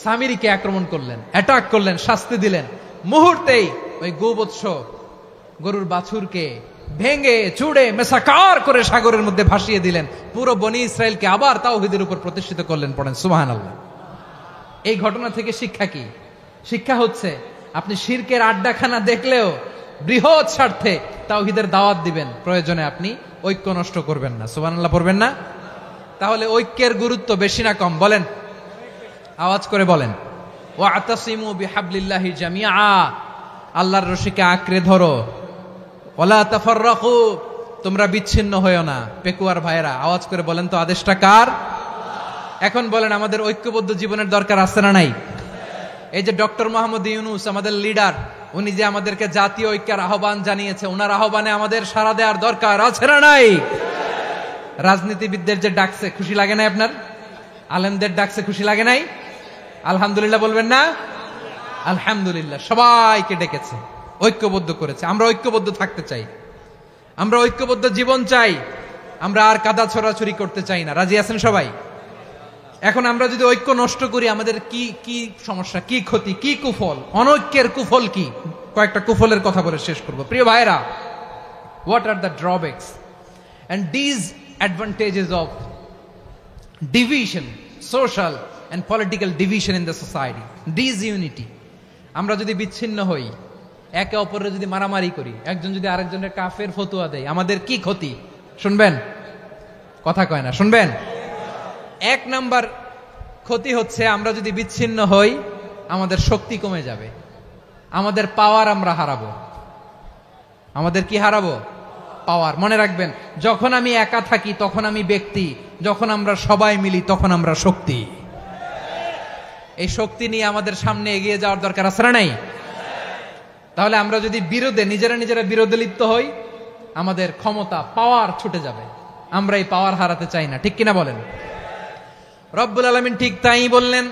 সামিরীকে আক্রমণ করলেন, অ্যাটাক করলেন, শাস্তি দিলেন। মুহূর্তেই ওই গোবৎস গরুর বাছুরকে ভেঙে চুড়ে মেসাকার করে সাগরের মধ্যে ভাসিয়ে দিলেন। পুরো বনি ইসরায়েলকে আবার তাওহীদের উপর প্রতিষ্ঠিত করলেন। পড়েন সুবহানাল্লাহ। এই ঘটনা থেকে শিক্ষা কি? শিক্ষা হচ্ছে আপনি শিরকের আড্ডাখানা দেখলেও বৃহৎ স্বার্থে তাওহীদের দাওয়াত দিবেন, প্রয়োজনে আপনি ঐক্য নষ্ট করবেন না। সুবহানাল্লাহ পড়বেন না? তাহলে ঐক্যের গুরুত্ব বেশি না কম? বলেন, আওয়াজ করে বলেন। ওয়াতাসিমু বিহাবলিল্লাহি জামিআ, আল্লাহর রশিকে আঁকড়ে ধরো। ওয়ালা তাফাররাকু, তোমরা বিচ্ছিন্ন হয়ো না। পেকুয়ার ভাইরা আওয়াজ করে বলেন তো, আদেশটা কার? এখন বলেন, আমাদের ঐক্যবদ্ধ জীবনের দরকার আছে না নাই? এই যে ডক্টর মোহাম্মদ ইউনূস আমাদের লিডার, উনি যে আমাদেরকে জাতীয় ঐক্যের আহ্বান জানিয়েছে, ওনার আহ্বানে আমাদের সাড়া দেওয়ার দরকার আছে না নাই? রাজনীতিবিদদের যে ডাকছে, খুশি লাগে নাই আপনার? আলেমদের ডাকছে, খুশি লাগে নাই? আলহামদুলিল্লাহ বলবেন না? আলহামদুলিল্লাহ। সবাইকে ডেকেছে, ঐক্যবদ্ধ করেছে। আমরা ঐক্যবদ্ধ থাকতে চাই, আমরা ঐক্যবদ্ধ জীবন চাই, আমরা আর কাদা ছড়াছড়ি করতে চাই না। রাজি আছেন সবাই? এখন আমরা যদি ঐক্য নষ্ট করি, আমাদের কি কি সমস্যা, কি ক্ষতি, কি কুফল? অনৈক্যের কুফল কি? কয়েকটা কুফলের কথা বলে শেষ করব। প্রিয় ভাইরা, what are the drawbacks and disadvantages of division, social and political division in the society, disunity? আমরা যদি বিচ্ছিন্ন হই, একে অপরের যদি মারামারি করি, একজন যদি আরেকজনের কাফের ফতোয়া দেয়, আমাদের কি ক্ষতি? শুনবেন? কথা কয় না, শুনবেন? এক নাম্বার ক্ষতি হচ্ছে, আমরা যদি বিচ্ছিন্ন হই, আমাদের শক্তি কমে যাবে, আমাদের পাওয়ার আমরা হারাবো। আমাদের কি হারাবো? পাওয়ার। মনে রাখবেন, যখন আমি একা থাকি তখন আমি ব্যক্তি, যখন আমরা সবাই মিলি তখন আমরা শক্তি। এই শক্তি নিয়ে আমাদের সামনে এগিয়ে যাওয়ার দরকার আছে না নাই? তাহলে আমরা যদি বিরোধে, নিজেরা বিরোধে লিপ্ত হই, আমাদের ক্ষমতা, পাওয়ার ছুটে যাবে। আমরা এই পাওয়ার হারাতে চাই না, ঠিক কিনা বলেন? রব্বুল আলামিন ঠিক তাই বললেন।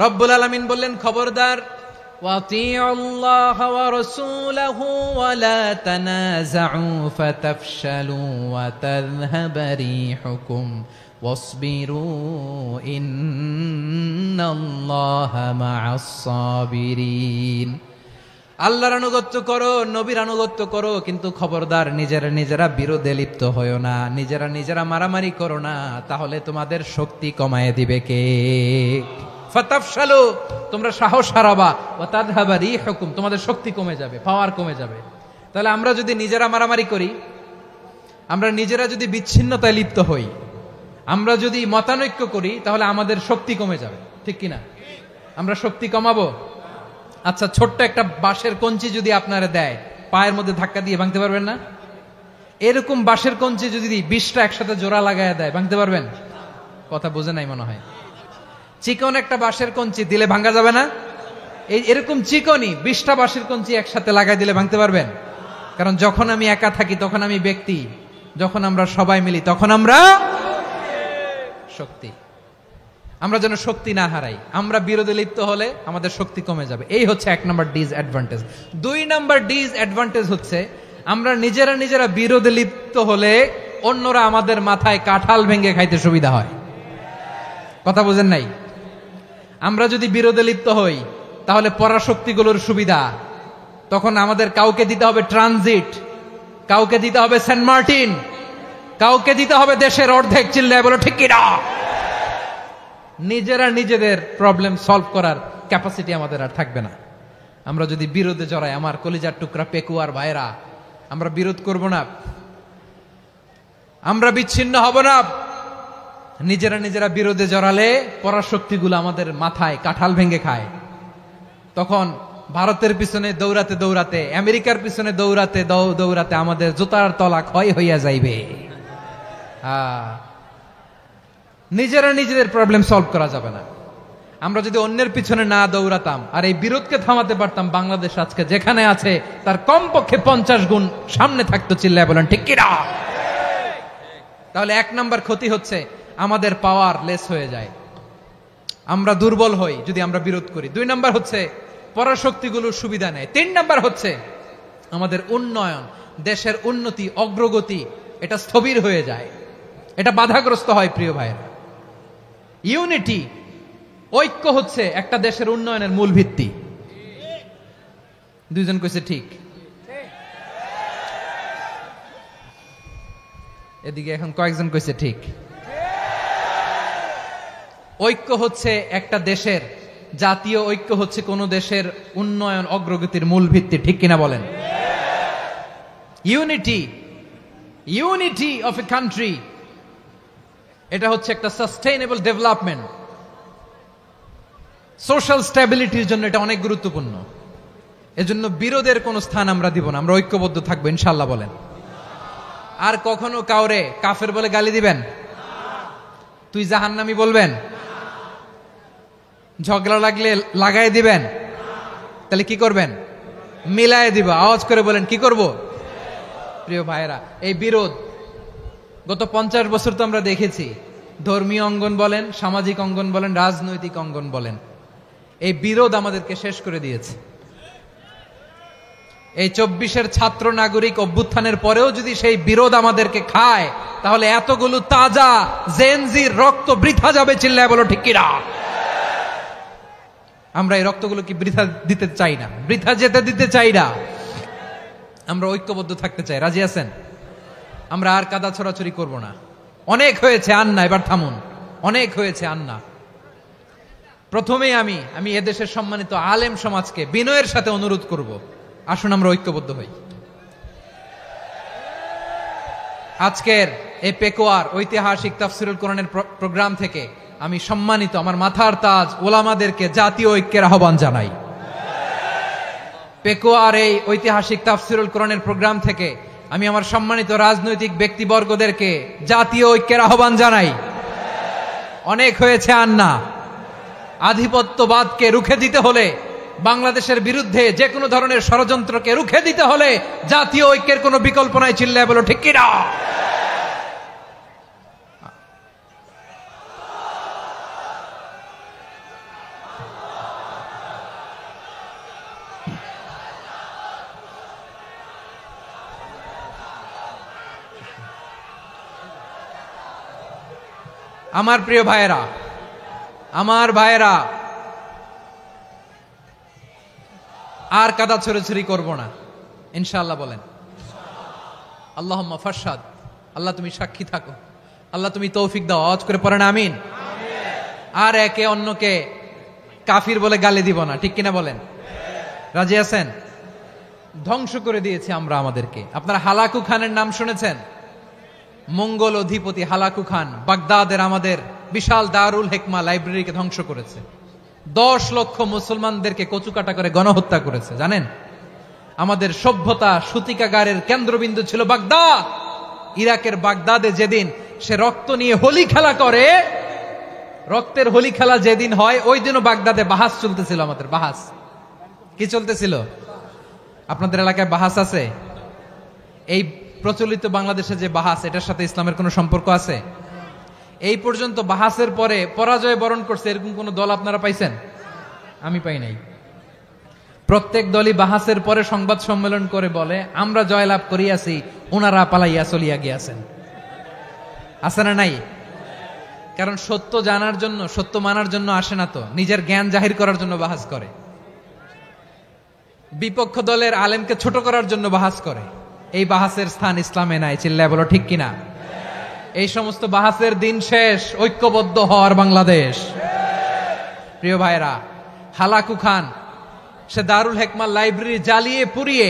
রব্বুল আলামিন বললেন, খবরদার, ওয়াতিউল্লাহ ওয়া রাসূলাহু ওয়া লা তানাযাউ ফাতাফশালু ওয়া তাযহাবা রিহুকুম ওয়াসবিরু ইন্নাল্লাহা মা'আস সাবিরিন। আল্লাহর আনুগত্য করো, নবীর আনুগত্য করো, কিন্তু খবরদার নিজেরা বিরোধে লিপ্ত হয়ো না, নিজেরা মারামারি করো না, তাহলে তোমাদের শক্তি কমায় দিবে কে? ফাতাফশালু, তোমরা সাহস হারাবা, ওয়া তাযহাবা রিহুকুম, তোমাদের শক্তি কমে যাবে, পাওয়ার কমে যাবে। তাহলে আমরা যদি নিজেরা মারামারি করি, আমরা নিজেরা যদি বিচ্ছিন্নতায় লিপ্ত হই, আমরা যদি মতানৈক্য করি, তাহলে আমাদের শক্তি কমে যাবে, ঠিক কিনা? আমরা শক্তি কমাবো। আচ্ছা, ছোট্ট একটা বাঁশের কঞ্চি যদি আপনারা দেয়, পায়ের মধ্যে ধাক্কা দিয়ে ভাঙতে পারবেন না? এরকম বাঁশের কঞ্চি যদি 20টা একসাথে জোড়া লাগায় দেয়, ভাঙতে পারবেন? কথা বোঝে নাই মনে হয়। চিকন একটা বাঁশের কঞ্চি দিলে ভাঙা যাবে না? এরকম চিকনই 20টা বাঁশের কঞ্চি একসাথে লাগাই দিলে ভাঙতে পারবেন? কারণ যখন আমি একা থাকি তখন আমি ব্যক্তি, যখন আমরা সবাই মিলি তখন আমরা শক্তি। আমরা যেন শক্তি না হারাই। আমরা বিরোধে লিপ্ত হলে আমাদের শক্তি কমে যাবে। এই হচ্ছে 1 নম্বর ডিসঅ্যাডভান্টেজ। 2 নম্বর ডিসঅ্যাডভান্টেজ হচ্ছে, আমরা নিজেরা বিরোধে লিপ্ত হলে অন্যরা আমাদের মাথায় কাঁঠাল ভেঙে খাইতে সুবিধা হয়। কথা বুঝেন নাই? আমরা যদি বিরোধে লিপ্ত হই, তাহলে পরাশক্তিগুলোর সুবিধা, তখন আমাদের কাউকে দিতে হবে ট্রানজিট, কাউকে দিতে হবে সেন্ট মার্টিন, কাউকে দিতে হবে দেশের অর্ধেক। চিল্লায় বলো ঠিক কিনা? নিজেদের প্রবলেম সলভ করার ক্যাপাসিটি আমাদের আর থাকবে না। আমরা যদি বিরোধে জড়াই, আমার কলিজার টুকরা পেকুয়ার ভাইরা, আমরা বিরোধ করব না, আমরা বিচ্ছিন্ন হব না। নিজেরা বিরোধে জড়ালে পরাশক্তিগুলো আমাদের মাথায় কাঁঠাল ভেঙে খায়। তখন ভারতের পিছনে দৌড়াতে, আমেরিকার পিছনে দৌড়াতে আমাদের জুতার তলা ক্ষয় হইয়া যাইবে। নিজেদের প্রবলেম সলভ করা যাবে না। আমরা যদি অন্যের পিছনে না দৌড়াতাম আর এই বিরোধকে থামাতে পারতাম, বাংলাদেশ আজকে যেখানে আছে তার কমপক্ষে 50 গুণ সামনে থাকতো। চিল্লায় বলেন ঠিক কিনা? তাহলে 1 নম্বর ক্ষতি হচ্ছে, আমাদের পাওয়ার লেস হয়ে যায়, আমরা দুর্বল হই যদি আমরা বিরোধ করি। 2 নম্বর হচ্ছে, পরাশক্তিগুলোর সুবিধা নেয়। 3 নম্বর হচ্ছে, আমাদের উন্নয়ন, দেশের উন্নতি, অগ্রগতি এটা স্থবির হয়ে যায়, এটা বাধাগ্রস্ত হয়। প্রিয় ভাইয়েরা, ইউনিটি, ঐক্য হচ্ছে একটা দেশের উন্নয়নের মূল ভিত্তি। দুইজন কইছে ঠিক। এদিকে এখন কয়েকজন কইছে ঠিক। ঐক্য হচ্ছে একটা দেশের, জাতীয় ঐক্য হচ্ছে কোন দেশের উন্নয়ন অগ্রগতির মূল ভিত্তি, ঠিক কিনা বলেন? ইউনিটি অফ এ কান্ট্রি, এটা হচ্ছে একটা সাস্টেইনেবল ডেভেলপমেন্ট, সোশ্যাল স্ট্যাবিলিটির জন্য এটা অনেক গুরুত্বপূর্ণ। এজন্য বিরোধের কোনো স্থান আমরা দিব না, আমরা ঐক্যবদ্ধ থাকবো ইনশাআল্লাহ বলেন। আর কখনো কাউরে কাফের বলে গালি দিবেন? তুই জাহান্নামী বলবেন? ঝগড়া লাগলে লাগাই দিবেন? তাহলে কি করবেন? মিলায় দিব। আওয়াজ করে বলেন, কি করব? প্রিয় ভাইয়েরা, এই বিরোধ গত 50 বছর তো আমরা দেখেছি। ধর্মীয় অঙ্গন বলেন, সামাজিক অঙ্গন বলেন, রাজনৈতিক অঙ্গন বলেন, এই বিরোধ আমাদেরকে শেষ করে দিয়েছে। এই 24-এর ছাত্র নাগরিক অভ্যুত্থানের পরেও যদি সেই বিরোধ আমাদেরকে খায়, তাহলে এতগুলো তাজা জেনজির রক্ত বৃথা যাবে। চিল্লায় বলো ঠিক কিনা? আমরা এই রক্তগুলো কি বৃথা দিতে চাই না, বৃথা যেতে দিতে চাই না। আমরা ঐক্যবদ্ধ থাকতে চাই। রাজি আছেন? আমরা আর কাদা ছড়াছড়ি করব না। অনেক হয়েছে আন্না, এবার থামুন। অনেক হয়েছে আন্না। প্রথমেই আমি এদেশের সম্মানিত আলেম সমাজকে বিনয়ের সাথে অনুরোধ করব, আসুন আমরা ঐক্যবদ্ধ হই। আজকের এই পেকুয়ার ঐতিহাসিক তাফসিরুল কোরআনের প্রোগ্রাম থেকে আমি সম্মানিত আমার মাথার তাজ ওলামাদেরকে জাতীয় ঐক্যের আহ্বান জানাই। পেকুয়ার এই ঐতিহাসিক তাফসিরুল কোরআনের প্রোগ্রাম থেকে আমি আমার সম্মানিত রাজনৈতিক ব্যক্তিবর্গদেরকে জাতীয় ঐক্যের আহ্বান জানাই। অনেক হয়েছে আন্না। আধিপত্যবাদকে রুখে দিতে হলে, বাংলাদেশের বিরুদ্ধে যে কোনো ধরনের ষড়যন্ত্রকে রুখে দিতে হলে জাতীয় ঐক্যের কোনো বিকল্প নাই। চিল্লায় বলো ঠিক কিনা? আমার প্রিয় ভাইয়েরা, আমার ভাইয়েরা, আর কাদা ছড়াছড়ি করব না ইনশাআল্লাহ বলেন। আল্লাহুম্মা ফারশাদ। আল্লাহ তুমি সাক্ষী থাকো, আল্লাহ তুমি তৌফিক দাও। আওয়াজ করে পড়েন আমিন। আর একে অন্যকে কাফির বলে গালি দিব না, ঠিক কিনা বলেন? রাজি আছেন? ধ্বংস করে দিয়েছি আমরা আমাদেরকে। আপনারা হালাকু খানের নাম শুনেছেন? মঙ্গল অধিপতি হালাকু খান বাগদাদের আমাদের বিশাল দারুল হিকমা লাইব্রেরিকে ধ্বংস করেছে। 10 লক্ষ মুসলমানদেরকে কচুকাটা করে গণহত্যা করেছে। জানেন, আমাদের সভ্যতা সূতিকাগারের কেন্দ্রবিন্দু ছিল বাগদাদ। ইরাকের বাগদাদে যেদিন সে রক্ত নিয়ে হোলি খেলা করে, রক্তের হোলি খেলা যেদিন হয়, ওই দিনও বাগদাদে বাহাস চলতেছিল। আমাদের বাহাস কি চলতেছিল? আপনাদের এলাকায় বাহাস আছে? এই প্রচলিত বাংলাদেশে যে বাহাস, এটার সাথে ইসলামের কোনো সম্পর্ক আছে? এই পর্যন্ত বাহাসের পরে পরাজয় বরণ করছে এরকম কোন দল আপনারা পাইছেন? আমি পাই নাই। প্রত্যেক দলই বাহাসের পরে সংবাদ সম্মেলন করে বলে, আমরা জয়লাভ করিয়াছি, ওনারা পালাইয়া চলিয়া গিয়াছেন। আছে না নাই? কারণ সত্য জানার জন্য, সত্য মানার জন্য আসে না তো, নিজের জ্ঞান জাহির করার জন্য বাহাস করে। বিপক্ষ দলের আলেমকে ছোট করার জন্য বাহাস করে। এই বাহাসের স্থান ইসলামে নাই। চিল্লায় বলো ঠিক কিনা? এই সমস্ত বাহাসের দিন শেষ। ঐক্যবদ্ধ হওয়ার বাংলাদেশ। প্রিয় ভাইরা, হালাকু খান সে দারুল হিকমা লাইব্রেরি জ্বালিয়ে পুড়িয়ে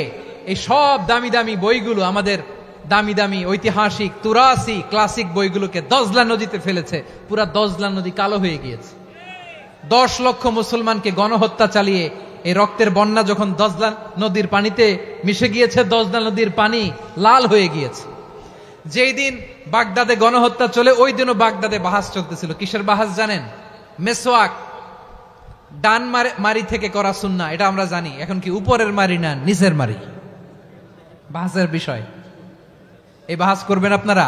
এই সব দামি দামি বইগুলো, আমাদের দামি দামি ঐতিহাসিক তুরাসি ক্লাসিক বইগুলোকে দজলা নদীতে ফেলেছে। পুরা দজলা নদী কালো হয়ে গিয়েছে। 10 লক্ষ মুসলমানকে গণহত্যা চালিয়ে এই রক্তের বন্যা যখন দজলা নদীর পানিতে মিশে গিয়েছে, দজলা নদীর পানি লাল হয়ে গিয়েছে। যেই দিন বাগদাদে গণহত্যা চলে, ওই দিনও বাগদাদে বাহাস চলতেছিল। কিসের বাহাস জানেন? মেসওয়াক, ডান মারি থেকে করা সুন্নাহ, এটা আমরা জানি। এখন কি উপরের মারি না নিচের মারি? বাহাসের বিষয়। এই বাহাস করবেন আপনারা?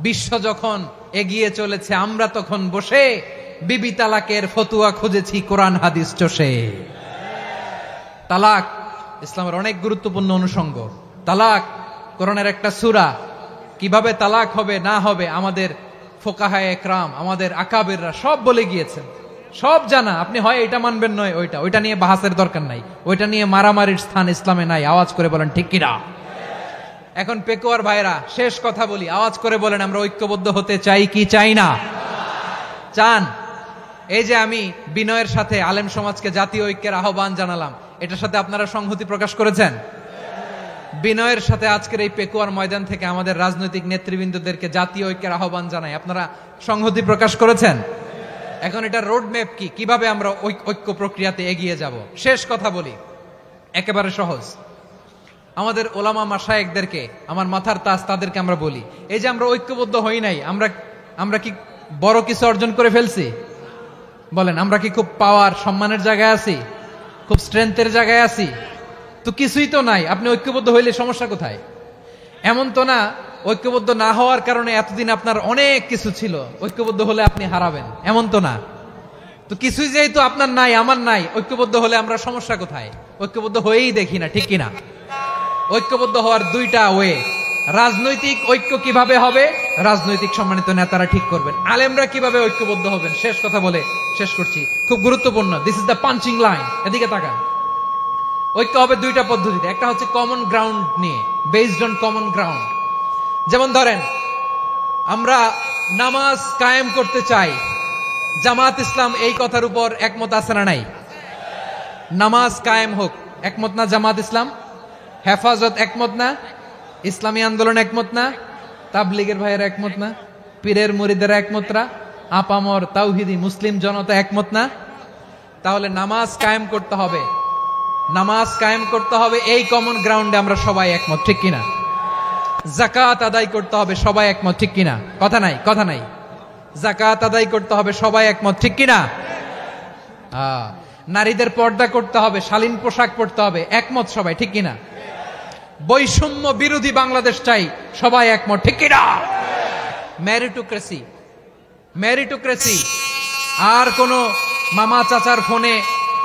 বিশ্ব যখন এগিয়ে চলেছে, আমরা তখন বসে বিবি তালাকের ফতুয়া খুঁজেছি কোরআন হাদিস চষে। তালাক ইসলামের অনেক গুরুত্বপূর্ণ অনুষঙ্গ। তালাক কোরআনের একটা সূরা। কিভাবে তালাক হবে না হবে আমাদের ফোকাহায়ে একরাম, আমাদের আকাবেররা সব বলে গিয়েছেন, সব জানা। আপনি হয় এটা মানবেন নয় ওইটা নিয়ে বাহাসের দরকার নাই, ওইটা নিয়ে মারামারির স্থান ইসলামে নাই। আওয়াজ করে বলেন ঠিক কিনা? এখন পেকুয়ার ভাইরা শেষ কথা বলি, আওয়াজ করে বলেন আমরা ঐক্যবদ্ধ হতে চাই কি চাই না? চান? এই যে আমি বিনয়ের সাথে আলেম সমাজকে জাতীয় ঐক্যের আহ্বান জানালাম, এটার সাথে আপনারা সংহতি প্রকাশ করেছেন? বিনয়ের সাথে আজকের এই পেকুয়ার ময়দান থেকে আমাদের রাজনৈতিক নেতৃবৃন্দদেরকে জাতীয় ঐক্যের আহ্বান জানাই, আপনারা সংহতি প্রকাশ করেছেন? এখন এটা রোড ম্যাপ কি, কিভাবে আমরা ঐক্য প্রক্রিয়াতে এগিয়ে যাব? শেষ কথা বলি, একেবারে সহজ। আমাদের ওলামা মাশায়েখদেরকে, আমার মাথার তাজ, তাদেরকে আমরা বলি, এই যে আমরা ঐক্যবদ্ধ হই নাই, আমরা কি বড় কিছু অর্জন করে ফেলছি? বলেন, আমরা কি খুব পাওয়ার সম্মানের জায়গায় আছি? খুব স্ট্রেংথের জায়গায় আছি? তো কিছুই তো নাই। আপনি ঐক্যবদ্ধ হইলে সমস্যা কোথায়? এমন তো না ঐক্যবদ্ধ না হওয়ার কারণে এতদিন আপনার অনেক কিছু ছিল, ঐক্যবদ্ধ হলে আপনি হারাবেন, এমন তো না। তো কিছুই যেহেতু আপনার নাই, আমার নাই, ঐক্যবদ্ধ হলে আমরা সমস্যা কোথায়? ঐক্যবদ্ধ হয়েই দেখি না, ঠিক কিনা? ঐক্যবদ্ধ হওয়ার দুইটা ওয়ে। রাজনৈতিক ঐক্য কিভাবে হবে? রাজনৈতিক সম্মানিত নেতারা ঠিক করবেন। আলেমরা কিভাবে ঐক্যবদ্ধ হবেন? শেষ কথা বলে শেষ করছি, খুব গুরুত্বপূর্ণ। This is the punching line. এদিকে তাকান। ঐক্য হবে দুইটা পদ্ধতিতে। একটা হচ্ছে কমন গ্রাউন্ড নিয়ে, বেসড অন কমন গ্রাউন্ড। যেমন ধরেন, আমরা নামাজ কায়েম করতে চাই, জামাত ইসলাম এই কথার উপর একমত আছে না নাই? নামাজ কায়েম হোক, একমত না জামাত ইসলাম? হেফাজত একমত না? ইসলামী আন্দোলন একমত না? তাবলীগের ভাইয়েরা একমত না? পীরের মুরিদেরা একমত না? আপামর তাওহিদি মুসলিম জনতা একমত না? তাহলে নামাজ কায়েম করতে হবে, নামাজ কায়েম করতে হবে এই কমন গ্রাউন্ডে আমরা সবাই একমত, ঠিক কিনা? যাকাত আদায় করতে হবে, সবাই একমত, ঠিক কিনা? কথা নাই, কথা নাই। যাকাত আদায় করতে হবে, সবাই একমত, ঠিক কিনা? নারীদের পর্দা করতে হবে, শালীন পোশাক পরতে হবে, একমত সবাই, ঠিক কিনা? বৈষম্য বিরোধী বাংলাদেশ চাই, সবাই একমত, ঠিক কিনা? মেরিটোক্রেসি, মেরিটোক্রেসি, আর কোন মামা চাচার ফোনে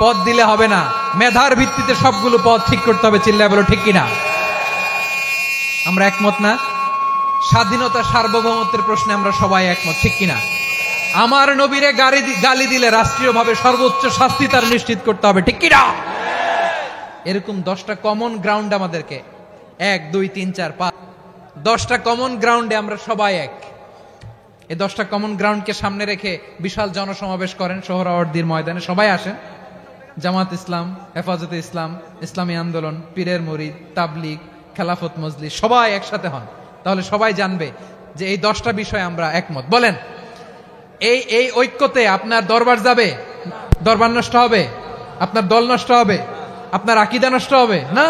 পদ দিলে হবে না, মেধার ভিত্তিতে সবগুলো পদ ঠিক করতে হবে, চিল্লায় বলো ঠিক কিনা? আমরা একমত না? স্বাধীনতা সার্বভৌমত্বের প্রশ্নে আমরা সবাই একমত, ঠিক কিনা? আমার নবীরে গালি দিলে রাষ্ট্রীয়ভাবে সর্বোচ্চ শাস্তি তার নিশ্চিত করতে হবে, ঠিক কিনা? এরকম 10টা কমন গ্রাউন্ড আমাদেরকে, 1 2 3 4 5, 10টা কমন গ্রাউন্ডে আমরা সবাই এক। এই 10টা কমন গ্রাউন্ডকে সামনে রেখে বিশাল জনসমাবেশ করেন সোহরাওয়ার্দীর ময়দানে, সবাই আসেন। জামাত ইসলাম, হেফাজতে ইসলাম, ইসলামী আন্দোলন, পীরের মুরিদ, তাবলীগ, খেলাফত মজলিস, সবাই একসাথে হন। তাহলে সবাই জানবে যে এই 10টা বিষয়ে আমরা একমত। বলেন, এই ঐক্যতে আপনার দরবার যাবে? দরবার নষ্ট হবে? আপনার দল নষ্ট হবে? আপনার আকীদা নষ্ট হবে না?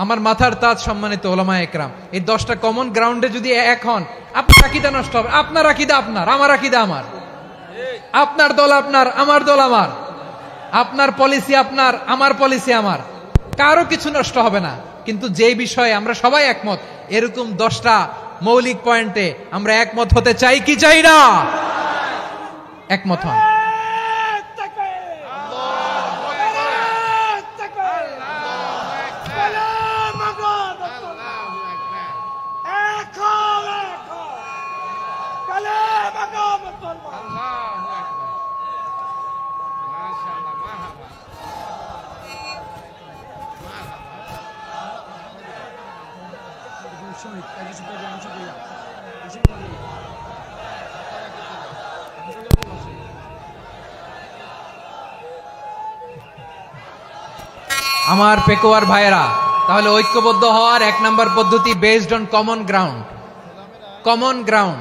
আমার মাথার তাজ সম্মানিত ওলামায়ে একরাম, এই 10টা কমন গ্রাউন্ডে যদি এক হন, আপনার আকীদা নষ্ট হবে? আপনার আকীদা আপনার, আমার আকীদা আমার, আপনার দল আপনার, আমার দল আমার, আপনার পলিসি আপনার, আমার পলিসি আমার, কারো কিছু নষ্ট হবে না। কিন্তু যে বিষয়ে আমরা সবাই একমত, এরকম 10টা মৌলিক পয়েন্টে আমরা একমত হতে চাই কি চাই না? একমত হন। আমার পেকুয়ার ভাইয়েরা, তাহলে ঐক্যবদ্ধ হওয়ার 1 নম্বর পদ্ধতি based on common ground. Common ground,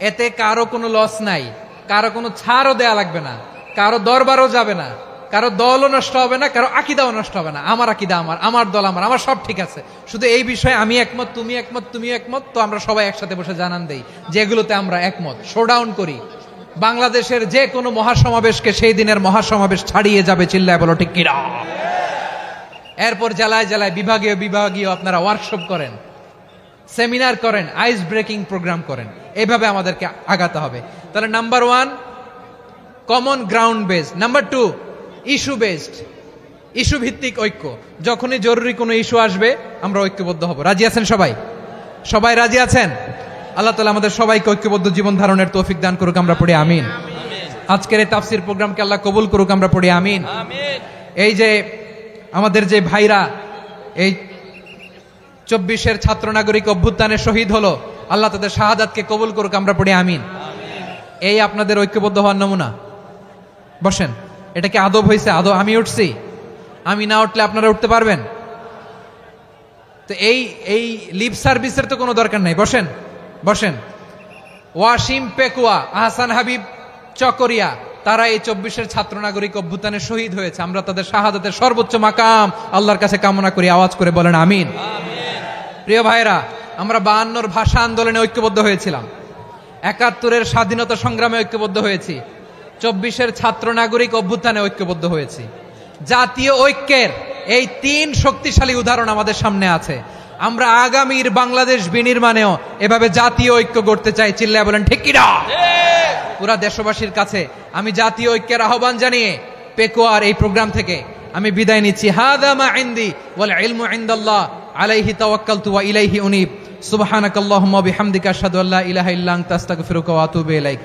এতে কারো কোনো লস নাই, কারো কোনো ছাড়ও দেয়া লাগবে না, কারো দরবারও যাবে না, কারো দলও নষ্ট হবে না, কারো আকীদাও নষ্ট হবে না। আমার আকীদা আমার, আমার দল আমার, আমার সব ঠিক আছে। শুধু এই বিষয়ে আমি একমত, তুমি একমত, তুমি একমত, তো আমরা সবাই একসাথে বসে জানান দেই যেগুলোতে আমরা একমত, শোডাউন করি। বাংলাদেশের যে কোনো মহাসমাবেশকে সেই দিনের মহাসমাবেশ ছাড়িয়ে যাবে, চিল্লায় বলো ঠিক কিনা? এরপর জেলায় জেলায় বিভাগীয় বিভাগীয় আপনারা ওয়ার্কশপ করেন, সেমিনার করেন, আইস ব্রেকিং প্রোগ্রাম করেন। এইভাবে আমাদেরকে আগাতে হবে। তাহলে number 1 common ground based, number 2 issue based, issue ভিত্তিক ঐক্য। যখনই জরুরি কোনো ইস্যু আসবে আমরা ঐক্যবদ্ধ হব। রাজি আছেন সবাই? সবাই রাজি আছেন? আল্লাহ তাআলা আমাদের সবাইকে ঐক্যবদ্ধ জীবন ধারণের তৌফিক দান করুক, আমরা পড়ি আমিন। আজকের এই তাফসীর প্রোগ্রামকে আল্লাহ কবুল করুক, আমরা পড়ি আমিন। এই যে আমাদের যে ভাইরা এই 24-এর ছাত্র নাগরিক অভ্যুত্থানে শহীদ হলো, আল্লাহ তাদের শাহাদাতকে কবুল করুক, আমরা পড়ি আমিন। এই আপনাদের ঐক্যবদ্ধ হওয়ার নমুনা। বসেন, এটা কি আদব হয়েছে? আদব আমি উঠছি, আমি না উঠলে আপনারা উঠতে পারবেন? তো এই লিপ সার্ভিসের তো কোনো দরকার নাই। বসেন বসেন। ওয়াসিম পেকুয়া, আহসান হাবিব চকরিয়া, তারা এই 24-এর ছাত্র নাগরিক অভ্যুত্থানে শহীদ হয়েছে। আমরা তাদের শাহাদাতের সর্বোচ্চ মাকাম আল্লাহর কাছে কামনা করি। আওয়াজ করে বলেন আমিন। প্রিয় ভাইরা, আমরা 52-র ভাষা আন্দোলনে ঐক্যবদ্ধ হয়েছিলাম, 71-এর স্বাধীনতা সংগ্রামে ঐক্যবদ্ধ হয়েছি, 24-এর ছাত্র নাগরিক অভ্যুত্থানে ঐক্যবদ্ধ হয়েছি। জাতীয় ঐক্যের এই 3 শক্তিশালী উদাহরণ আমাদের সামনে আছে। আমরা আগামীর বাংলাদেশ বিনির্মাণেও এভাবে জাতীয় ঐক্য গড়তে চাই। চিল্লায় বলেন ঠিক কিনা? পুরা দেশবাসীর কাছে আমি জাতীয় ঐক্যের আহ্বান জানিয়ে পেকুয়ার এই প্রোগ্রাম থেকে আমি বিদায় নিচ্ছি। হাদা মা ইনদি ওয়াল ইলমু ইনদাল্লাহ আলাইহি তাওয়াক্কালতু ওয়া ইলাইহি উনীব। সুবহানাকাল্লাহুম্মা বিহামদিকা আশহাদু আল্লা ইলাহা ইল্লা আনতা আস্তাগফিরুকা ওয়া আতুবু ইলাইক।